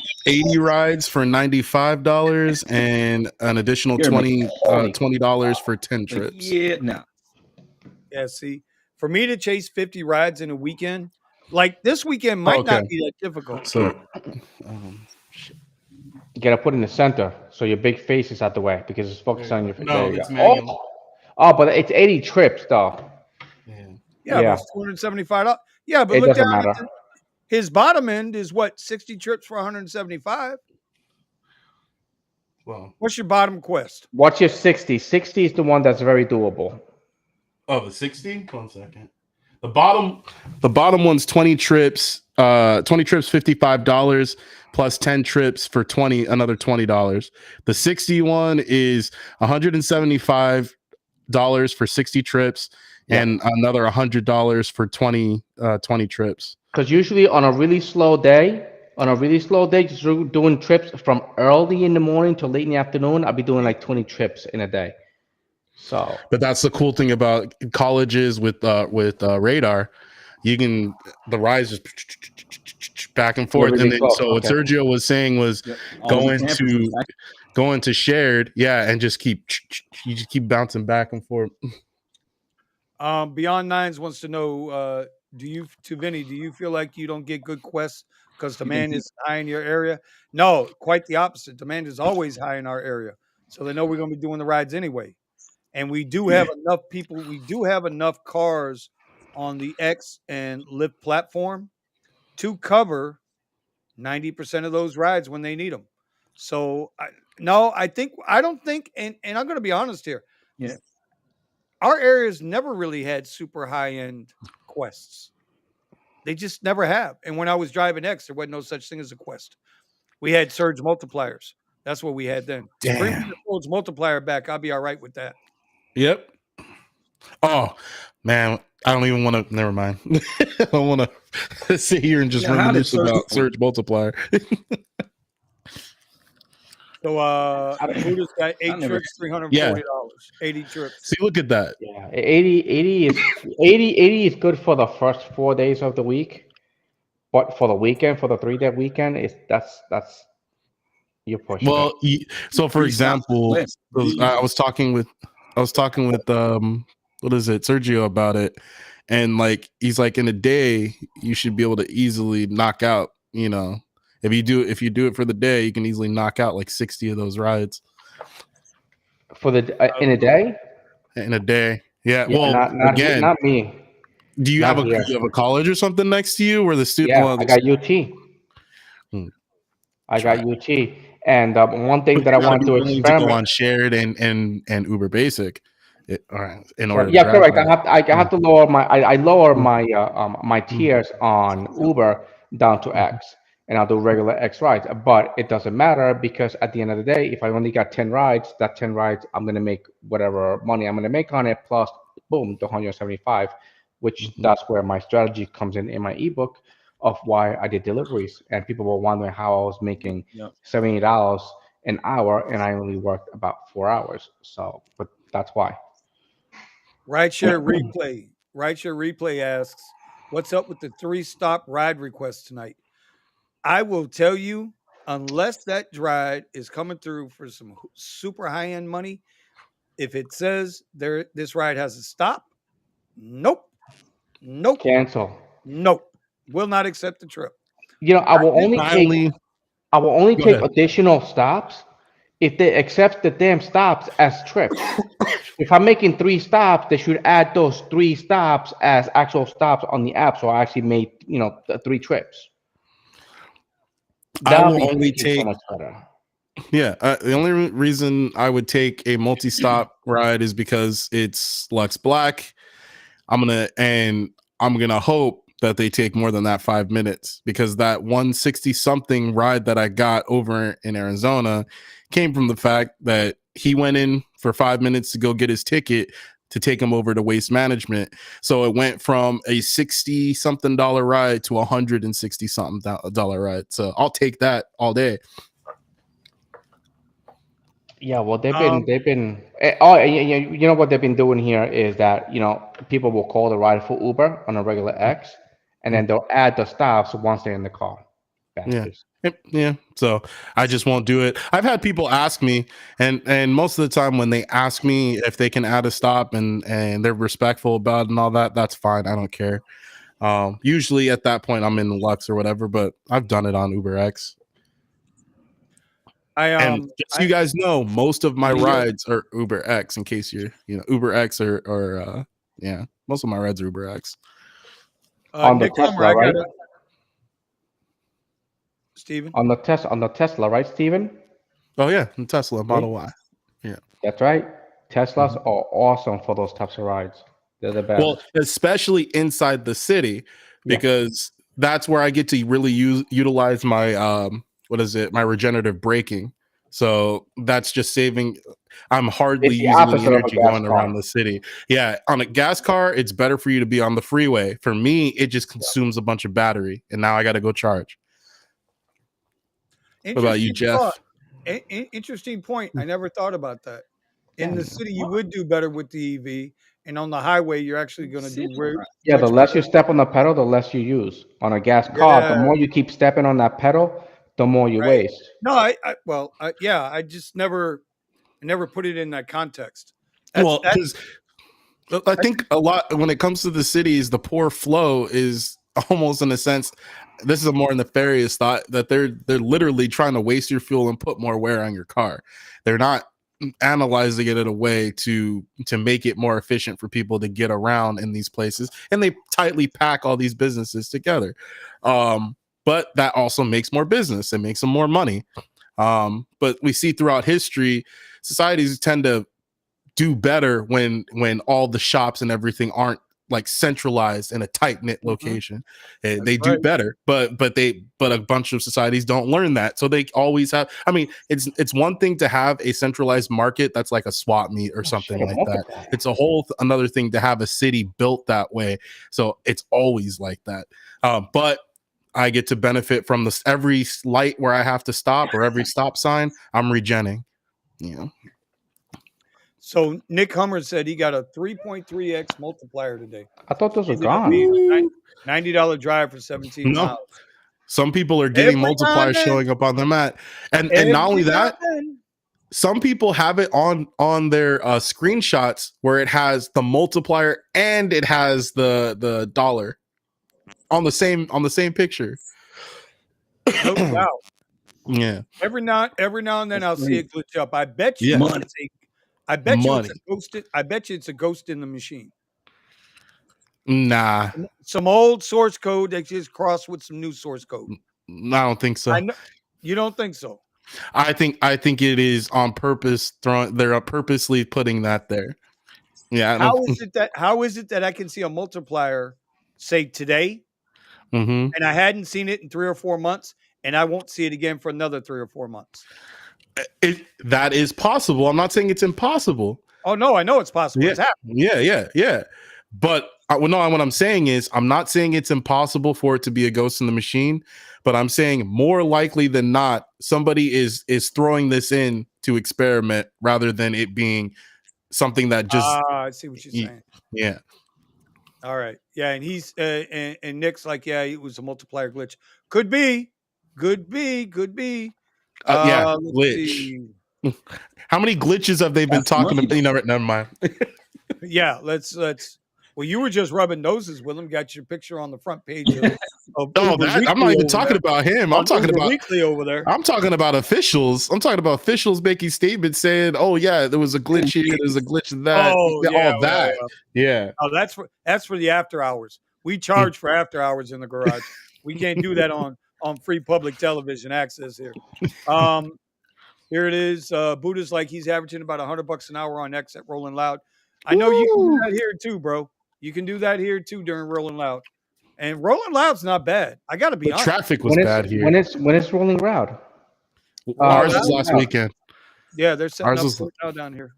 rides for $95 and an additional $20 for 10 trips. Yeah, no. Yeah, see, for me to chase 50 rides in a weekend, like this weekend might not be that difficult. So you gotta put it in the center so your big face is out the way because it's focused on your face. No, it's manual. Oh, but it's 80 trips though. Yeah, but it's $275. Yeah, but it look doesn't down matter. His bottom end is what, 60 trips for $175. Well, what's your bottom quest? What's your 60? 60 is the one that's very doable. Oh, the 60? 1 second. The bottom one's 20 trips, $55 plus 10 trips for another $20. The 60 one is $175 for 60 trips and another $100 for 20 trips. Because usually on a really slow day, just doing trips from early in the morning to late in the afternoon, I'll be doing like 20 trips in a day. So, but that's the cool thing about colleges with radar. You can the rides just back and forth, and then what Sergio was saying was going to shared, and just keep bouncing back and forth. Beyond Nines wants to know, do you feel like you don't get good quests because demand is high in your area? No, quite the opposite. Demand is always high in our area, so they know we're going to be doing the rides anyway. And we do have enough people. We do have enough cars on the X and Lyft platform to cover 90% of those rides when they need them. So I don't think, and I'm going to be honest here. Yeah. Our area's never really had super high-end quests. They just never have. And when I was driving X, there wasn't no such thing as a quest. We had surge multipliers. That's what we had then. Bring the surge multiplier back. I'll be all right with that. Yep. Oh, man. I don't even want to. Never mind. I don't want to sit here and just Now, how did reminisce Surge about win? Surge Multiplier. So Buddha's got I 8 never. trips, $340. 80 trips. See, look at that. Yeah, 80 is 80 is good for the first 4 days of the week, but for the weekend, for the 3 day weekend, is that's you're pushing it. Well, so for 3 stops to example, West. I was talking with what is it, Sergio, about it, and like he's like, in a day you should be able to easily knock out. If you do it for the day, you can easily knock out like 60 of those rides For the in a day. in a day. Yeah. Yeah, Well, not here, again, not me, do you have not here. a college or something next to you where the student? Yeah, Well, I got UT. Hmm, I got try. UT, and one thing But that I you gotta want be to willing to go experiment. on shared and Uber Basic, all right, in Yeah, order to yeah, grab correct. that. I have to lower I lower Mm, my mm, tiers on Uber down to mm, X, and I'll do regular X rides. But it doesn't matter because at the end of the day, if I only got 10 rides, that 10 rides I'm gonna make whatever money I'm gonna make on it plus boom the 175, which mhm. that's where my strategy comes in my ebook of why I did deliveries, and people were wondering how I was making Yep. $70 an hour and I only worked about 4 hours. So, but that's why. Rideshare Replay. Rideshare Replay asks, "What's up with the 3-stop ride request tonight?" I will tell you, unless that ride is coming through for some super high end money, if it says this ride has a stop, nope, nope, Cancel. nope, will not accept the trip. You know, I did. I only I will only Go take ahead. additional stops if they accept the damn stops as trips. If I'm making 3 stops, they should add those 3 stops as actual stops on the app. So I actually made, the 3 trips. I That would will be only freaking so take much better. Yeah, the only reason I would take a multi-stop ride is because it's Lux Black. I'm gonna hope that they take more than that 5 minutes, because that 160 something ride that I got over in Arizona came from the fact that he went in for 5 minutes to go get his ticket to take him over to waste management. So it went from a 60 something dollar ride to $160 something dollar ride. So I'll take that all day. Yeah, well, Um, you know what they've been doing here is that, people will call the ride for Uber on a regular X, and then they'll add the stops once they're in the car. Yeah. Bastards. Yeah. So I just won't do it. I've had people ask me, and most of the time when they ask me if they can add a stop and they're respectful about it and all that, that's fine. I don't care. Usually at that point I'm in Lux or whatever, but I've done it on Uber X. I And just so I you guys know, most of my What do you rides are Uber X, in case Uber X or yeah, most of my rides are Uber X. On the Nick Summer, Tesla, I got right? a Steven. On the Tesla, right, Steven? Oh yeah, and Tesla See? Model Y. Yeah. That's right. Teslas Mhm. are awesome for those types of rides. They're the Well, best. especially inside the city, Yeah. because that's where I get to really utilize my what is it? My regenerative braking. So that's just saving. I'm hardly It's the using any opposite of a energy gas going around car. the city. Yeah, on a gas car, it's better for you to be on the freeway. For me, it just consumes a bunch of battery, and now I got to go charge. What about you, Interesting thought. Jeff? Interesting point. I never thought about that. In Yeah. the city, you would do better with the EV, and on the highway, you're actually going to do City ride. Yeah, the much less better. you step on the pedal, the less you use. On a gas car, the Yeah, more you keep stepping on that pedal, the more you right. waste. No, yeah, I just never put it in that context. That's Well, that's because I that's think a lot when it comes to the cities, the poor flow is almost, in a sense, this is a more nefarious thought, that they're literally trying to waste your fuel and put more wear on your car. They're not analyzing it in a way to make it more efficient for people to get around in these places, and they tightly pack all these businesses together. But that also makes more business. It makes them more money. But we see throughout history, societies tend to do better when all the shops and everything aren't like centralized in a tight knit location. They do right. better, but a bunch of societies don't learn that, so they always have. I mean, it's one thing to have a centralized market that's like a swap meet or something like that. It's a whole another thing to have a city built that way. So it's always like that. But I get to benefit from this every light where I have to stop or every stop sign. I'm regenning. You know. So Nick Hummer said he got a 3.3x multiplier today. I thought those were Ended up gone. being a $90 drive for 17 No. miles. Some people are getting multipliers showing up on the mat, and not only that, some people have it on their screenshots where it has the multiplier and it has the dollar on the same picture. No doubt. Yeah. Every now and then I'll see it glitch up. I bet you. Yeah. I bet you it's a ghost. I bet you it's a ghost in the machine. Nah. Some old source code that just crossed with some new source code. I don't think so. I know, you don't think so? I think it is on purpose. They're purposely putting that there. Yeah. How is it that I can see a multiplier say today, and I hadn't seen it in 3 or 4 months, and I won't see it again for another 3 or 4 months? That is possible. I'm not saying it's impossible. Oh no, I know it's possible. Yeah. It's happening. Yeah. But what I'm saying is, I'm not saying it's impossible for it to be a ghost in the machine, but I'm saying more likely than not, somebody is throwing this in to experiment rather than it being something that just. I see what you're saying. Yeah. All right. Yeah, and he's and Nick's like, yeah, it was a multiplier glitch. Could be. Yeah, glitch. How many glitches have they been talking about? Never mind. Yeah, let's. Well, you were just rubbing noses with him. Got your picture on the front page of I'm not even talking about him. I'm talking about Weekly over there. I'm talking about officials. I'm talking about officials making statements saying, "Oh yeah, there was a glitch here. There's a glitch in that. Oh yeah, all that." Yeah. Oh, that's for the after hours. We charge for after hours in the garage. We can't do that on free public television access here. Here it is. Buddha's like he's averaging about $100 an hour on X at Rolling Loud. I know you can do that here too, bro. You can do that here too during Rolling Loud, and Rolling Loud's not bad. I got to be honest. Traffic was bad here. When it's Rolling Loud. Ours was last weekend. Yeah, they're setting up now down here.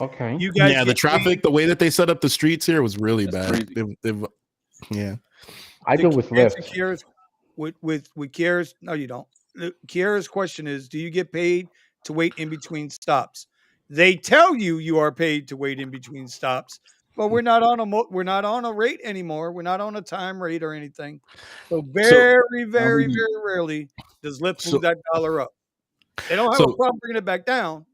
Okay. You guys, yeah, the traffic, the way that they set up the streets here was really bad. Yeah, I do with Lyft. With Kiera's, no, you don't. Kiera's question is, do you get paid to wait in between stops? They tell you are paid to wait in between stops, but we're not on a rate anymore. We're not on a time rate or anything. So very rarely does Lyft move that dollar up. They don't have a problem bringing it back down.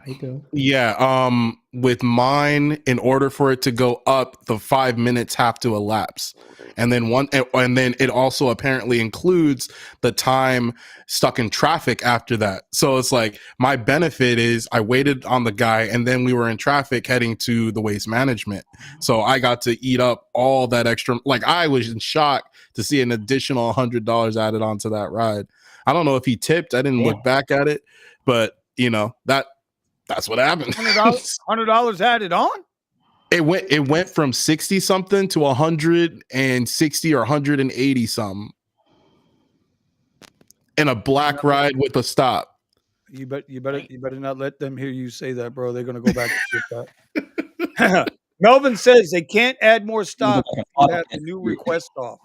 I do. Yeah. With mine, in order for it to go up, the 5 minutes have to elapse. And then it also apparently includes the time stuck in traffic after that. So it's like my benefit is I waited on the guy and then we were in traffic heading to the waste management. So I got to eat up all that extra. Like I was in shock to see an additional $100 added onto that ride. I don't know if he tipped. I didn't look back at it, but that's what happened. $100 added on? It went from 60 something to 160 or 180 something in a black ride with a stop. You better not let them hear you say that, bro. They're gonna go back and get that. Melvin says they can't add more stops if you have the new request off.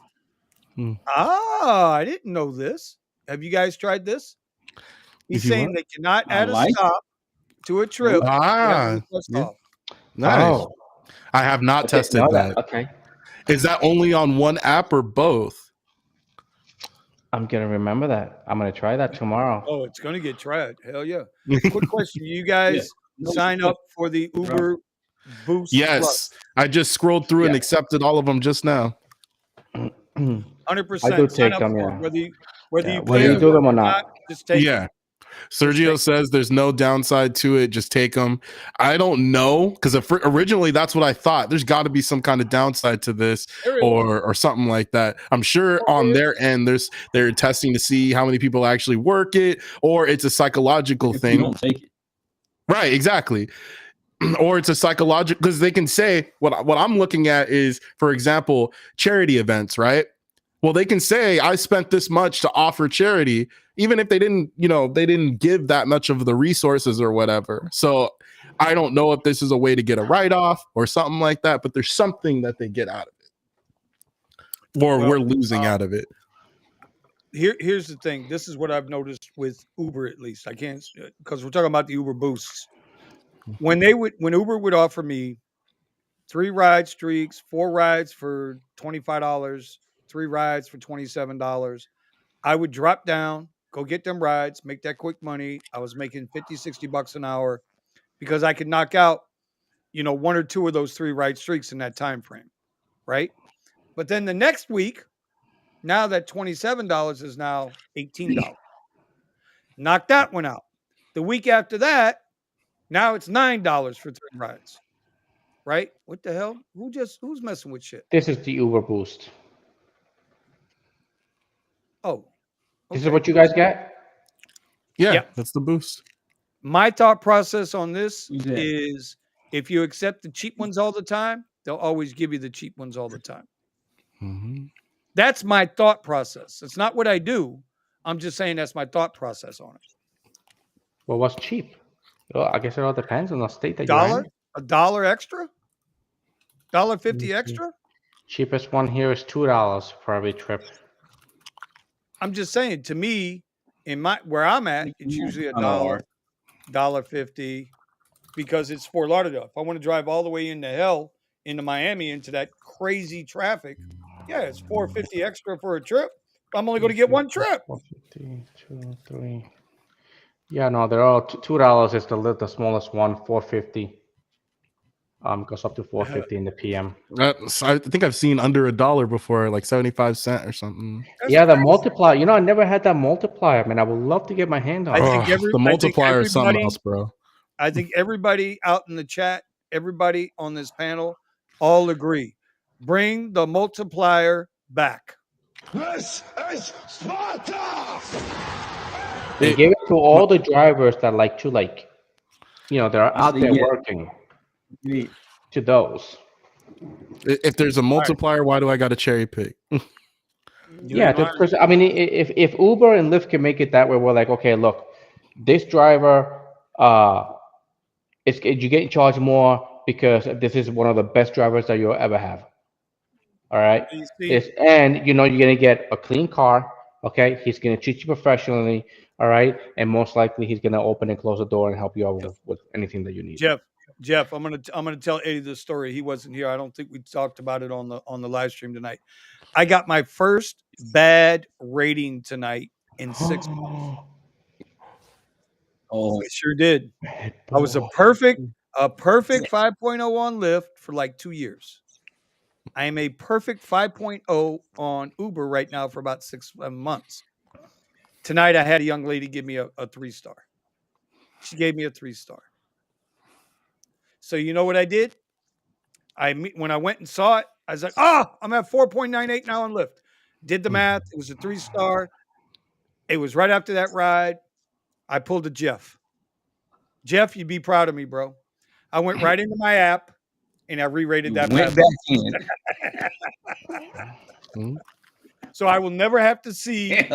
I didn't know this. Have you guys tried this? He's saying they cannot add a stop to a trip. Nice. Oh. I have not tested that. Okay. Is that only on one app or both? I'm gonna remember that. I'm gonna try that tomorrow. Oh, it's gonna get tried. Hell yeah. Quick question. You guys sign up for the Uber Boost? Yes. Plus? I just scrolled through and accepted all of them just now. 100%. I do take them, Whether you do them or not. Just take them. Sergio says there's no downside to it. Just take them. I don't know, because originally that's what I thought. There's got to be some kind of downside to this or something like that. I'm sure on their end they're testing to see how many people actually work it, or it's a psychological thing. You don't take it. Right, exactly. or it's a psychological, because they can say what I'm looking at is, for example, charity events, right? Well, they can say I spent this much to offer charity, even if they didn't, they didn't give that much of the resources or whatever. So I don't know if this is a way to get a write-off or something like that, but there's something that they get out of it, or we're losing out of it. Here's the thing. This is what I've noticed with Uber, at least. I can't, because we're talking about the Uber boosts. When Uber would offer me 3 ride streaks, 4 rides for $25, 3 rides for $27, I would drop down, go get them rides, make that quick money. I was making 50, 60 bucks an hour because I could knock out, 1 or 2 of those 3 ride streaks in that time frame, right? But then the next week, now that $27 is now $18. Knock that one out. The week after that, now it's $9 for 3 rides. Right? What the hell? Who's messing with shit? This is the Uber Boost. Oh, okay. This is what you guys get? Yeah, that's the boost. My thought process on this is if you accept the cheap ones all the time, they'll always give you the cheap ones all the time. Mm-hmm. That's my thought process. It's not what I do. I'm just saying that's my thought process on it. Well, what's cheap? Well, I guess it all depends on the state that you're in. $1 extra? $1.50 extra? Cheapest one here is $2 for every trip. I'm just saying, to me, where I'm at, it's usually $1, $1.50, because it's Fort Lauderdale. If I want to drive all the way into hell, into Miami, into that crazy traffic, yeah, it's $4.50 extra for a trip. I'm only going to get one trip. 450, 2, 3. Yeah, no, they're all $2 is the smallest one. 450. Goes up to 450 in the PM. I think I've seen under $1 before, like 75 cents or something. That's crazy. The multiplier. I never had that multiplier. I mean, I would love to get my hand on it. The multiplier is something else, bro. I think everybody out in the chat, everybody on this panel, all agree. Bring the multiplier back. This is Sparta! They give it to all the drivers that they're out there working. To those. If there's a multiplier, why do I got to cherry pick? Yeah, because I mean, if Uber and Lyft can make it that way, we're like, okay, look, this driver, you get charged more because this is one of the best drivers that you'll ever have. All right, and you're gonna get a clean car. Okay, he's gonna treat you professionally. All right, and most likely he's gonna open and close the door and help you out with anything that you need. Jeff, I'm gonna tell Eddie this story. He wasn't here. I don't think we talked about it on the live stream tonight. I got my first bad rating tonight in 6 months. I sure did. I was a perfect 5.0 on Lyft for like 2 years. I am a perfect 5.0 on Uber right now for about 6 months. Tonight I had a young lady give me a 3-star. She gave me a 3-star. So you know what I did? When I went and saw it, I was like, I'm at 4.98 now on Lyft. Did the math. It was a 3-star. It was right after that ride. I pulled a Jeff. Jeff, you'd be proud of me, bro. I went right into my app and I re-rated that. Went back in. So I will never have to see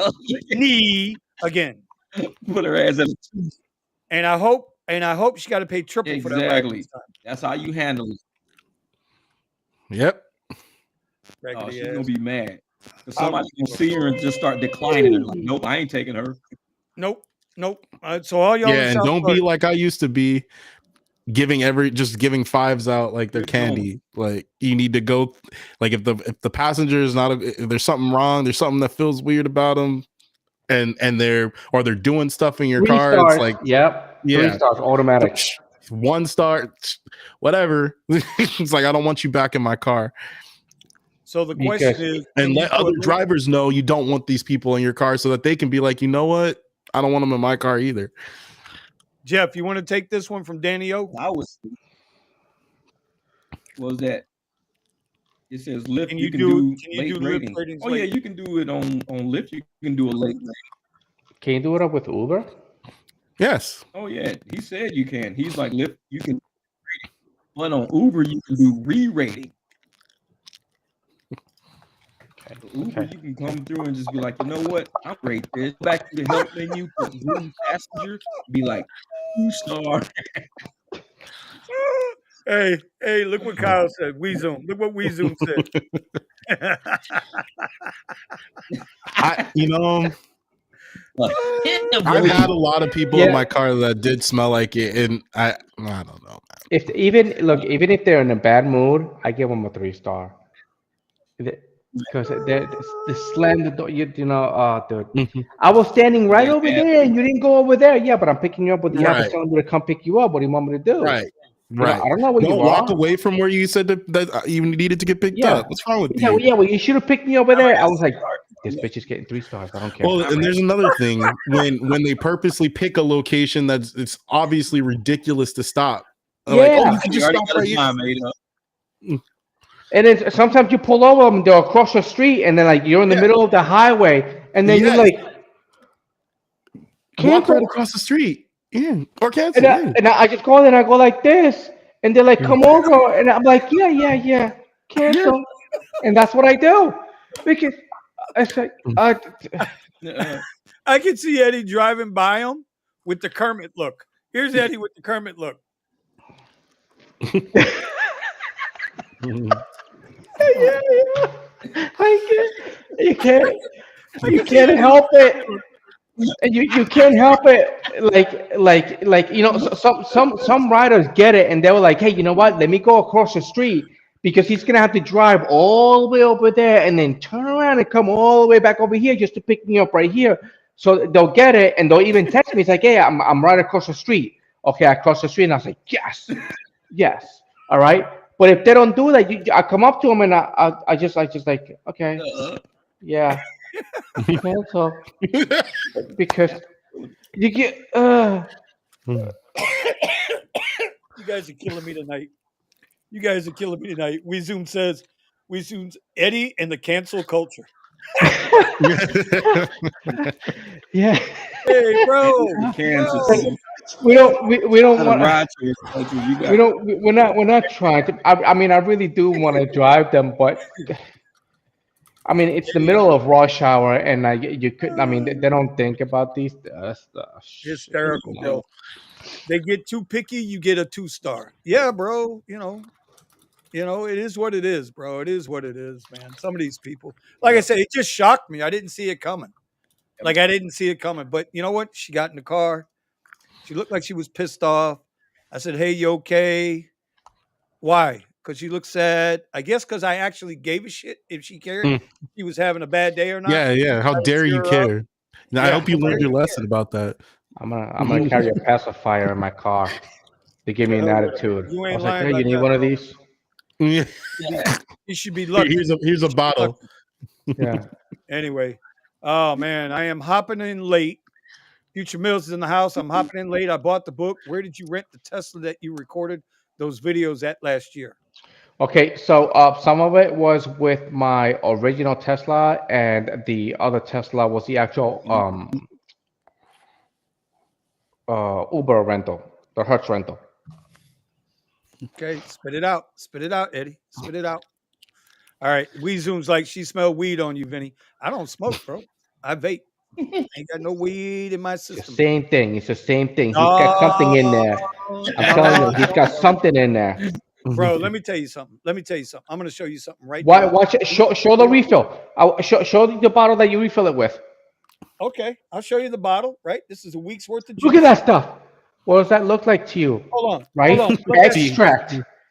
me again. Put her ass in. And I hope she got to pay triple for that. Exactly. That's how you handle it. Yep. She's gonna be mad. Somebody's gonna see her and just start declining her. Like, nope, I ain't taking her. Nope. So all y'all, and don't be like I used to be, giving 5s out like they're candy. Like you need to go. Like if the passenger is not, if there's something wrong, there's something that feels weird about them, and they're doing stuff in your 3 car. stars. It's like 3 stars automatic. 1 star, whatever. It's like I don't want you back in my car. So the question is, and let other drivers know you don't want these people in your car, so that they can be like, you know what, I don't want them in my car either. Jeff, you want to take this one from Danny O? What was that? It says Lyft. Can you do late ratings. Lyft ratings? Oh yeah, you can do it on Lyft. You can do a late rating. Can you do it up with Uber? Yes. Oh yeah, he said you can. He's like Lyft. You can. But on Uber, you can do re-rating. So Uber, you can come through and just be like, you know what? I'm rate this. Back to the help menu, put room passenger, be like 2-star. Hey, look what Kyle said. We Zoom. Look what We Zoom said. I've had a lot of people in my car that did smell like it, and I don't know, man. Even if they're in a bad mood, I give them a 3-star. Because they slam the door. You know, dude. Mhm. I was standing right over there, and you didn't go over there. Yeah, but I'm picking you up. But you have to Right. tell me to come pick you up. What do you want me to do? Right. You know, Right. I don't know where you Don't are. walk away from where you said that you needed to get picked up. What's wrong with you? Yeah, well, you should have picked me over there. I was like, this bitch is getting 3 stars. I don't care. Well, and there's another thing when they purposely pick a location it's obviously ridiculous to stop. Like, oh, you can just stop right here. And then sometimes you pull over them, they're across the street, and then like you're in the middle of the highway, and then you're like, walk right across the street, or cancel. And I just go in and I go like this, and they're like, come over, and I'm like, yeah, cancel, and that's what I do because it's like, I can see Eddie driving by him with the Kermit look. Here's Eddie with the Kermit look. You can't help it. And you can't help it. Like you know, some riders get it, and they were like, hey, you know what? Let me go across the street because he's gonna have to drive all the way over there and then turn around and come all the way back over here just to pick me up right here. So they'll get it, and they'll even text me. It's like, hey, I'm right across the street. Okay, I cross the street, and I was like, yes, all right. But if they don't do that, I come up to them and I just like, okay, yeah, cancel, because you get. You guys are killing me tonight. We Zoom's Eddie and the cancel culture. Yeah. Hey, bro. We don't want. We're not trying to. I mean, I really do want to drive them, but I mean, it's the middle of rush hour, and you couldn't. I mean, they don't think about these stuff. Hysterical, bro. They get too picky, you get a 2-star. Yeah, bro. You know, it is what it is, bro. It is what it is, man. Some of these people, like I said, it just shocked me. I didn't see it coming. Like I didn't see it coming. But you know what? She got in the car. She looked like she was pissed off. I said, "Hey, you okay?" Why? Because she looked sad. I guess because I actually gave a shit if she cared if she was having a bad day or not. Yeah. How dare you care? Now, I hope you learned your lesson about that. I'm gonna carry a pacifier in my car. They give me an attitude. You I ain't was like, lying hey, you about need that, one of bro. these? Yeah. You should be lucky. Here's a bottle. Yeah. Anyway, oh man, I am hopping in late. Future Mills is in the house. I'm hopping in late. I bought the book. Where did you rent the Tesla that you recorded those videos at last year? Okay, so some of it was with my original Tesla, and the other Tesla was the actual Uber rental, the Hertz rental. Okay, spit it out. Spit it out, Eddie. Spit it out. All right. Zoom's like she smelled weed on you, Vinny. I don't smoke, bro. I vape. Ain't got no weed in my It's the system. same thing. It's the same thing. He's got something in there. I'm telling you, he's got something in there. Bro, let me tell you something. I'm going to show you something right now. Watch it. Show the refill. Show the bottle that you refill it with. Okay, I'll show you the bottle. Right, this is a week's worth of juice. Look at that stuff. What does that look like to you? Hold on. Right? Hold on.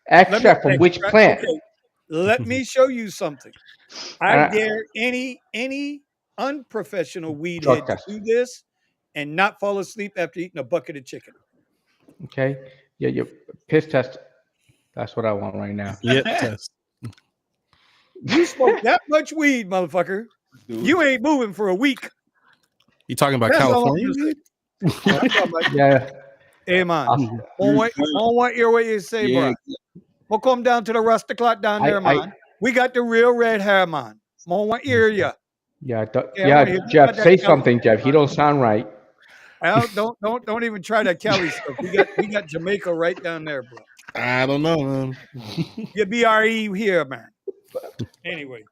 Extract from which plant? Okay. Let me show you something. I dare any unprofessional weed head to do this and not fall asleep after eating a bucket of chicken. Okay. Yeah, your piss test. That's what I want right now. Yep, test. You smoke that much weed, motherfucker. You ain't moving for a week. You talking about California? Yeah. Hey man, on what ear what you say, bro? We'll come down to the rustic lot down there, man. We got the real red hair, man. On what ear ya? Yeah, Jeff, say something, Jeff. He don't sound right. Al, don't even try that Cali stuff. We got Jamaica right down there, bro. I don't know, man. You BRE here, man. Anyway,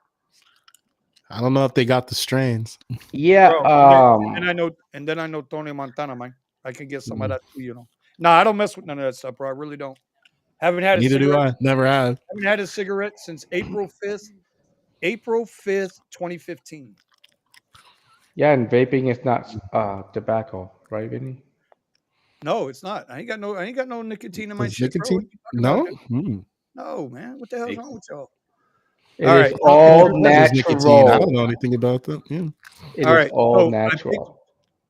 I don't know if they got the strains. Yeah. bro. And then I know Tony Montana, man. I can get some of that too, you know. Nah, I don't mess with none of that stuff, bro. I really don't. Haven't had a Neither do cigarette. I. Never have. Haven't had a cigarette since April 5th, 2015. Yeah, and vaping is not tobacco, right, Vinny? No, it's not. I ain't got no nicotine in my Does shit, bro. What nicotine? you talking No. about? No, man. What the hell's wrong with y'all? It All is right. So, all Never said there's nicotine. I don't know natural. anything about that. Yeah. It all is right. all So natural.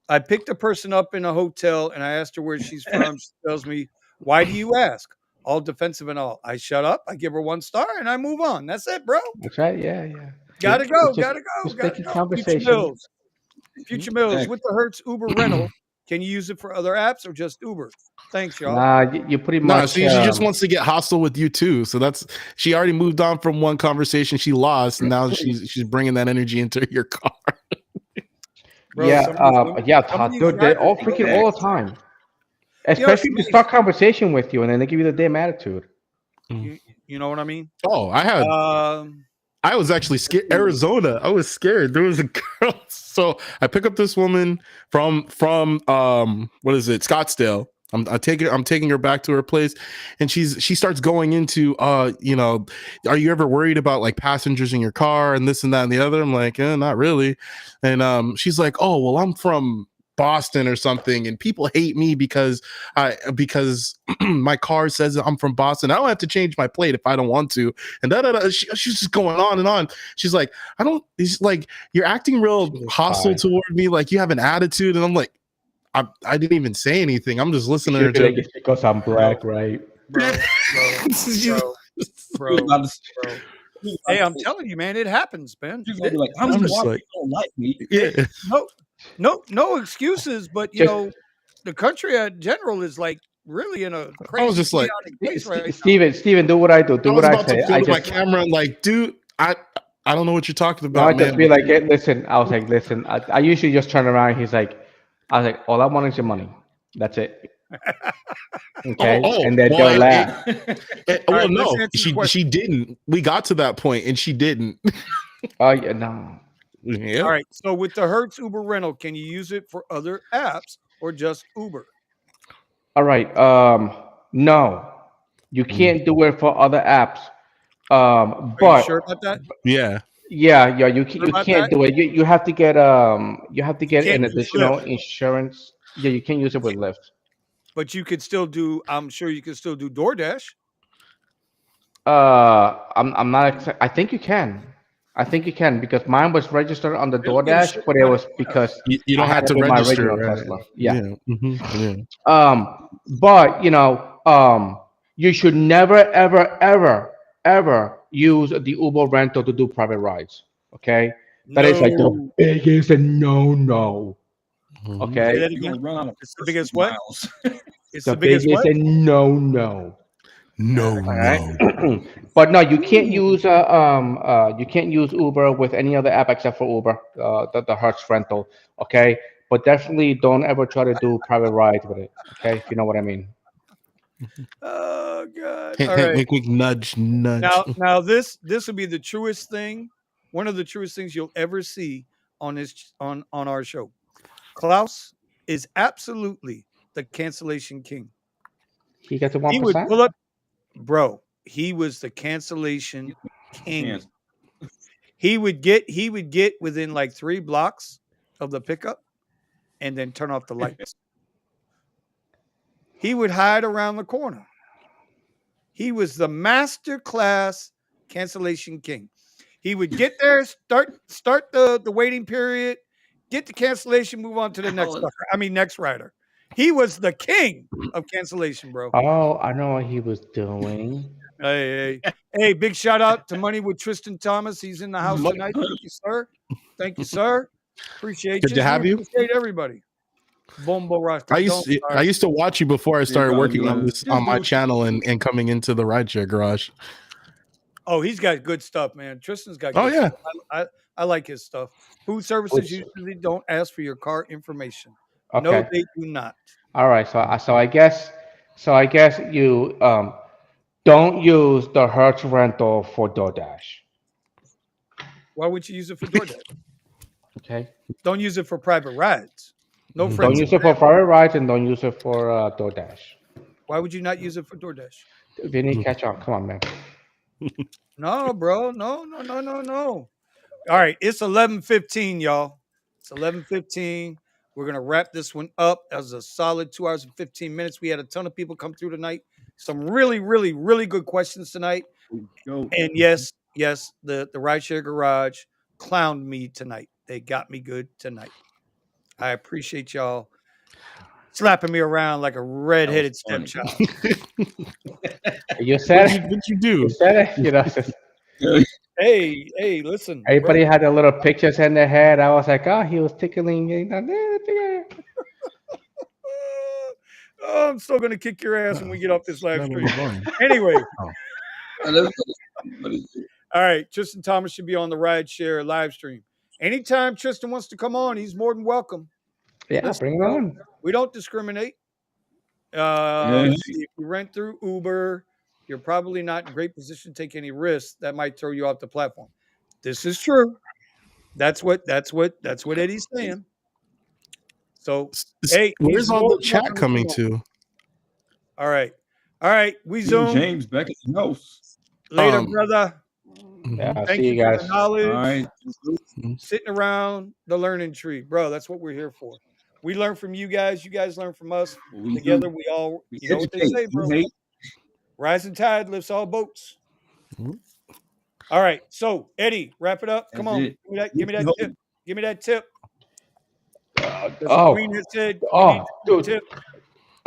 I picked a person up in a hotel and I asked her where she's from. She tells me, "Why do you ask?" All defensive and all. I shut up. I give her 1 star and I move on. That's it, bro. That's right. Yeah, yeah. Gotta go. It's Gotta go. just Gotta making go. conversation. Future Mills Exactly. with the Hertz Uber rental. Can you use it for other apps or just Uber? Thanks, y'all. Nah, you pretty No, much. see, she just wants to get hostile with you too. So she already moved on from one conversation she lost, and now she's bringing that energy into your car. Bro, Yeah, some of these dude, they all drivers, freaking all the time. You know, Especially if they start conversation with you and then they give you the damn attitude. you know what I mean? Oh, I was actually scared. Arizona. I was scared. There was a girl. So I pick up this woman from what is it? Scottsdale. I'm taking her back to her place, and she starts going into you know, are you ever worried about like passengers in your car and this and that and the other? I'm like, not really. And she's like, oh well, I'm from Boston or something, and people hate me because my car says I'm from Boston. I don't have to change my plate if I don't want to. And she's just going on and on. She's like, it's like you're acting real hostile toward me, like you have an attitude. And I'm like, I didn't even say anything. I'm just listening to her. Like it's because I'm black, right? bro. Hey, I'm telling you, man, it happens, man. She's gonna be like, I'm just like, don't like me. Yeah. No excuses, but you know, the country in general is like really in a crazy I was just like, place right Steven, do what I do. Do what I say. I my camera and like, dude, I don't know what you're talking about. I just be like, hey, listen. I was like, listen. I usually just turn around. He's like, I was like, all I want is your money. That's it. Okay, and then they'll laugh. Well, no, she didn't. We got to that point, and she didn't. Oh yeah, no. Yeah. All right. So with the Hertz Uber rental, can you use it for other apps or just Uber? All right. No, you can't do it for other apps. Are But you sure about that? Yeah. Yeah, you can't do it. You have to get an additional insurance. Yeah, you can't use it with Lyft. But you could still do. I'm sure you could still do DoorDash. I'm not. I think you can. I think you can because mine was registered on the DoorDash, but it was because you don't have to register. My original Tesla. Yeah. Yeah. But you know, you should never, ever use the Uber rental to do private rides. Okay, that is like the biggest no. Okay, it's the biggest what? It's the biggest no. No. But no, you can't use Uber with any other app except for Uber, the Hertz rental. Okay, but definitely don't ever try to do private rides with it. Okay, if you know what I mean. Oh God! All right. Make nudge. Now this would be the truest thing, one of the truest things you'll ever see on this on our show. Klaus is absolutely the cancellation king. He got the 1%. He would pull up, bro. He was the cancellation king. He would get within like 3 blocks of the pickup, and then turn off the lights. He would hide around the corner. He was the master class cancellation king. He would get there, start the waiting period, get the cancellation, move on to the next rider. He was the king of cancellation, bro. Oh, I know what he was doing. Hey, big shout out to Money with Tristan Thomas. He's in the house tonight. Thank you, sir. Thank you, sir. Appreciate Good to have you. Appreciate everybody. Bombo Rock. I used to watch you before I started working on this on my channel and coming into the Rideshare Garage. Oh, he's got good stuff, man. Tristan's got good stuff. I like his stuff. Food services usually don't ask for your car information. No, Okay. they do not. All right. So I guess you don't use the Hertz rental for DoorDash. Why would you use it for DoorDash? Okay. Don't use it for private rides. No Don't friends and use it for family. private rides and don't use it for DoorDash. Why would you not use it for DoorDash? Vinny, catch on. Come on, man. No, bro. No, no, no, no, no. All right, it's 11:15, y'all. It's 11:15. We're gonna wrap this one up. That was a solid 2 hours and 15 minutes. We had a ton of people come through tonight. Some really, really, really good questions tonight. Go. And yes, yes, the Rideshare Garage clowned me tonight. They got me good tonight. I appreciate y'all slapping me around like a redheaded funny. stepchild. You said What'd you it. do? You said it. You know, just- Hey, hey, listen. everybody bro. had their little pictures in their head. I was like, oh, he was tickling. Oh, I'm still gonna kick your ass when we get off this live Gotta stream. move on. Anyway, What is it? all right. Tristan Thomas should be on the Rideshare live stream. Anytime Tristan wants to come on, he's more than welcome. Yeah, Listen, bring it bro, on. we don't discriminate. Yeah. Let's see, if you rent through Uber, you're probably not in great position to take any risks that might throw you off the platform. This is true. That's what Eddie's saying. So hey, Where's he's all more the than chat welcome to coming come on. to? All right. All right. We King Zoom. James back at the house. Later, Um, brother. Yeah, Thank see you you for guys. the knowledge. All right. Sitting around the learning tree. Bro, that's what we're here for. We learn from you guys learn from us. What we Together do, we all, we you know what they educate. say, bro. We hate. Rising tide lifts all boats. Mhm. All right. So, Eddie, wrap it up. Come That's on. it. Give me that tip. Give me that tip. Because the Oh, queen has said we oh, need dude. tip.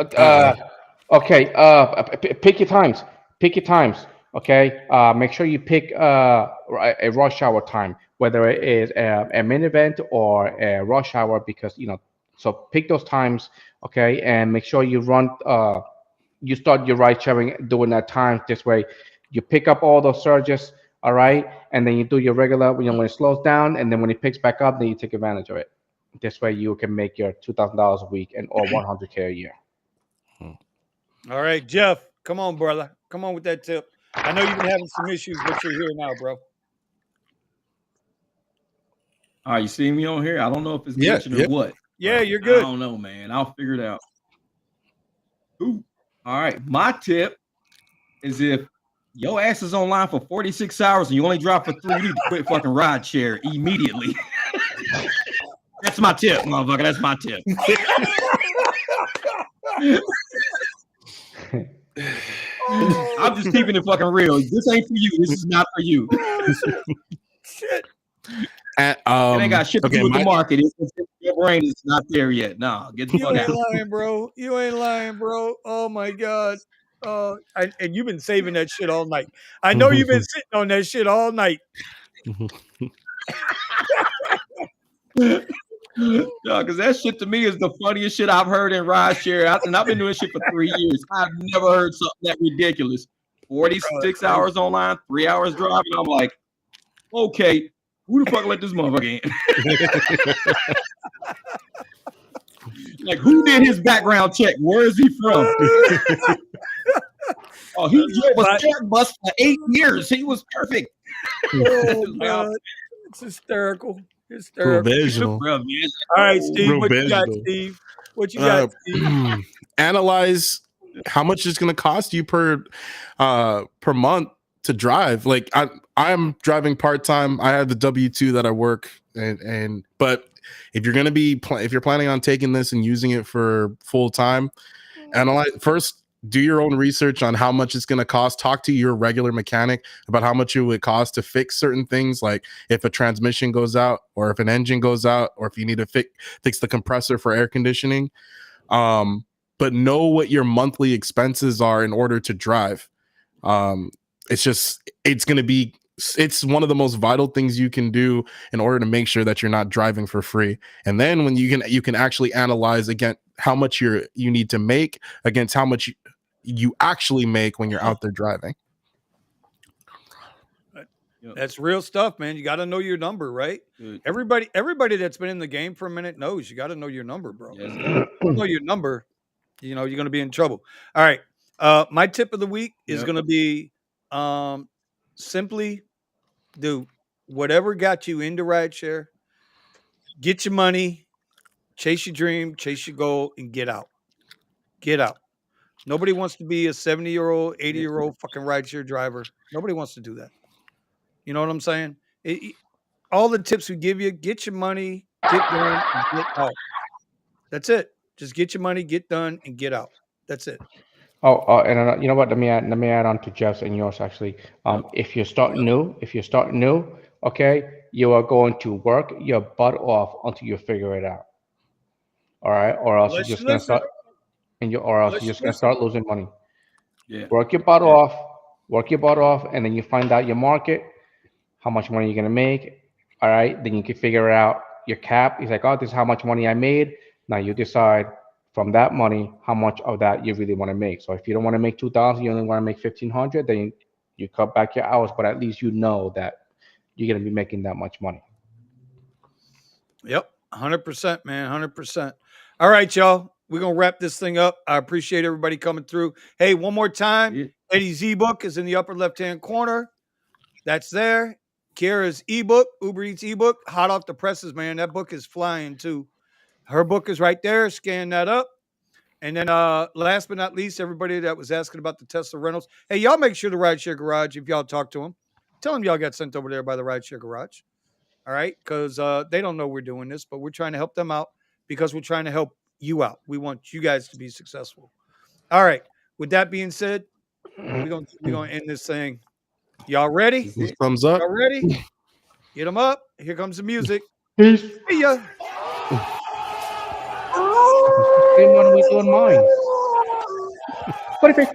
Okay. Pick your times. Pick your times. Okay. Make sure you pick a rush hour time, whether it is a main event or a rush hour, because So pick those times. Okay, and make sure you run. You start your ride sharing during that time. This way, you pick up all those surges. All right, and then you do your regular. When it slows down, and then when it picks back up, then you take advantage of it. This way, you can make your $2,000 a week and or 100K a year. All right, Jeff. Come on, brother. Come on with that tip. I know you've been having some issues, but you're here now, bro. All right, you see me on here? I don't know if it's Yeah, glitching yeah. or what. Yeah, you're I good. don't know, man. I'll figure it out. Ooh. All right. My tip is if your ass is online for 46 hours and you only drop for 3, you need to quit fucking Rideshare immediately. That's my tip, motherfucker. That's my tip. I'm just keeping it fucking real. This ain't for you. This is not for you. Shit. It ain't got shit to do with the market. Your brain is not there yet. Nah, get the You fuck ain't out. lying, bro. You ain't lying, bro. Oh my god. And you've been saving that shit all night. I know you've been sitting on that shit all night. No, because that shit to me is the funniest shit I've heard in Rideshare. And I've been doing shit for 3 years. I've never heard something that ridiculous. 46 hours online, 3 hours driving. I'm like, okay, who the fuck let this motherfucker in? Like, who did his background check? Where is he from? Oh, he drove a share bus for 8 years. He was perfect. Oh god, it's hysterical. Provisional. All right, Steve. What you got, Provisional. Steve? What you got, Steve? Analyze how much it's going to cost you per month to drive. Like I'm driving part-time. I have the W-2 that I work but if you're going to be if you're planning on taking this and using it for full time, analyze first, do your own research on how much it's going to cost. Talk to your regular mechanic about how much it would cost to fix certain things, like if a transmission goes out or if an engine goes out or if you need to fix the compressor for air conditioning. But know what your monthly expenses are in order to drive. It's one of the most vital things you can do in order to make sure that you're not driving for free. And then when you can actually analyze again how much you need to make against how much you actually make when you're out there driving. That's real stuff, man. You got to know your number, right? Good. Everybody that's been in the game for a minute knows you got to know your number, bro. Yes, If you don't know your number, you know, you're going to be in trouble. All right. My tip of the week is going to be simply do whatever got you into rideshare, get your money, chase your dream, chase your goal, and get out. Get out. Nobody wants to be a 70-year-old, 80-year-old fucking rideshare driver. Nobody wants to do that. You know what I'm saying? All the tips we give you, get your money, get done, and get out. That's it. Just get your money, get done, and get out. That's it. And you know what? Let me add on to Jeff's and yours actually. If you start new, okay, you are going to work your butt off until you figure it out. All right, or else you're Unless just you gonna listen. start, or else Unless you're you just gonna listen. start losing money. Yeah. Work your butt off, and then you find out your market, how much money you're gonna make. All right, then you can figure out your cap. It's like, oh, this is how much money I made. Now you decide from that money how much of that you really want to make. So if you don't want to make 2,000, you only want to make 1,500, then you cut back your hours, but at least you know that you're gonna be making that much money. Yep. 100%, man. 100%. All right, y'all. We're going to wrap this thing up. I appreciate everybody coming through. Hey, one more time. Eddie's ebook is in the upper left-hand corner. That's there. Kira's ebook, Uber Eats ebook, hot off the presses, man. That book is flying too. Her book is right there. Scan that up. And then last but not least, everybody that was asking about the Tesla rentals. Hey, y'all make sure the Rideshare Garage, if y'all talk to them, tell them y'all got sent over there by the Rideshare Garage. All right. Because they don't know we're doing this, but we're trying to help them out because we're trying to help you out. We want you guys to be successful. All right. With that being said, we're gonna end this thing. Y'all ready? Thumbs up. Y'all ready? Get them up. Here comes the music. Peace. See ya. Same one we doing mine. 45.